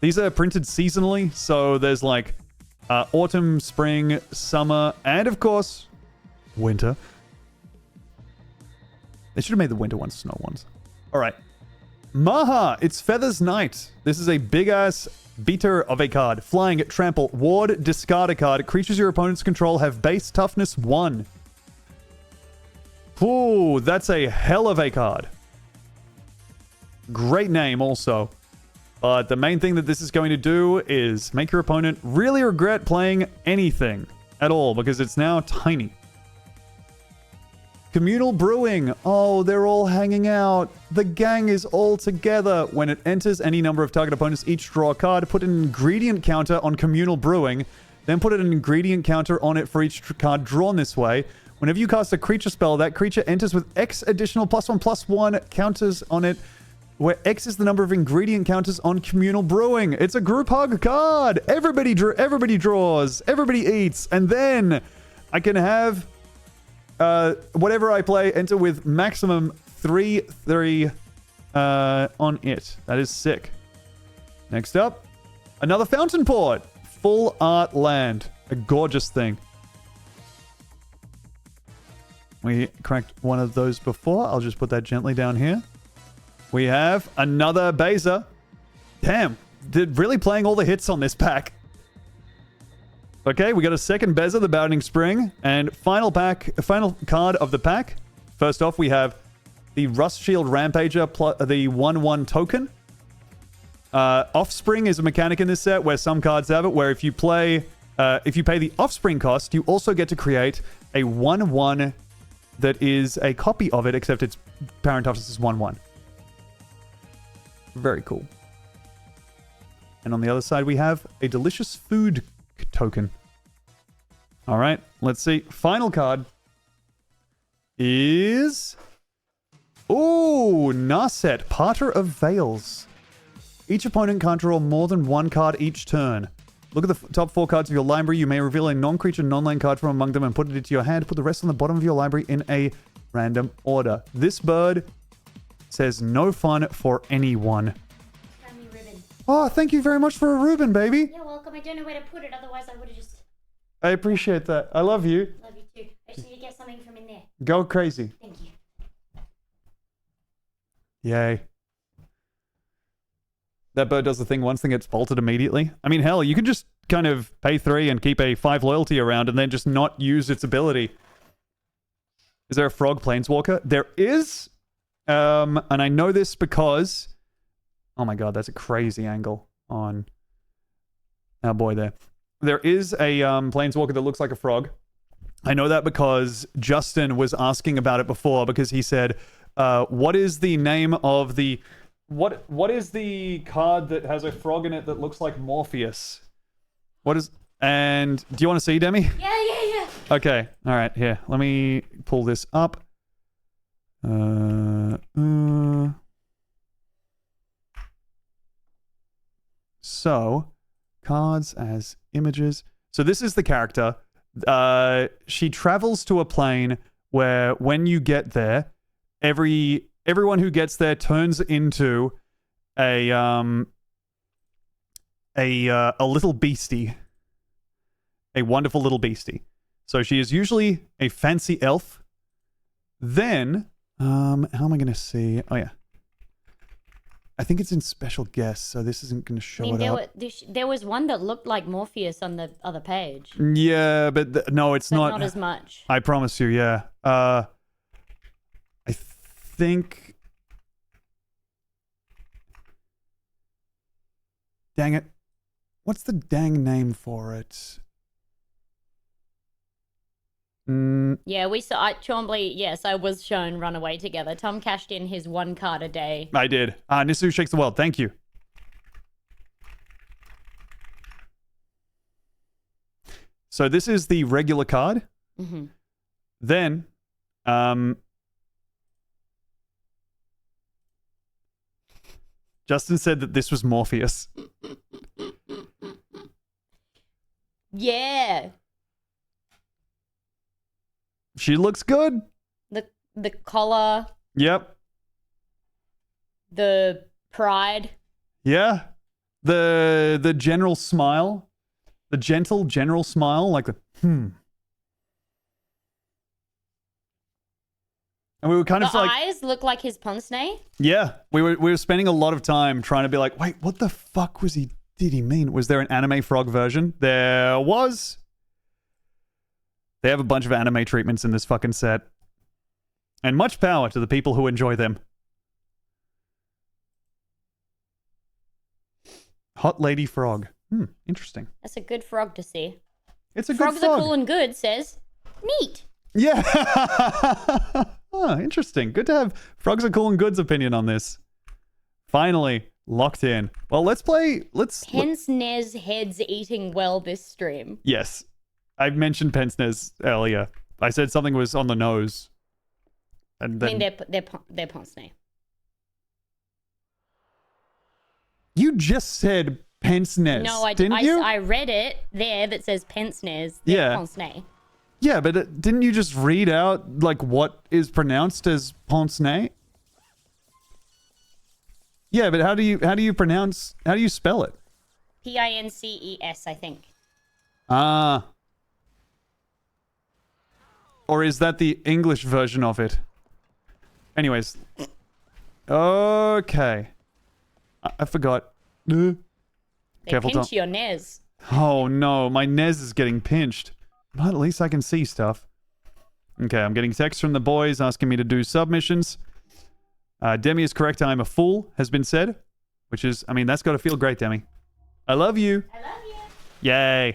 These are printed seasonally, so there's like autumn, spring, summer, and of course, winter. They should have made the winter ones snow ones. All right. Maha, it's Feathers Knight. This is a big-ass beater of a card. Flying, trample, ward, discard a card. Creatures your opponents control have base toughness 1. Ooh, that's a hell of a card. Great name also. But the main thing that this is going to do is make your opponent really regret playing anything at all because it's now tiny. Communal Brewing. Oh, they're all hanging out. The gang is all together. When it enters any number of target opponents, each draw a card. Put an ingredient counter on Communal Brewing. Then put an ingredient counter on it for each card drawn this way. Whenever you cast a creature spell, that creature enters with X additional +1/+1 counters on it, where X is the number of ingredient counters on Communal Brewing. It's a group hug card. Everybody draws. Everybody eats. And then I can have whatever I play enter with maximum 3/3 on it. That is sick. Next up, another Fountain Port. Full art land. A gorgeous thing. We cracked one of those before. I'll just put that gently down here. We have another Beza. Damn, they're really playing all the hits on this pack. Okay, we got a second Beza, the Bounding Spring, and final card of the pack. First off, we have the Rust Shield Rampager, the 1/1 token. Offspring is a mechanic in this set where some cards have it, where if you pay the Offspring cost, you also get to create a 1/1 that is a copy of it, except its parent toughness is 1/1. Very cool. And on the other side, we have a delicious food token. All right, let's see. Final card is... Ooh, Narset, Parter of Veils. Each opponent can't draw more than one card each turn. Look at the top 4 cards of your library. You may reveal a non-creature, non-land card from among them and put it into your hand. Put the rest on the bottom of your library in a random order. This bird says no fun for anyone. Found me ribbon. Oh, thank you very much for a Reuben, baby. You're welcome. I don't know where to put it, otherwise I would have just... I appreciate that. I love you. Love you too. I just need to get something from in there. Go crazy. Thank you. Yay. That bird does the thing once and gets bolted immediately. I mean, hell, you can just kind of pay 3 and keep a 5 loyalty around and then just not use its ability. Is there a frog planeswalker? There is. And I know this because... Oh my god, that's a crazy angle on our boy there. There is a planeswalker that looks like a frog. I know that because Justin was asking about it before because he said, what is the name of the... What is the card that has a frog in it that looks like Morpheus? What is... And do you want to see, Demi? Yeah. Okay. All right. Here. Let me pull this up. So, cards as images. So this is the character. She travels to a plane where when you get there, everyone who gets there turns into a little beastie. A wonderful little beastie. So she is usually a fancy elf. Then, how am I going to see? Oh, yeah. I think it's in special guests, so this isn't going to show it up. There was one that looked like Morpheus on the other page. Yeah, but no, it's not. Not as much. I promise you, yeah. I think... Dang it. What's the dang name for it? Yeah, we saw Chormbly. Yes, I was shown Runaway together. Tom cashed in his 1 card a day. I did. Nisu Shakes the World. Thank you. So this is the regular card. Mm-hmm. Then, Justin said that this was Morpheus. Yeah. She looks good. The collar, Yep. The pride. Yeah. The general smile. The gentle general smile, like the And we were kind The of like, eyes look like his pince-nez. yeah, we were spending a lot of time trying to be like, wait, what the fuck did he mean? Was there an anime frog version? There was. They have a bunch of anime treatments in this fucking set. And much power to the people who enjoy them. Hot Lady Frog. Interesting. That's a good frog to see. It's a Frogs good frog. are cool and good, says. Neat. Yeah. Oh, interesting. Good to have Frogs are cool and good's opinion on this. Finally, locked in. Well, let's play. Pince-nez heads eating well this stream. Yes. I mentioned Pince-nez earlier. I said something was on the nose. And then... I mean, they're pince-nez. You just said Pince-nez, No, didn't you? I read it there that says pince-nez. Yeah. Pince-nez. Yeah, but didn't you just read out like what is pronounced as pince-nez? Yeah, but how do you spell it? Pinces, I think. Ah. Or is that the English version of it? Anyways. Okay. I forgot. They Careful, pinch Tom. your nez. Oh no, my nez is getting pinched. But at least I can see stuff. Okay, I'm getting texts from the boys asking me to do submissions. Demi is correct, I'm a fool, has been said. Which is, I mean, that's got to feel great, Demi. I love you. I love you. Yay.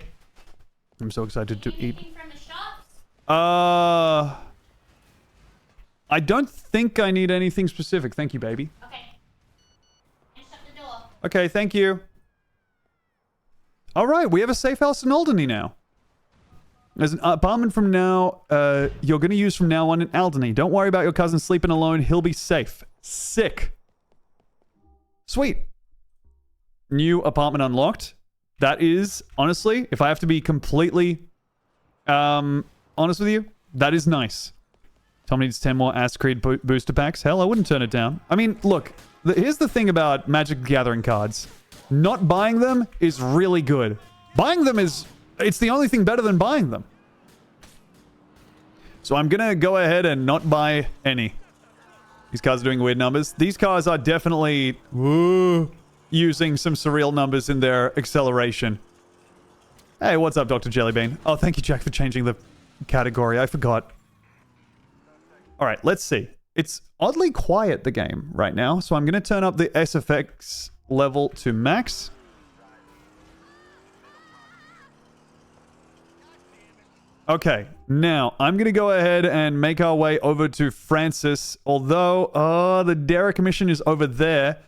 I'm so excited to eat. Anything from the shops? I don't think I need anything specific. Thank you, baby. Okay. And shut the door. Okay, thank you. All right, we have a safe house in Alderney now. There's an apartment from now, you're going to use from now on in Alderney. Don't worry about your cousin sleeping alone. He'll be safe. Sick. Sweet. New apartment unlocked. That is, honestly, if I have to be completely honest with you, that is nice. Tom needs 10 more Ass Creed booster packs. Hell, I wouldn't turn it down. I mean, look, here's the thing about Magic the Gathering cards. Not buying them is really good. Buying them is... It's the only thing better than buying them. So I'm going to go ahead and not buy any. These cards are doing weird numbers. These cards are definitely using some surreal numbers in their acceleration. Hey, what's up, Dr. Jellybean? Oh, thank you, Jack, for changing the category. I forgot. All right, let's see. It's oddly quiet, the game, right now. So I'm going to turn up the SFX level to max. Okay, now I'm going to go ahead and make our way over to Francis. Although, the Derek mission is over there.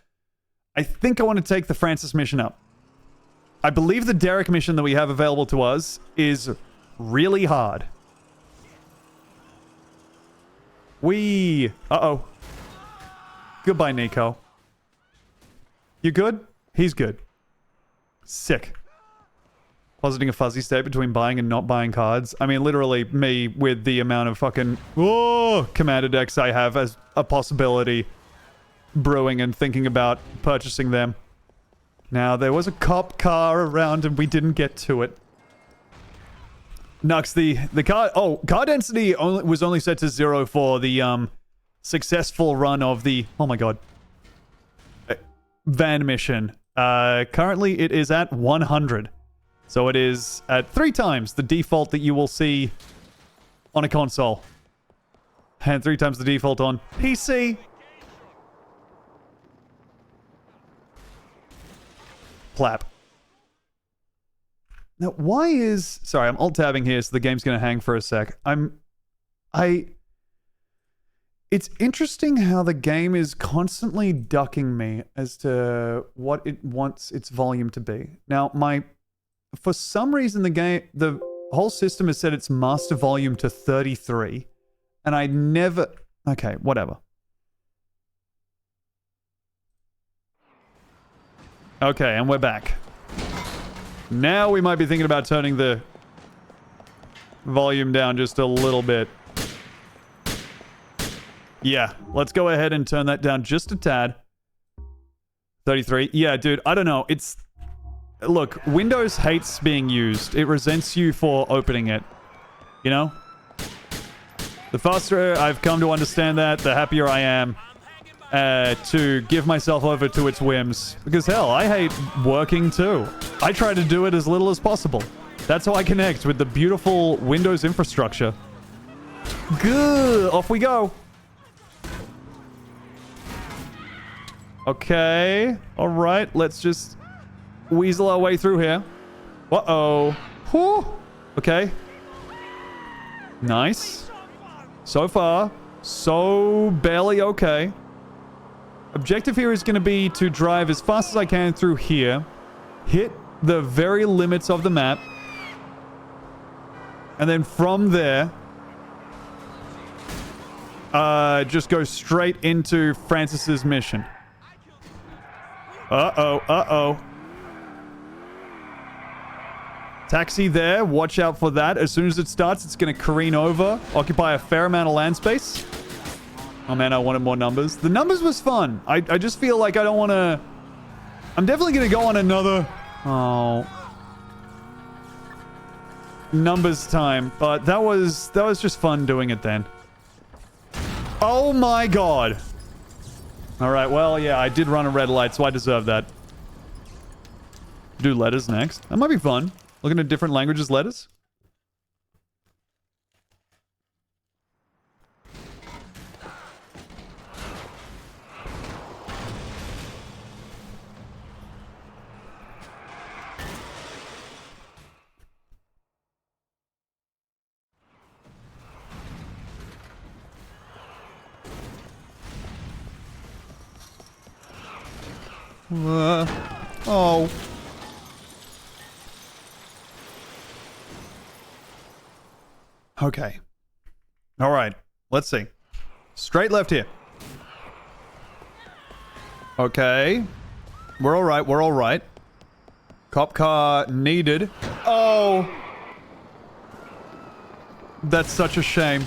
I think I want to take the Francis mission up. I believe the Derek mission that we have available to us is really hard. Uh-oh. Goodbye, Nico. You good? He's good. Sick. Positing a fuzzy state between buying and not buying cards. I mean, literally me with the amount of fucking commander decks I have as a possibility brewing and thinking about purchasing them. Now, there was a cop car around and we didn't get to it. Nux, the car... Oh, car density was only set to 0 for the successful run of the... Oh my god. Van mission. Currently, it is at 100. So it is at 3 times the default that you will see on a console. And 3 times the default on PC. Plap. Now, why is... Sorry, I'm alt-tabbing here, so the game's going to hang for a sec. It's interesting how the game is constantly ducking me as to what it wants its volume to be. Now, for some reason, the whole system has set its master volume to 33. And I never... Okay, whatever. Okay, and we're back. Now we might be thinking about turning the volume down just a little bit. Yeah, let's go ahead and turn that down just a tad. 33. Yeah, dude, I don't know. It's... Look, Windows hates being used. It resents you for opening it. You know? The faster I've come to understand that, the happier I am to give myself over to its whims. Because, hell, I hate working, too. I try to do it as little as possible. That's how I connect with the beautiful Windows infrastructure. Good. Off we go. Okay. All right. Let's just weasel our way through here. Uh-oh. Whew. Okay. Nice. So far, so barely okay. Objective here is going to be to drive as fast as I can through here. Hit the very limits of the map. And then from there, just go straight into Francis's mission. Uh-oh, uh-oh. Taxi there. Watch out for that. As soon as it starts, it's going to careen over, occupy a fair amount of land space. Oh, man, I wanted more numbers. The numbers was fun. I just feel like I don't want to... I'm definitely going to go on another... Oh... numbers time, but that was just fun doing it then. Oh my god. All right, well, yeah, I did run a red light, so I deserve that. Do letters next. That might be fun. Looking at different languages letters. Oh. Okay. All right. Let's see. Straight left here. Okay. We're all right. We're all right. Cop car needed. Oh. That's such a shame.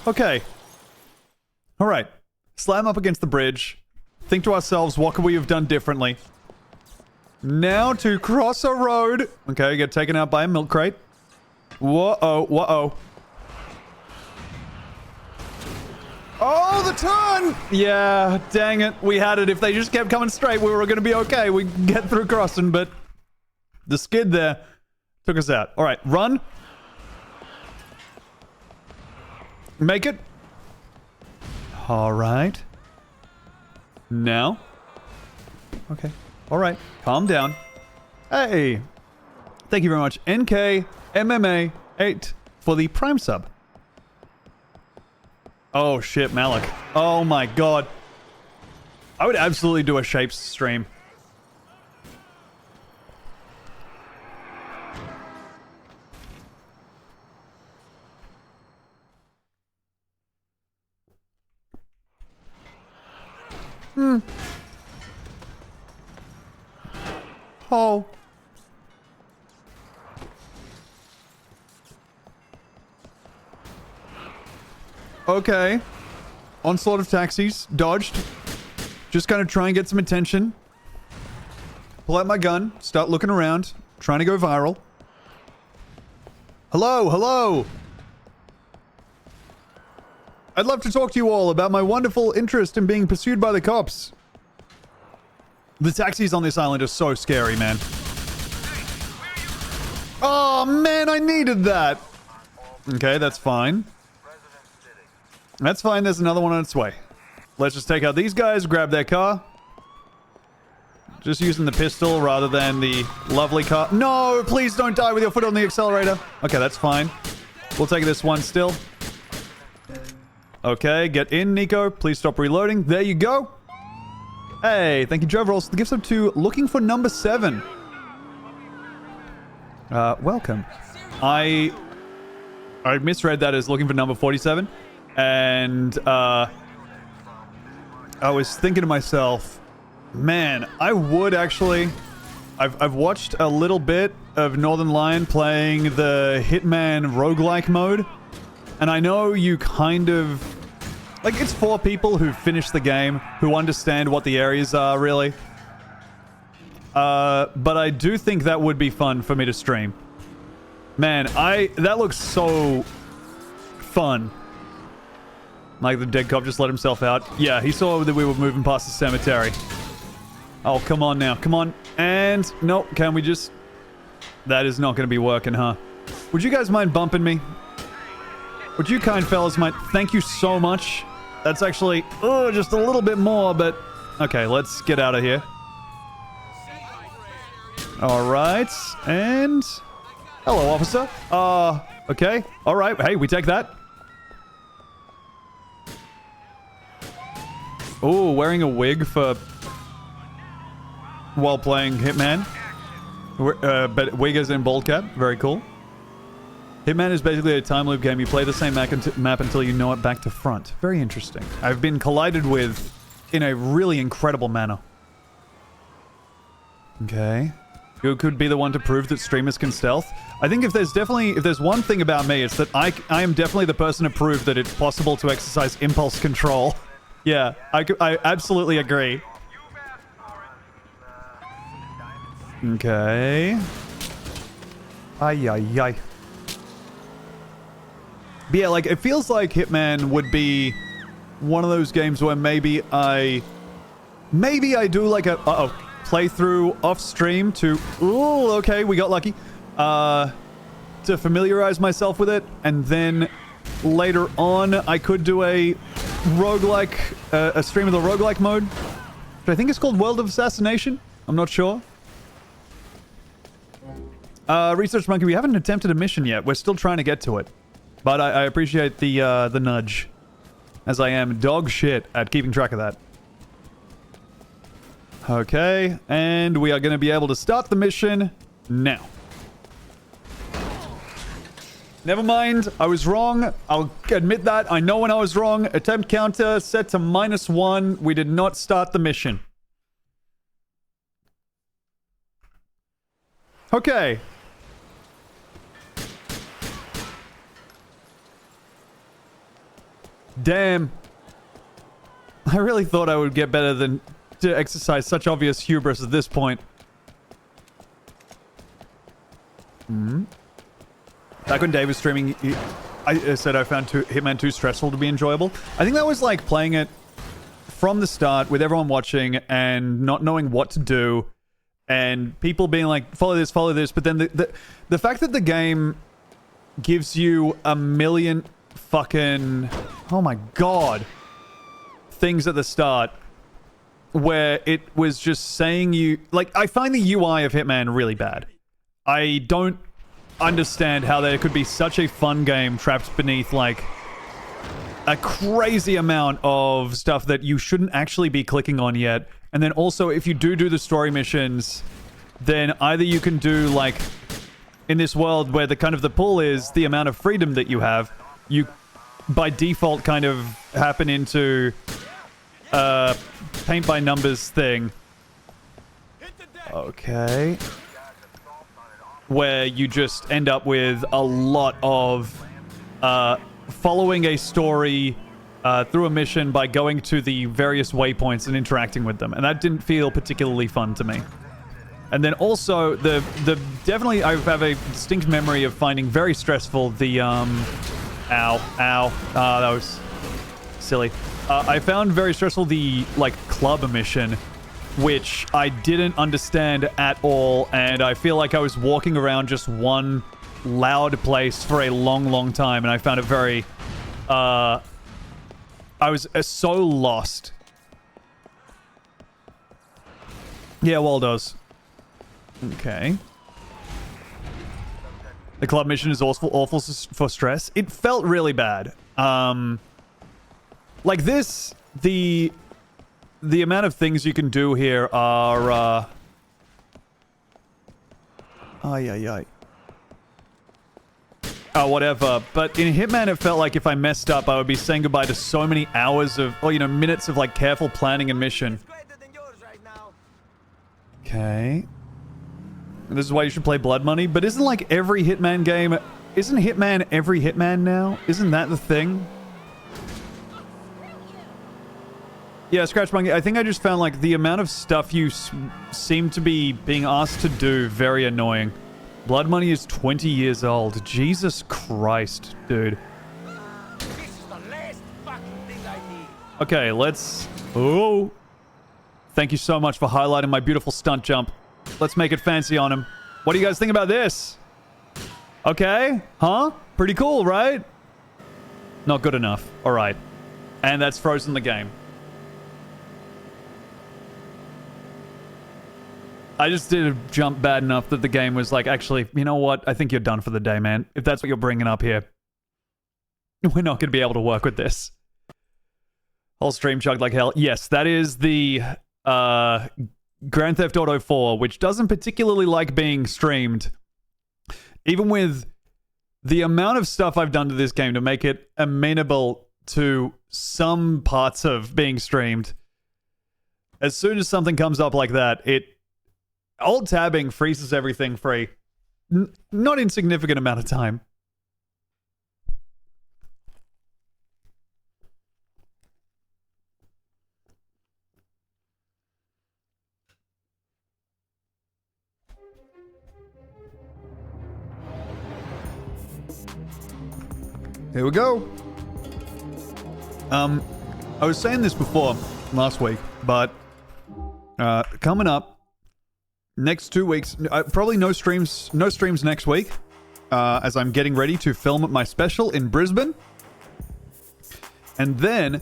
Okay. All right. Slam up against the bridge. Think to ourselves, what could we have done differently? Now to cross a road. Okay, get taken out by a milk crate. Whoa-oh, whoa-oh. Oh, the turn! Yeah, dang it. We had it. If they just kept coming straight, we were going to be okay. We'd get through crossing, but the skid there took us out. All right, run. Make it. All right. Now. Okay. All right. Calm down. Hey. Thank you very much. NKMMA8 for the Prime sub. Oh, shit, Malik. Oh, my God. I would absolutely do a Shapes stream. Oh. Okay. Onslaught of taxis. Dodged. Just kind of try and get some attention. Pull out my gun. Start looking around. Trying to go viral. Hello, hello. I'd love to talk to you all about my wonderful interest in being pursued by the cops. The taxis on this island are so scary, man. Oh, man, I needed that. Okay, that's fine. That's fine. There's another one on its way. Let's just take out these guys, grab their car. Just using the pistol rather than the lovely car. No, please don't die with your foot on the accelerator. Okay, that's fine. We'll take this one still. Okay, get in, Nico. Please stop reloading. There you go. Hey, thank you, Joe, for also the gift sub to looking for number 7. Welcome. I misread that as looking for number 47. And, I was thinking to myself, man, I would actually... I've watched a little bit of Northern Lion playing the Hitman roguelike mode. And I know you kind of Like, it's for people who finish the game, who understand what the areas are, really. But I do think that would be fun for me to stream. Man, that looks so fun. Like, the dead cop just let himself out. Yeah, he saw that we were moving past the cemetery. Oh, come on now. Come on. And, no, can we just... That is not going to be working, huh? Would you guys mind bumping me? Would you kind fellas mind... Thank you so much. That's actually... Oh, just a little bit more, but... Okay, let's get out of here. Alright, and... Hello, officer. Okay. Alright, hey, we take that. Ooh, wearing a wig for... While playing Hitman. But wig is in bald cap. Very cool. Hitman is basically a time loop game. You play the same map until you know it back to front. Very interesting. I've been collided with in a really incredible manner. Okay. Who could be the one to prove that streamers can stealth? I think if there's one thing about me, it's that I am definitely the person to prove that it's possible to exercise impulse control. Yeah, I absolutely agree. Okay. Ay, ay, ay. But yeah, like, it feels like Hitman would be one of those games where maybe I do like a playthrough off stream to... Ooh, okay, we got lucky. To familiarize myself with it, and then later on I could do a roguelike, a stream of the roguelike mode, which I think is called World of Assassination. I'm not sure. Research Monkey, we haven't attempted a mission yet. We're still trying to get to it. But I appreciate the nudge, as I am dog shit at keeping track of that. Okay, and we are going to be able to start the mission now. Never mind, I was wrong. I'll admit that. I know when I was wrong. Attempt counter set to -1. We did not start the mission. Okay. Damn. I really thought I would get better than to exercise such obvious hubris at this point. Back when Dave was streaming, I said I found Hitman 2 stressful to be enjoyable. I think that was like playing it from the start with everyone watching and not knowing what to do. And people being like, follow this. But then the fact that the game gives you a million fucking... Oh my god. Things at the start where it was just saying you... Like, I find the UI of Hitman really bad. I don't understand how there could be such a fun game trapped beneath, like, a crazy amount of stuff that you shouldn't actually be clicking on yet. And then also, if you do the story missions, then either you can do, like, in this world where the kind of the pull is the amount of freedom that you have, you, by default, kind of happen into paint by numbers thing. Okay. Where you just end up with a lot of following a story through a mission by going to the various waypoints and interacting with them. And that didn't feel particularly fun to me. And then also, definitely I have a distinct memory of finding very stressful the, ow. That was silly. I found very stressful the, like, club mission, which I didn't understand at all, and I feel like I was walking around just one loud place for a long, long time, and I found it very, I was so lost. Yeah, Waldo's. Okay. The club mission is awful for stress. It felt really bad. Like this, the amount of things you can do here are, ay. Oh, whatever. But in Hitman, it felt like if I messed up, I would be saying goodbye to so many hours of, or, you know, minutes of, like, careful planning and mission. Okay. And this is why you should play Blood Money. But isn't, like, every Hitman game... Isn't Hitman every Hitman now? Isn't that the thing? Yeah, Scratch Monkey, I think I just found, like, the amount of stuff you seem to be being asked to do very annoying. Blood Money is 20 years old. Jesus Christ, dude. This is the last fucking thing I need. Okay, let's... Oh. Thank you so much for highlighting my beautiful stunt jump. Let's make it fancy on him. What do you guys think about this? Okay. Huh? Pretty cool, right? Not good enough. All right. And that's frozen the game. I just did a jump bad enough that the game was like, actually, you know what? I think you're done for the day, man. If that's what you're bringing up here. We're not going to be able to work with this. Whole stream chugged like hell. Yes, that is the Grand Theft Auto 4, which doesn't particularly like being streamed. Even with the amount of stuff I've done to this game to make it amenable to some parts of being streamed, as soon as something comes up like that, alt tabbing freezes everything for a not insignificant amount of time. Here we go. I was saying this before last week, but coming up next 2 weeks, probably no streams next week, as I'm getting ready to film my special in Brisbane, and then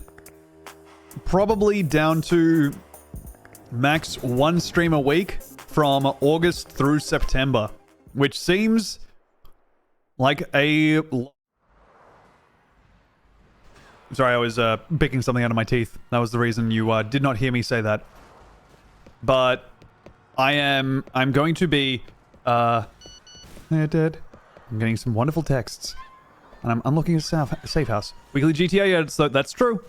probably down to max 1 stream a week from August through September, which seems like a... Sorry, I was picking something out of my teeth. That was the reason you did not hear me say that. But I'm going to be I'm getting some wonderful texts. And I'm unlocking a safe house. Weekly GTA edits, though, that's true.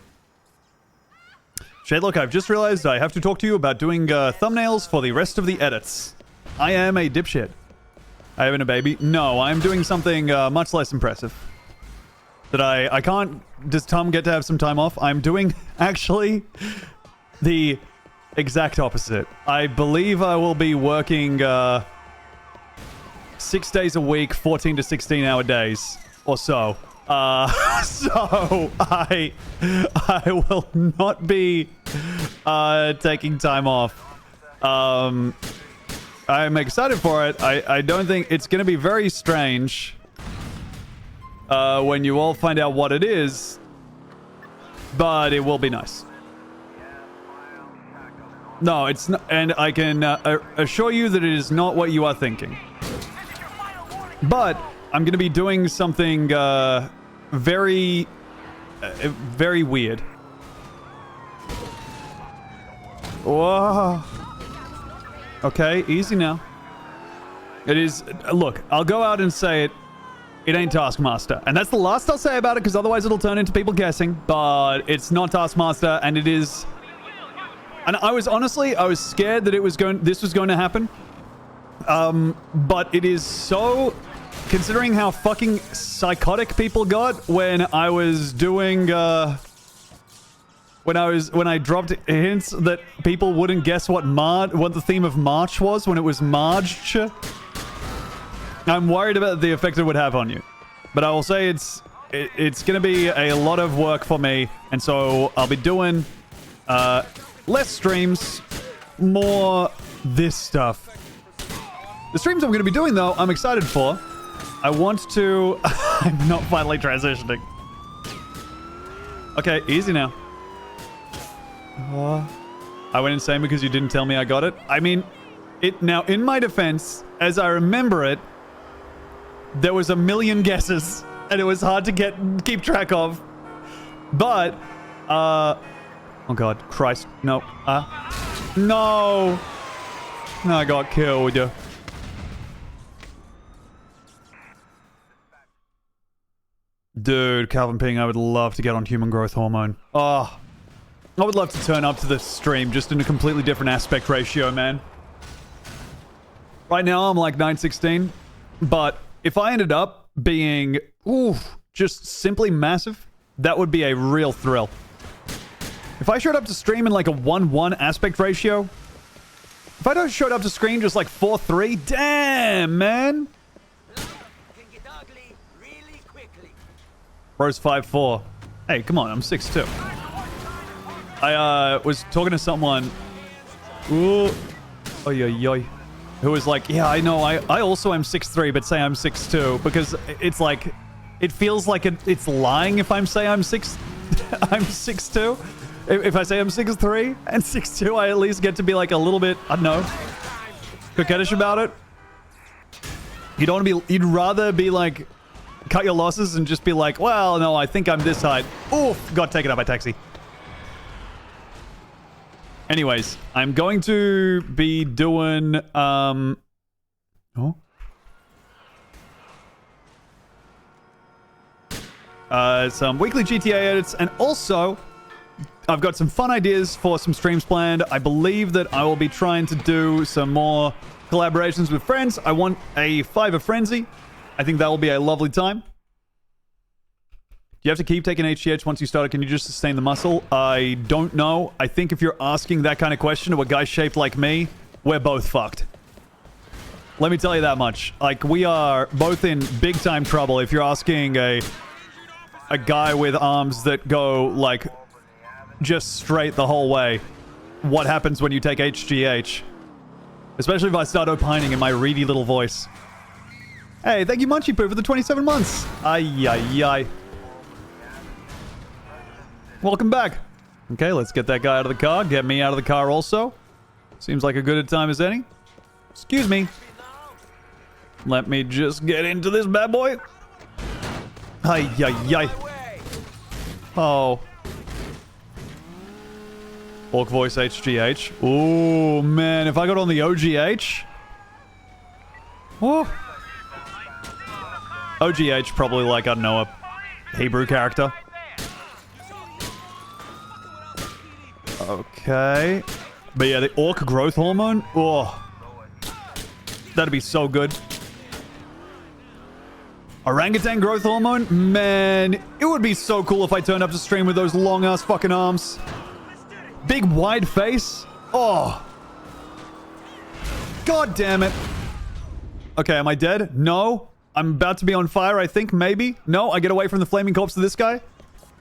Shade, look, I've just realized I have to talk to you about doing thumbnails for the rest of the edits. I am a dipshit. I having a baby? No, I'm doing something much less impressive. That I can't... Does Tom get to have some time off? I'm doing, actually, the exact opposite. I believe I will be working 6 days a week, 14 to 16-hour days, or so. So I will not be taking time off. I'm excited for it. I don't think... It's going to be very strange... when you all find out what it is, but it will be nice. No, it's not, and I can assure you that it is not what you are thinking. But I'm going to be doing something very, very weird. Whoa. Okay, easy now. It is... Look, I'll go out and say it. It ain't Taskmaster. And that's the last I'll say about it, because otherwise it'll turn into people guessing. But it's not Taskmaster, and it is... And I was scared that this was going to happen. But it is so... Considering how fucking psychotic people got when I was doing... When I dropped hints that people wouldn't guess what the theme of March was when it was March. I'm worried about the effect it would have on you. But I will say it's going to be a lot of work for me. And so I'll be doing less streams, more this stuff. The streams I'm going to be doing, though, I'm excited for. I want to... I'm not finally transitioning. Okay, easy now. I went insane because you didn't tell me I got it. I mean, now, in my defense, as I remember it, there was a million guesses, and it was hard to keep track of. But, oh god, Christ, no, no, I got killed. Dude, Calvin Ping, I would love to get on human growth hormone. Oh, I would love to turn up to the stream just in a completely different aspect ratio, man. Right now, I'm like 916, but if I ended up being, just simply massive, that would be a real thrill. If I showed up to stream in like a 1-1 aspect ratio, if I showed up to stream just like 4:3, damn, man. Can get ugly really quickly. Bro's 5'4". Hey, come on, I'm 6'2". I was talking to someone, who was like, yeah, I know, I also am 6'3", but say I'm 6'2", because it's like, it feels like it's lying if I'm 6'2". If I say I'm 6'3" and 6'2", I at least get to be like a little bit, I don't know, coquettish about it. You don't want to be, you'd rather be like, cut your losses and just be like, well, no, I think I'm this height. Oof, got taken out by taxi. Anyways, I'm going to be doing, some weekly GTA edits, and also I've got some fun ideas for some streams planned. I believe that I will be trying to do some more collaborations with friends. I want a Fiverr Frenzy. I think that will be a lovely time. Do you have to keep taking HGH once you start it? Can you just sustain the muscle? I don't know. I think if you're asking that kind of question to a guy shaped like me, we're both fucked. Let me tell you that much. Like, we are both in big time trouble if you're asking a guy with arms that go, like, just straight the whole way. What happens when you take HGH? Especially if I start opining in my reedy little voice. Hey, thank you, Munchie Poo, for the 27 months. Ay. Welcome back. Okay, let's get that guy out of the car. Get me out of the car also. Seems like a good a time as any. Excuse me. Let me just get into this bad boy. Ay. Oh. Orc voice HGH. Oh, man. If I got on the OGH. Oh. OGH probably like, I don't know, a Hebrew character. Okay. But yeah, the orc growth hormone. Oh. That'd be so good. Orangutan growth hormone? Man, it would be so cool if I turned up to stream with those long-ass fucking arms. Big wide face. Oh. God damn it. Okay, am I dead? No. I'm about to be on fire, I think, maybe. No, I get away from the flaming corpse of this guy.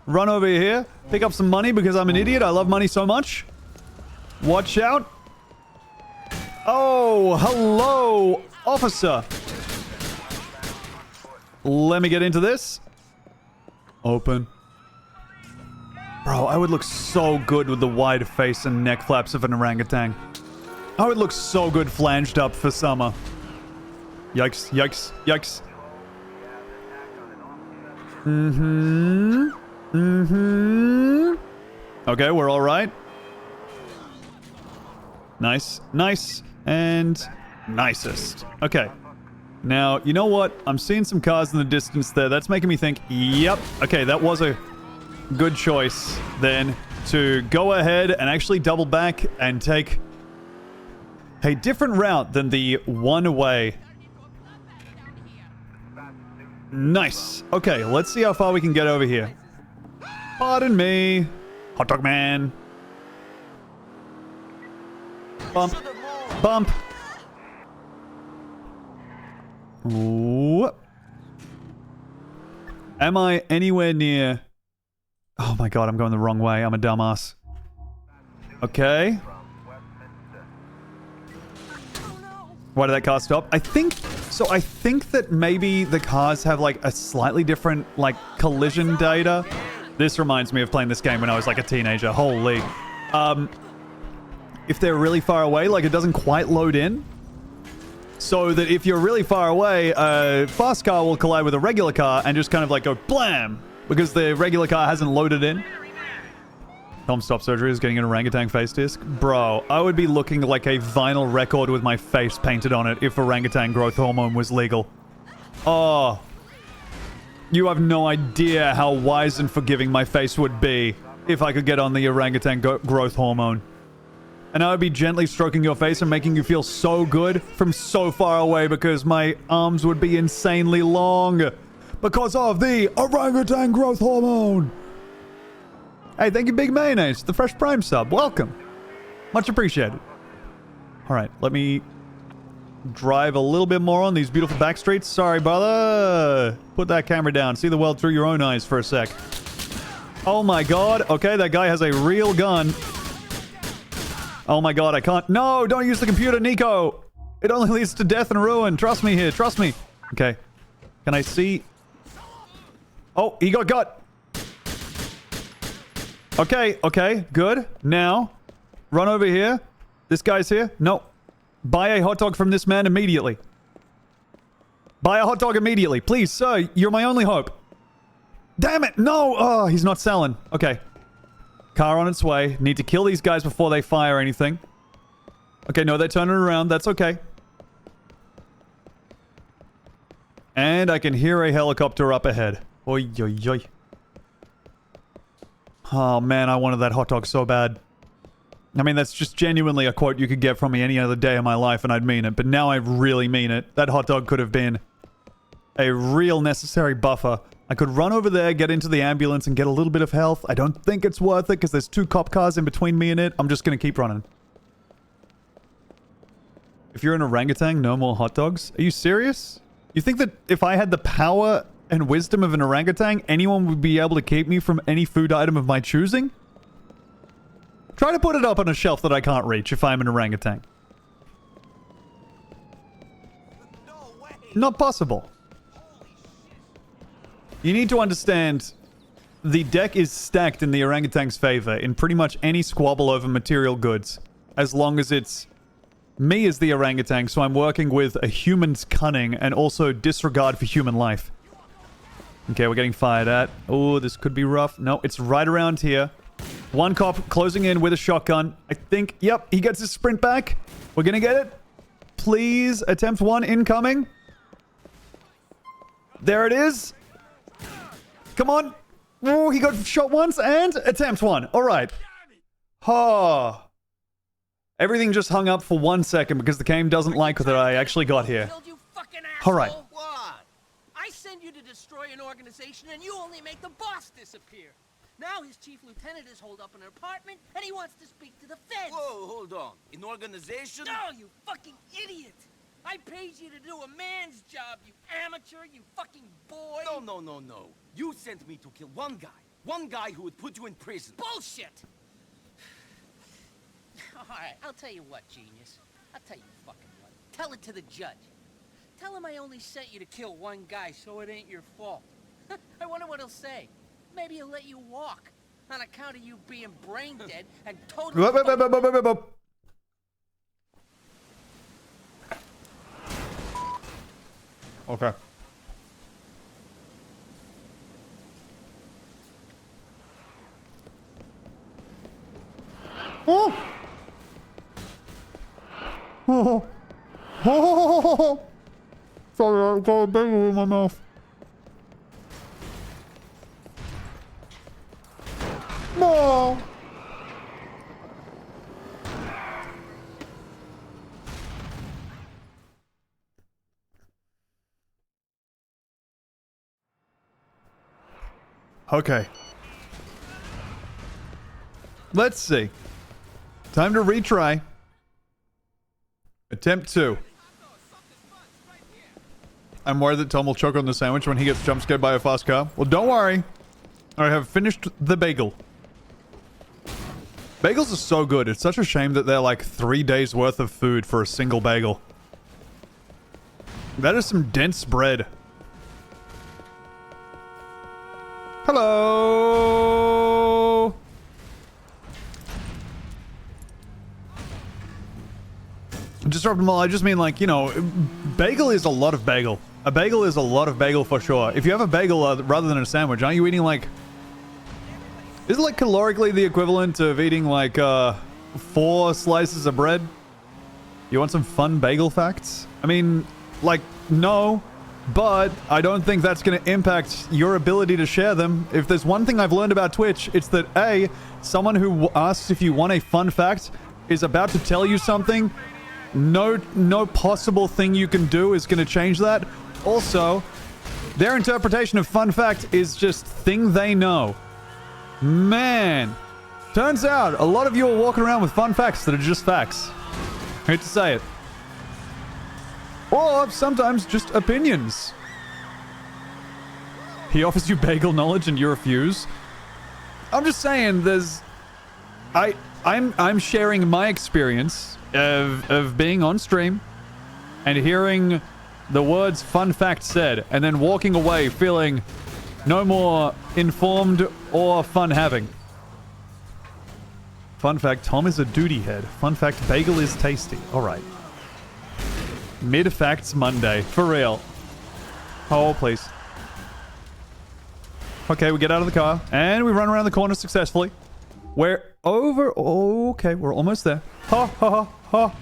Run over here. Pick up some money because I'm an idiot. I love money so much. Watch out. Oh, hello, officer. Let me get into this. Open. Bro, I would look so good with the wide face and neck flaps of an orangutan. I would look so good flanged up for summer. Yikes, yikes, yikes. Okay, we're all right. Nice, nice, and nicest. Okay. Now, you know what? I'm seeing some cars in the distance there. That's making me think, yep. Okay, that was a good choice then to go ahead and actually double back and take a different route than the one-way. Nice. Okay, let's see how far we can get over here. Pardon me. Hot dog man. Bump. Bump. Ooh. Am I anywhere near... Oh my god, I'm going the wrong way. I'm a dumbass. Okay. Why did that car stop? I think that maybe the cars have like a slightly different like collision data. This reminds me of playing this game when I was like a teenager. Holy. If they're really far away, like it doesn't quite load in. So that if you're really far away, a fast car will collide with a regular car and just kind of like go blam because the regular car hasn't loaded in. Tom Stop Surgery is getting an orangutan face disc. Bro, I would be looking like a vinyl record with my face painted on it if orangutan growth hormone was legal. Oh. You have no idea how wise and forgiving my face would be if I could get on the orangutan growth hormone. And I would be gently stroking your face and making you feel so good from so far away because my arms would be insanely long because of the orangutan growth hormone. Hey, thank you, Big Mayonnaise. The Fresh Prime sub. Welcome. Much appreciated. All right, let me drive a little bit more on these beautiful back streets. Sorry, brother. Put that camera down. See the world through your own eyes for a sec. Oh my god. Okay, that guy has a real gun. Oh my god, I can't. No, don't use the computer, Nico. It only leads to death and ruin. Trust me here. Trust me. Okay. Can I see? Oh, he got. Okay, okay, good. Now, run over here. This guy's here. No. Buy a hot dog from this man immediately. Buy a hot dog immediately. Please, sir, you're my only hope. Damn it, no! Oh, he's not selling. Okay. Car on its way. Need to kill these guys before they fire anything. Okay, no, they're turning around. That's okay. And I can hear a helicopter up ahead. Oi, oi, oi. Oh, man, I wanted that hot dog so bad. I mean, that's just genuinely a quote you could get from me any other day of my life, and I'd mean it. But now I really mean it. That hot dog could have been a real necessary buffer. I could run over there, get into the ambulance, and get a little bit of health. I don't think it's worth it, because there's 2 cop cars in between me and it. I'm just going to keep running. If you're an orangutan, no more hot dogs? Are you serious? You think that if I had the power and wisdom of an orangutan, anyone would be able to keep me from any food item of my choosing? Try to put it up on a shelf that I can't reach if I'm an orangutan. No way. Not possible. You need to understand, the deck is stacked in the orangutan's favor in pretty much any squabble over material goods. As long as it's me as the orangutan, so I'm working with a human's cunning and also disregard for human life. Okay, we're getting fired at. Oh, this could be rough. No, it's right around here. 1 cop closing in with a shotgun. I think, yep, he gets his sprint back. We're gonna get it. Please, attempt 1 incoming. There it is. Come on. Oh, he got shot once and attempt 1. All right. Oh. Everything just hung up for 1 second because the game doesn't like that I actually got here. You fucking All right. asshole. What? I send you to destroy an organization and you only make the boss disappear. Now his chief lieutenant is holed up in an apartment and he wants to speak to the feds. Whoa, hold on. An organization? No, you fucking idiot! I paid you to do a man's job, you amateur, you fucking boy! No. You sent me to kill one guy. One guy who would put you in prison. Bullshit! Alright, I'll tell you what, genius. I'll tell you fucking what. Tell it to the judge. Tell him I only sent you to kill one guy, so it ain't your fault. I wonder what he'll say. Maybe he'll let you walk. On account of you being brain dead and totally... Okay. Oh! Oh! Oh! Sorry, I got a bagel in my mouth. No! Okay. Let's see. Time to retry. Attempt 2. I'm worried that Tom will choke on the sandwich when he gets jump scared by a fast car. Well, don't worry. I have finished the bagel. Bagels are so good. It's such a shame that they're like 3 days worth of food for a single bagel. That is some dense bread. Hello. Disrupt them all. I just mean, like, you know, bagel is a lot of bagel. A bagel is a lot of bagel for sure. If you have a bagel rather than a sandwich, aren't you eating like... Is it like calorically the equivalent of eating like 4 slices of bread? You want some fun bagel facts? I mean, like, no. But I don't think that's going to impact your ability to share them. If there's one thing I've learned about Twitch, it's that A, someone who asks if you want a fun fact is about to tell you something. No possible thing you can do is going to change that. Also, their interpretation of fun fact is just thing they know. Man. Turns out a lot of you are walking around with fun facts that are just facts. Hate to say it. Or sometimes just opinions. He offers you bagel knowledge and you refuse. I'm just saying there's... I'm sharing my experience of being on stream and hearing the words fun fact said and then walking away feeling no more informed or fun having. Fun fact, Tom is a duty head. Fun fact, bagel is tasty. All right. Mid facts Monday. For real. Oh, please. Okay, we get out of the car and we run around the corner successfully. We're over. Okay, we're almost there. Ha, ha, ha, ha.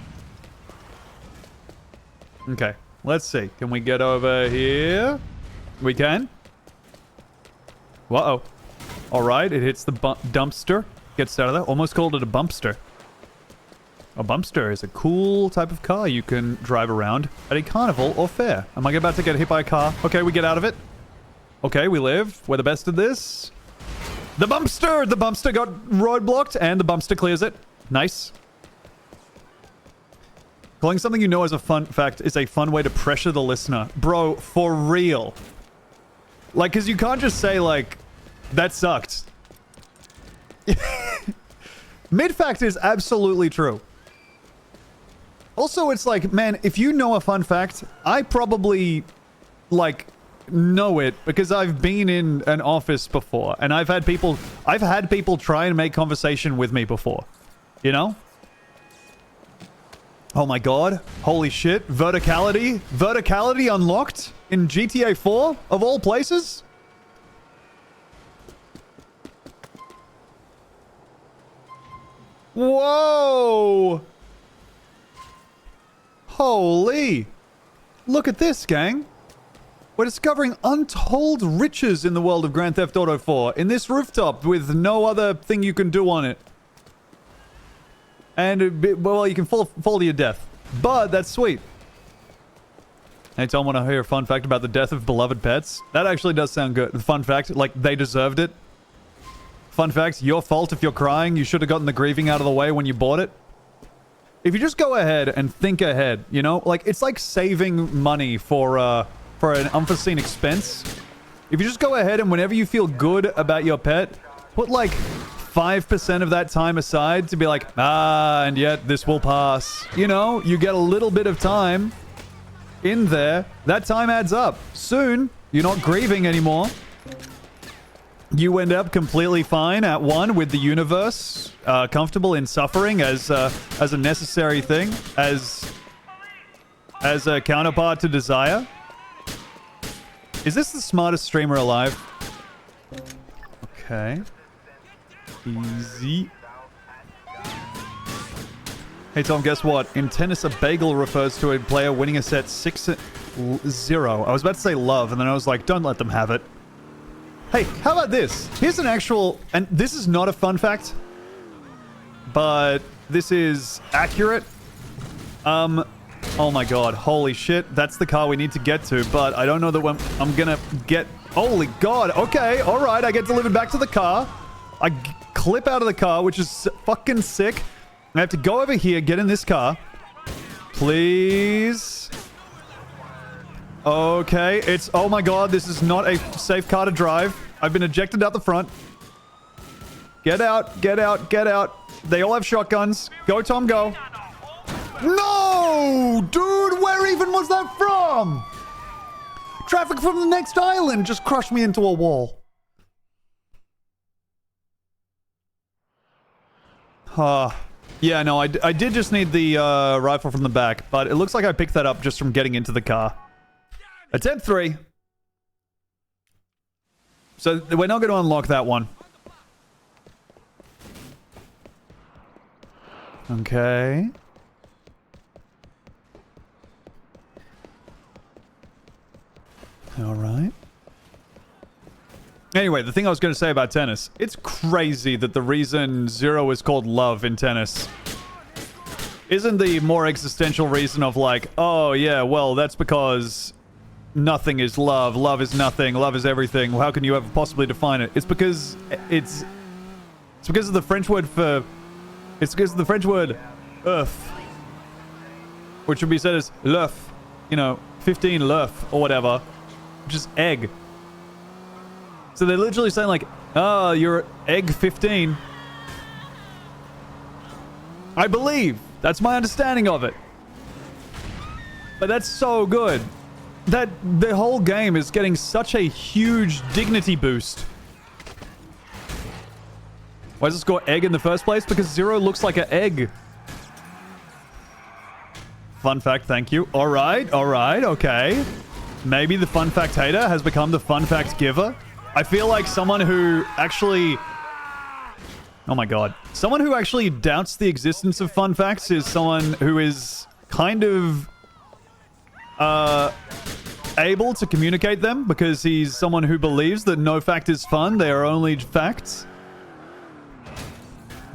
Okay, let's see. Can we get over here? We can. Uh-oh. All right, it hits the dumpster. Gets out of there. Almost called it a bumpster. A bumpster is a cool type of car you can drive around at a carnival or fair. Am I about to get hit by a car? Okay, we get out of it. Okay, we live. We're the best at this. The bumpster! The bumpster got roadblocked and the bumpster clears it. Nice. Calling something you know as a fun fact is a fun way to pressure the listener. Bro, for real. Like, because you can't just say, like, that sucked. Mid-fact is absolutely true. Also, it's like, man, if you know a fun fact, I probably, like, know it because I've been in an office before and I've had people try and make conversation with me before. You know? Oh my god. Holy shit. Verticality? Verticality unlocked in GTA 4 of all places? Whoa! Holy! Look at this, gang. We're discovering untold riches in the world of Grand Theft Auto 4 in this rooftop with no other thing you can do on it. And, well, you can fall to your death. But that's sweet. Hey, Tom, want to hear a fun fact about the death of beloved pets? That actually does sound good. Fun fact, like, they deserved it. Fun fact, your fault if you're crying. You should have gotten the grieving out of the way when you bought it. If you just go ahead and think ahead, you know? Like, it's like saving money for an unforeseen expense. If you just go ahead and whenever you feel good about your pet, put like 5% of that time aside to be like, and yet this will pass. You know, you get a little bit of time in there. That time adds up. Soon, you're not grieving anymore. You end up completely fine at one with the universe, comfortable in suffering as a necessary thing, as a counterpart to desire. Is this the smartest streamer alive? Okay. Easy. Hey Tom, guess what? In tennis, a bagel refers to a player winning a set 6-0. I was about to say love, and then I was like, don't let them have it. Hey, how about this? Here's an actual... And this is not a fun fact, but this is accurate. Oh my god, holy shit. That's the car we need to get to, but I don't know that I'm gonna get... Holy god, okay, alright, I get delivered back to the car. I clip out of the car, which is fucking sick. I have to go over here, get in this car. Please. Okay, it's... Oh my god, this is not a safe car to drive. I've been ejected out the front. Get out, get out, get out. They all have shotguns. Go, Tom, go. No! Dude, where even was that from? Traffic from the next island just crushed me into a wall. Yeah, no, I did just need the rifle from the back, but it looks like I picked that up just from getting into the car. Attempt 3. So we're not going to unlock that one. Okay. All right. Anyway, the thing I was going to say about tennis. It's crazy that the reason 0 is called love in tennis isn't the more existential reason of like, oh yeah, well, that's because nothing is love. Love is nothing. Love is everything. How can you ever possibly define it? It's because it's It's because of the French word for... It's because of the French word œuf, which would be said as l'œuf. You know, 15 l'œuf or whatever, which is egg. So they're literally saying like, oh, you're egg 15. I believe. That's my understanding of it. But that's so good. That the whole game is getting such a huge dignity boost. Why does it score egg in the first place? Because 0 looks like an egg. Fun fact, thank you. Alright, okay. Maybe the fun fact hater has become the fun fact giver. I feel like someone who actually... Oh my god. Someone who actually doubts the existence of fun facts is someone who is kind of... able to communicate them, because he's someone who believes that no fact is fun, they are only facts.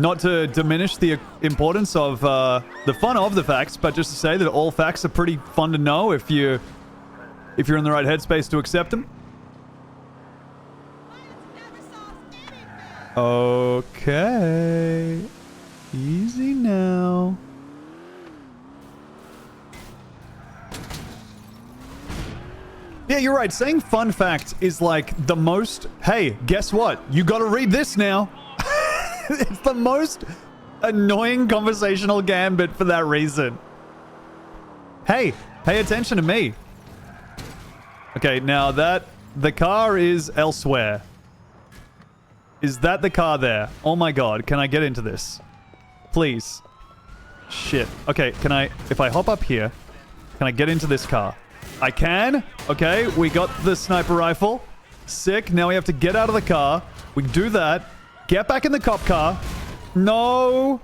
Not to diminish the importance of the fun of the facts, but just to say that all facts are pretty fun to know if you're in the right headspace to accept them. Okay. Easy now. Yeah, you're right. Saying fun fact is like the most... Hey, guess what? You gotta read this now. It's the most annoying conversational gambit for that reason. Hey, pay attention to me. Okay, now that... The car is elsewhere. Is that the car there? Oh my god, can I get into this? Please. Shit. Okay, can I... If I hop up here, can I get into this car? I can. Okay, we got the sniper rifle. Sick. Now we have to get out of the car. We can do that. Get back in the cop car. No.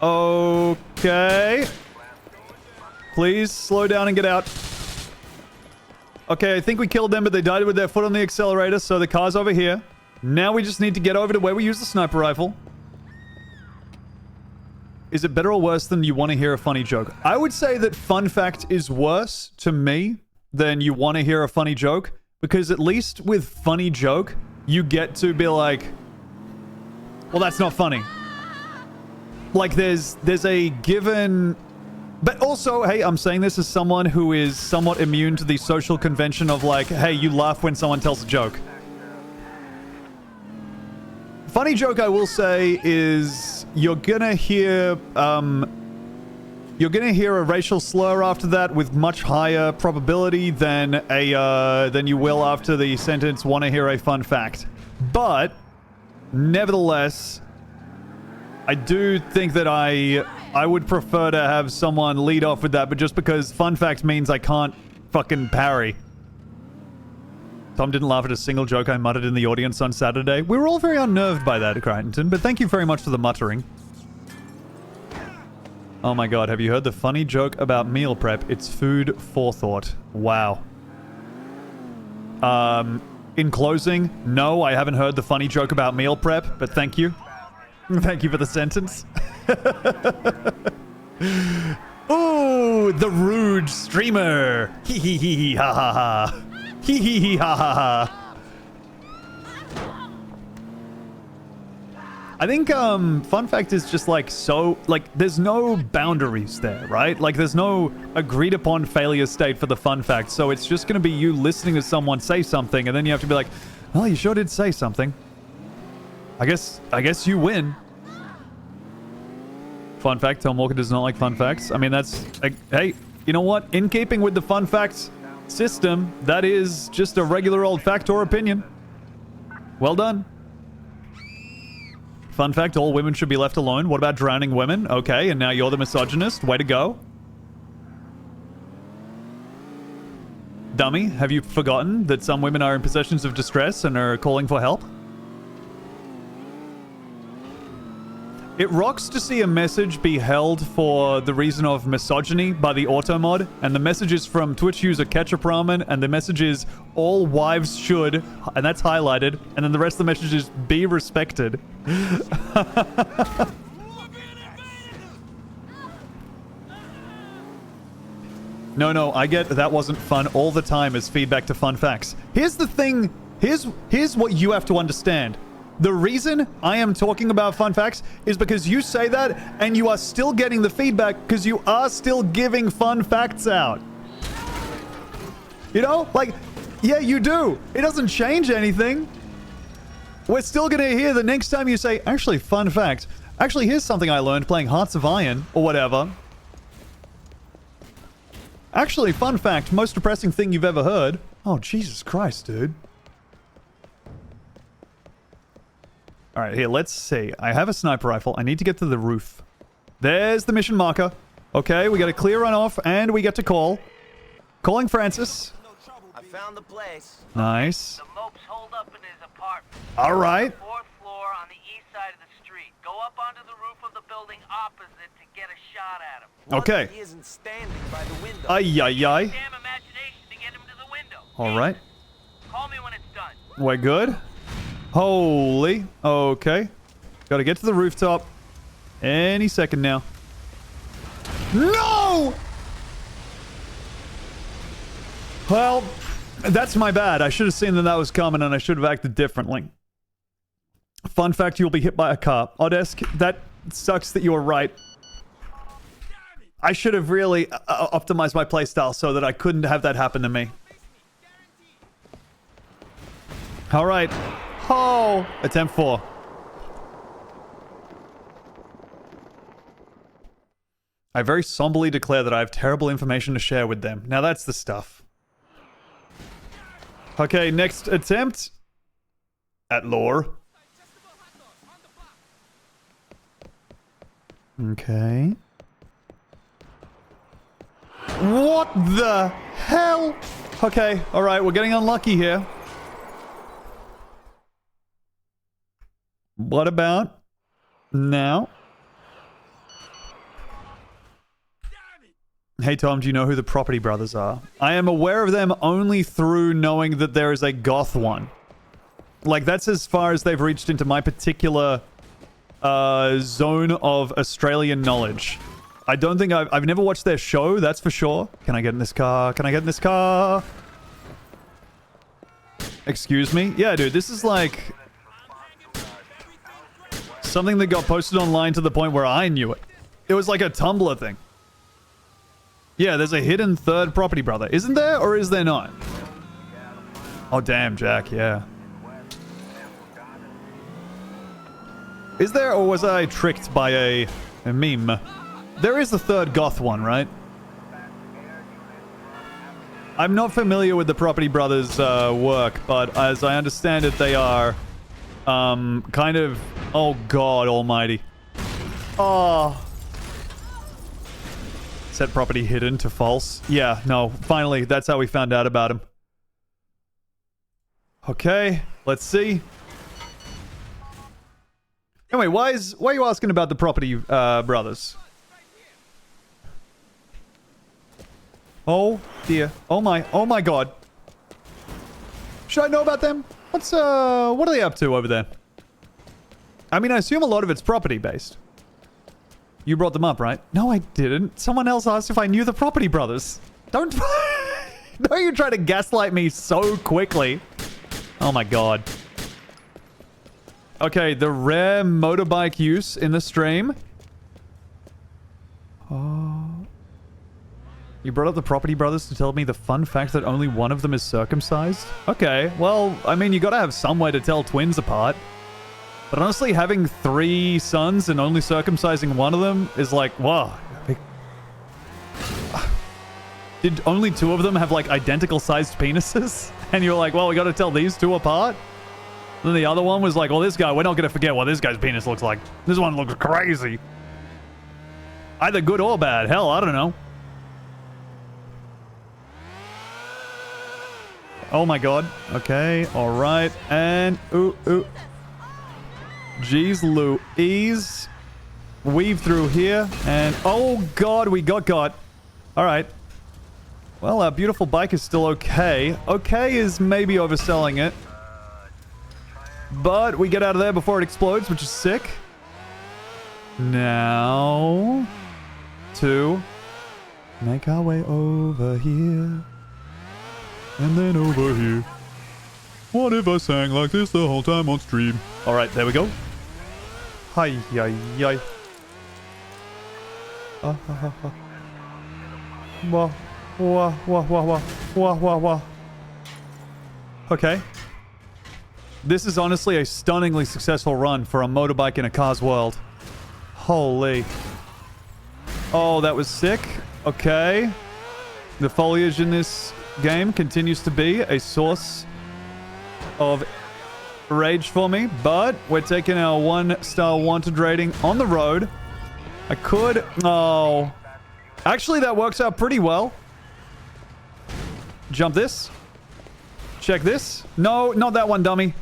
Okay. Please slow down and get out. Okay, I think we killed them, but they died with their foot on the accelerator, so the car's over here. Now we just need to get over to where we use the sniper rifle. Is it better or worse than you want to hear a funny joke? I would say that fun fact is worse to me than you want to hear a funny joke, because at least with funny joke, you get to be like, well, that's not funny. Like there's a given... But also, hey, I'm saying this as someone who is somewhat immune to the social convention of like, hey, you laugh when someone tells a joke. Funny joke, I will say, is you're gonna hear a racial slur after that with much higher probability than you will after the sentence "want to hear a fun fact." But nevertheless, I do think that I would prefer to have someone lead off with that, but just because fun fact means I can't fucking parry. Tom didn't laugh at a single joke I muttered in the audience on Saturday. We were all very unnerved by that, Crichton, but thank you very much for the muttering. Oh my god, have you heard the funny joke about meal prep? It's food forethought. Wow. In closing, no, I haven't heard the funny joke about meal prep, but thank you. Thank you for the sentence. Ooh, the rude streamer. Hee hee hee hee ha ha ha. Hee hee hee ha ha ha. I think fun fact is just like so, like there's no boundaries there, right? Like there's no agreed upon failure state for the fun fact, so it's just gonna be you listening to someone say something and then you have to be like, oh, you sure did say something. I guess you win. Fun fact, Tom Walker does not like fun facts. I mean, that's... hey, you know what? In keeping with the fun facts system, that is just a regular old fact or opinion. Well done. Fun fact, all women should be left alone. What about drowning women? Okay, and now you're the misogynist. Way to go. Dummy, have you forgotten that some women are in possessions of distress and are calling for help? It rocks to see a message be held for the reason of misogyny by the auto mod, and the message is from Twitch user Ketchup Ramen, and the message is all wives should, and that's highlighted, and then the rest of the message is be respected. No, I get that wasn't fun all the time as feedback to fun facts. Here's the thing Here's what you have to understand. The reason I am talking about fun facts is because you say that and you are still getting the feedback because you are still giving fun facts out. You know? Like, yeah, you do. It doesn't change anything. We're still going to hear the next time you say, actually, fun fact. Actually, here's something I learned playing Hearts of Iron or whatever. Actually, fun fact, most depressing thing you've ever heard. Oh, Jesus Christ, dude. All right, here, let's see. I have a sniper rifle. I need to get to the roof. There's the mission marker. Okay, we got a clear runoff, and we get to call. Calling Francis. I found the place. Nice. The mope's holed up in his apartment. All right. Fourth floor on the east side of the street. Go up onto the roof of the building opposite to get a shot at him. Okay. He isn't standing by the window. Ay, ay, ay. Damn imagination to get him to the window. All right. Call me when it's done. We're good. Holy. Okay. Got to get to the rooftop. Any second now. No! Well, that's my bad. I should have seen that that was coming and I should have acted differently. Fun fact, you'll be hit by a car. Odesk, that sucks that you were right. I should have really optimized my playstyle so that I couldn't have that happen to me. All right. Oh, attempt 4. I very somberly declare that I have terrible information to share with them. Now that's the stuff. Okay, next attempt. At lore. Okay. What the hell? Okay, alright, we're getting unlucky here. What about now? Hey Tom, do you know who the Property Brothers are? I am aware of them only through knowing that there is a goth one. Like, that's as far as they've reached into my particular zone of Australian knowledge. I don't think I've never watched their show, that's for sure. Can I get in this car? Can I get in this car? Excuse me? Yeah, dude, this is like something that got posted online to the point where I knew it. It was like a Tumblr thing. Yeah, there's a hidden third Property Brother. Isn't there, or is there not? Oh, damn, Jack, yeah. Is there, or was I tricked by a meme? There is the third goth one, right? I'm not familiar with the Property Brothers' work, but as I understand it, they are kind of... Oh, God almighty. Oh... Set property hidden to false. Yeah, no, finally, that's how we found out about him. Okay, let's see. Anyway, why are you asking about the Property Brothers? Oh dear. Oh my god. Should I know about them? What are they up to over there? I mean, I assume a lot of it's property based. You brought them up, right? No, I didn't. Someone else asked if I knew the Property Brothers. Don't you try to gaslight me so quickly. Oh my god. Okay, the rare motorbike use in the stream. Oh. You brought up the Property Brothers to tell me the fun fact that only one of them is circumcised? Okay, well, I mean, you gotta have some way to tell twins apart. But honestly, having 3 sons and only circumcising one of them is like, wow. Did only 2 of them have, like, identical-sized penises? And you're like, well, we gotta tell these 2 apart? Then the other one was like, well, this guy, we're not gonna forget what this guy's penis looks like. This one looks crazy. Either good or bad. Hell, I don't know. Oh my god. Okay, alright. And, ooh. Jeez Louise. Weave through here. And, oh god, we got got. Alright. Well, our beautiful bike is still okay. Okay is maybe overselling it. But we get out of there before it explodes, which is sick. Now... to... make our way over here. And then over here. What if I sang like this the whole time on stream? Alright, there we go. Hi, yi, yi. Wah, wah, wah, wah, wah, wah, wah, wah. Okay. This is honestly a stunningly successful run for a motorbike in a car's world. Holy. Oh, that was sick. Okay. The foliage in this game continues to be a source of rage for me, but we're taking our 1-star wanted rating on the road. I could... Oh. Actually, that works out pretty well. Jump this. Check this. No, not that one, dummy.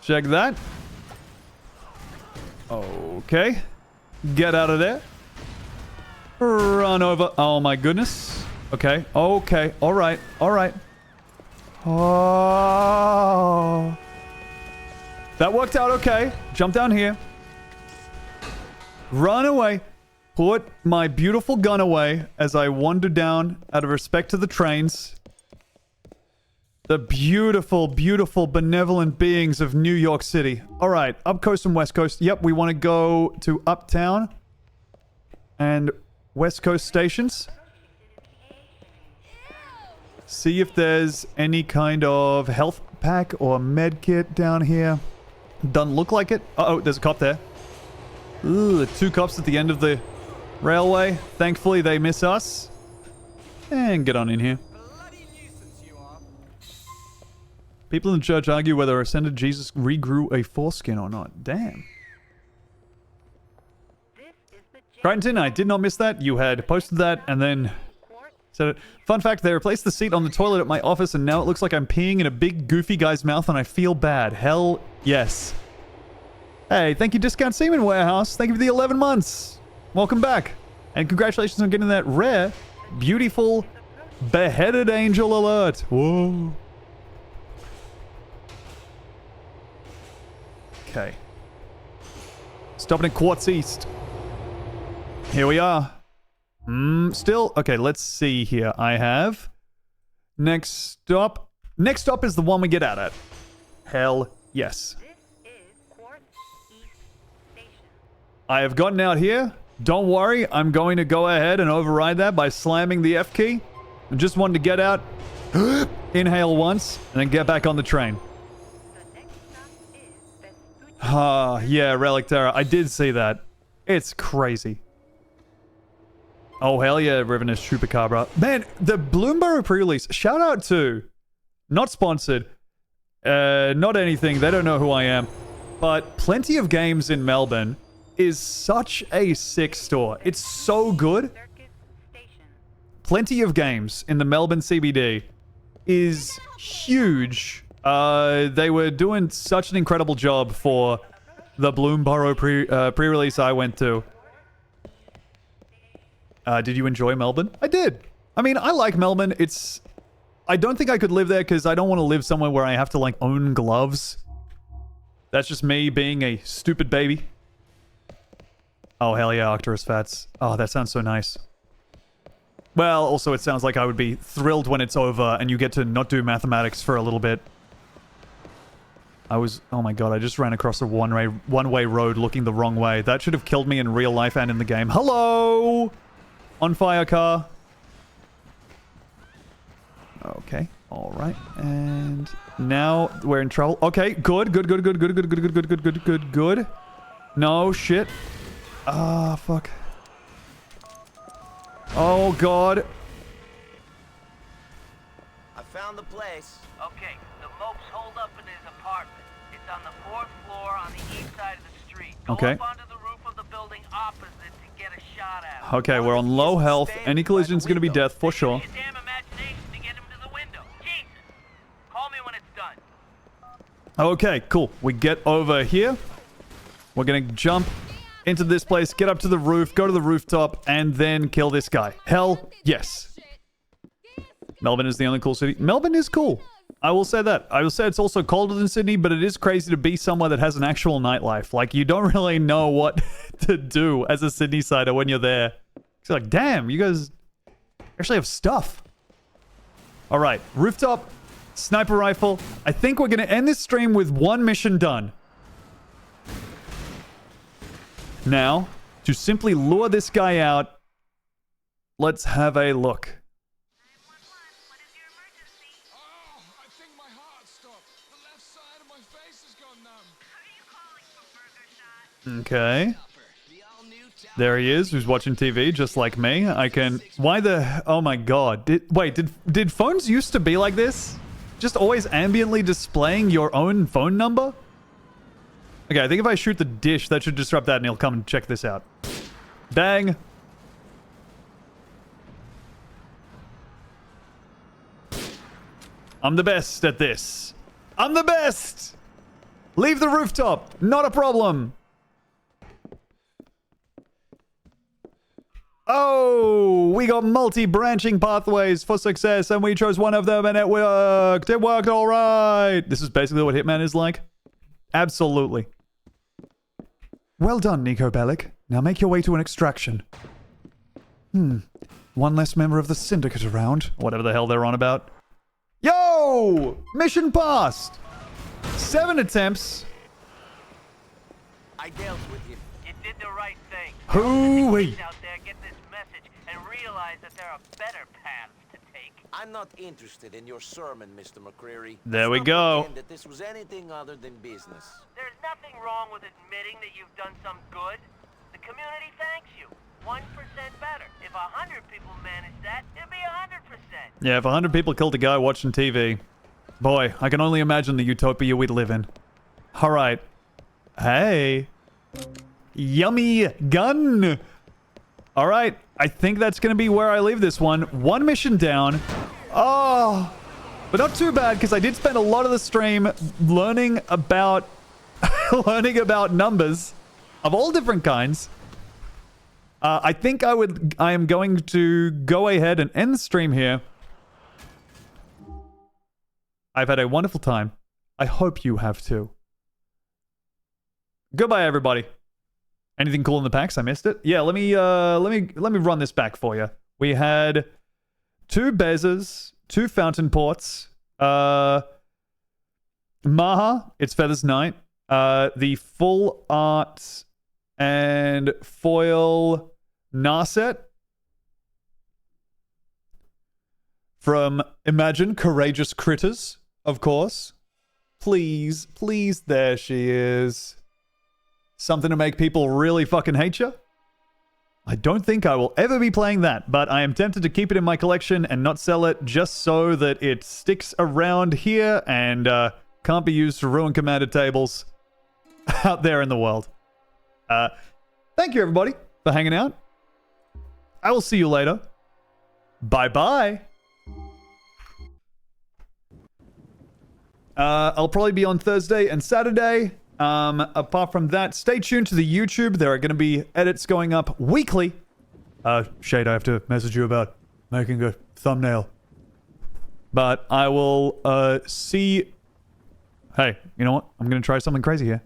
Check that. Okay. Get out of there. Run over. Oh, my goodness. Okay. Okay. All right. All right. Oh. That worked out okay. Jump down here. Run away. Put my beautiful gun away as I wander down out of respect to the trains. The beautiful, beautiful, benevolent beings of New York City. All right, up coast and west coast. Yep, we want to go to Uptown and West Coast stations. See if there's any kind of health pack or med kit down here. Doesn't look like it. Uh-oh, there's a cop there. Ooh, 2 cops at the end of the railway. Thankfully, they miss us. And get on in here. People in the church argue whether ascended Jesus regrew a foreskin or not. Damn. Crichton, I did not miss that. You had posted that and then said it. Fun fact, they replaced the seat on the toilet at my office and now it looks like I'm peeing in a big goofy guy's mouth and I feel bad. Hell yes. Hey, thank you Discount Seaman Warehouse. Thank you for the 11 months. Welcome back. And congratulations on getting that rare, beautiful, beheaded angel alert. Whoa. Okay. Stopping at Quartz East. Here we are. Still. Okay, let's see here. I have... Next stop. Next stop is the one we get out at. Hell yes. I have gotten out here. Don't worry, I'm going to go ahead and override that by slamming the F key. I just wanted to get out, inhale once, and then get back on the train. Ah, yeah, Relic Terror. I did see that. It's crazy. Oh, hell yeah, Rivenous Chupacabra. Man, the Bloomborough pre-release, shout out to, not sponsored, not anything, they don't know who I am, but Plenty of Games in Melbourne is such a sick store. It's so good. Plenty of Games in the Melbourne CBD is huge. They were doing such an incredible job for the Bloomborough pre-release I went to. Did you enjoy Melbourne? I did. I mean, I like Melbourne. I don't think I could live there because I don't want to live somewhere where I have to, like, own gloves. That's just me being a stupid baby. Oh, hell yeah, Octorus Fats. Oh, that sounds so nice. Well, also it sounds like I would be thrilled when it's over and you get to not do mathematics for a little bit. Oh my god, I just ran across a one-way road looking the wrong way. That should have killed me in real life and in the game. Hello! On fire car. Okay, alright. And now we're in trouble. Okay, good. No, shit. Ah, fuck. Oh, God. I found the place. Okay, the mope's holed up in his apartment. It's on the 4th floor on the east side of the street. Go Okay. up onto the roof of the building opposite to get a shot at him. Okay, we're on low health. Any collision is going to be death for sure. Use your damn imagination to get him to the window. Jesus! Call me when it's done. Okay, cool. We get over here. We're going to jump into this place, get up to the roof, go to the rooftop, and then kill this guy. Hell yes. Melbourne is the only cool city. Melbourne is cool. I will say that. I will say it's also colder than Sydney, but it is crazy to be somewhere that has an actual nightlife. Like, you don't really know what to do as a Sydney-sider when you're there. It's like, damn, you guys actually have stuff. All right, rooftop. Sniper rifle. I think we're going to end this stream with one mission done. Now, to simply lure this guy out, let's have a look. I think my heart stopped. The left side of my face has gone numb. Okay. There he is, who's watching TV just like me. I can... Why the... Oh my god. Did phones used to be like this? Just always ambiently displaying your own phone number? Okay, I think if I shoot the dish, that should disrupt that and he'll come and check this out. Bang. I'm the best at this. I'm the best! Leave the rooftop. Not a problem. Oh, we got multi-branching pathways for success, and we chose one of them, and it worked. It worked all right. This is basically what Hitman is like. Absolutely. Well done, Nico Bellic. Now make your way to an extraction. One less member of the syndicate around. Whatever the hell they're on about. Yo! Mission passed. 7 attempts. I dealt with him. You did the right thing. Hooey. Out there, get this message and realize that there are better paths to take. I'm not interested in your sermon, Mr. McCreary. There we Let's not go. pretend that this was anything other than business. There's nothing wrong with admitting that you've done some good. The community thanks you. 1% better. If 100 people manage that, it'll be 100%. Yeah, if 100 people killed a guy watching TV. Boy, I can only imagine the utopia we'd live in. Alright. Hey. Yummy gun. Alright, I think that's going to be where I leave this one. One mission down. Oh. But not too bad, because I did spend a lot of the stream learning about... learning about numbers of all different kinds. I think I am going to go ahead and end the stream here. I've had a wonderful time. I hope you have too. Goodbye, everybody. Anything cool in the packs? I missed it. Yeah, let me run this back for you. We had 2 Bezers, 2 Fountain Ports, Maha, it's Feathers Knight, the full art and foil Narset from Imagine Courageous Critters, of course. Please, please, there she is. Something to make people really fucking hate you? I don't think I will ever be playing that, but I am tempted to keep it in my collection and not sell it just so that it sticks around here and can't be used to ruin commander tables out there in the world. Thank you, everybody, for hanging out. I will see you later. Bye-bye. I'll probably be on Thursday and Saturday. Apart from that, stay tuned to the YouTube. There are going to be edits going up weekly. Shade, I have to message you about making a thumbnail. But I will, see... Hey, you know what? I'm going to try something crazy here.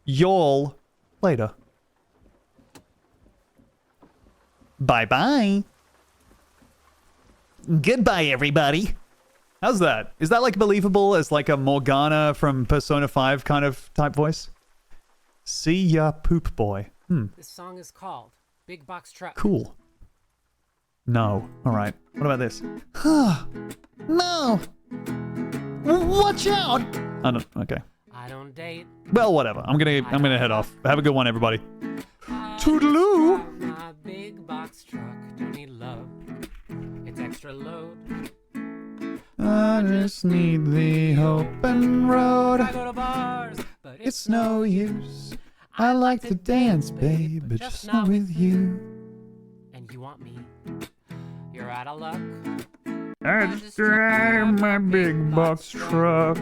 Y'all later. Bye-bye. Goodbye, everybody. How's that? Is that like believable as like a Morgana from Persona 5 kind of type voice? See ya, poop boy. This song is called Big Box Truck. Cool. No. Alright. What about this? No! Watch out! I don't... Okay. I don't date. Well, whatever. I'm gonna head off. Have a good one, everybody. Toodaloo! My big box truck don't need love. It's extra load. I just need the open road. I go to bars, but It's no use. I like to dance, babe, but just not with you. And you want me. You're out of luck. I just drive my big box truck.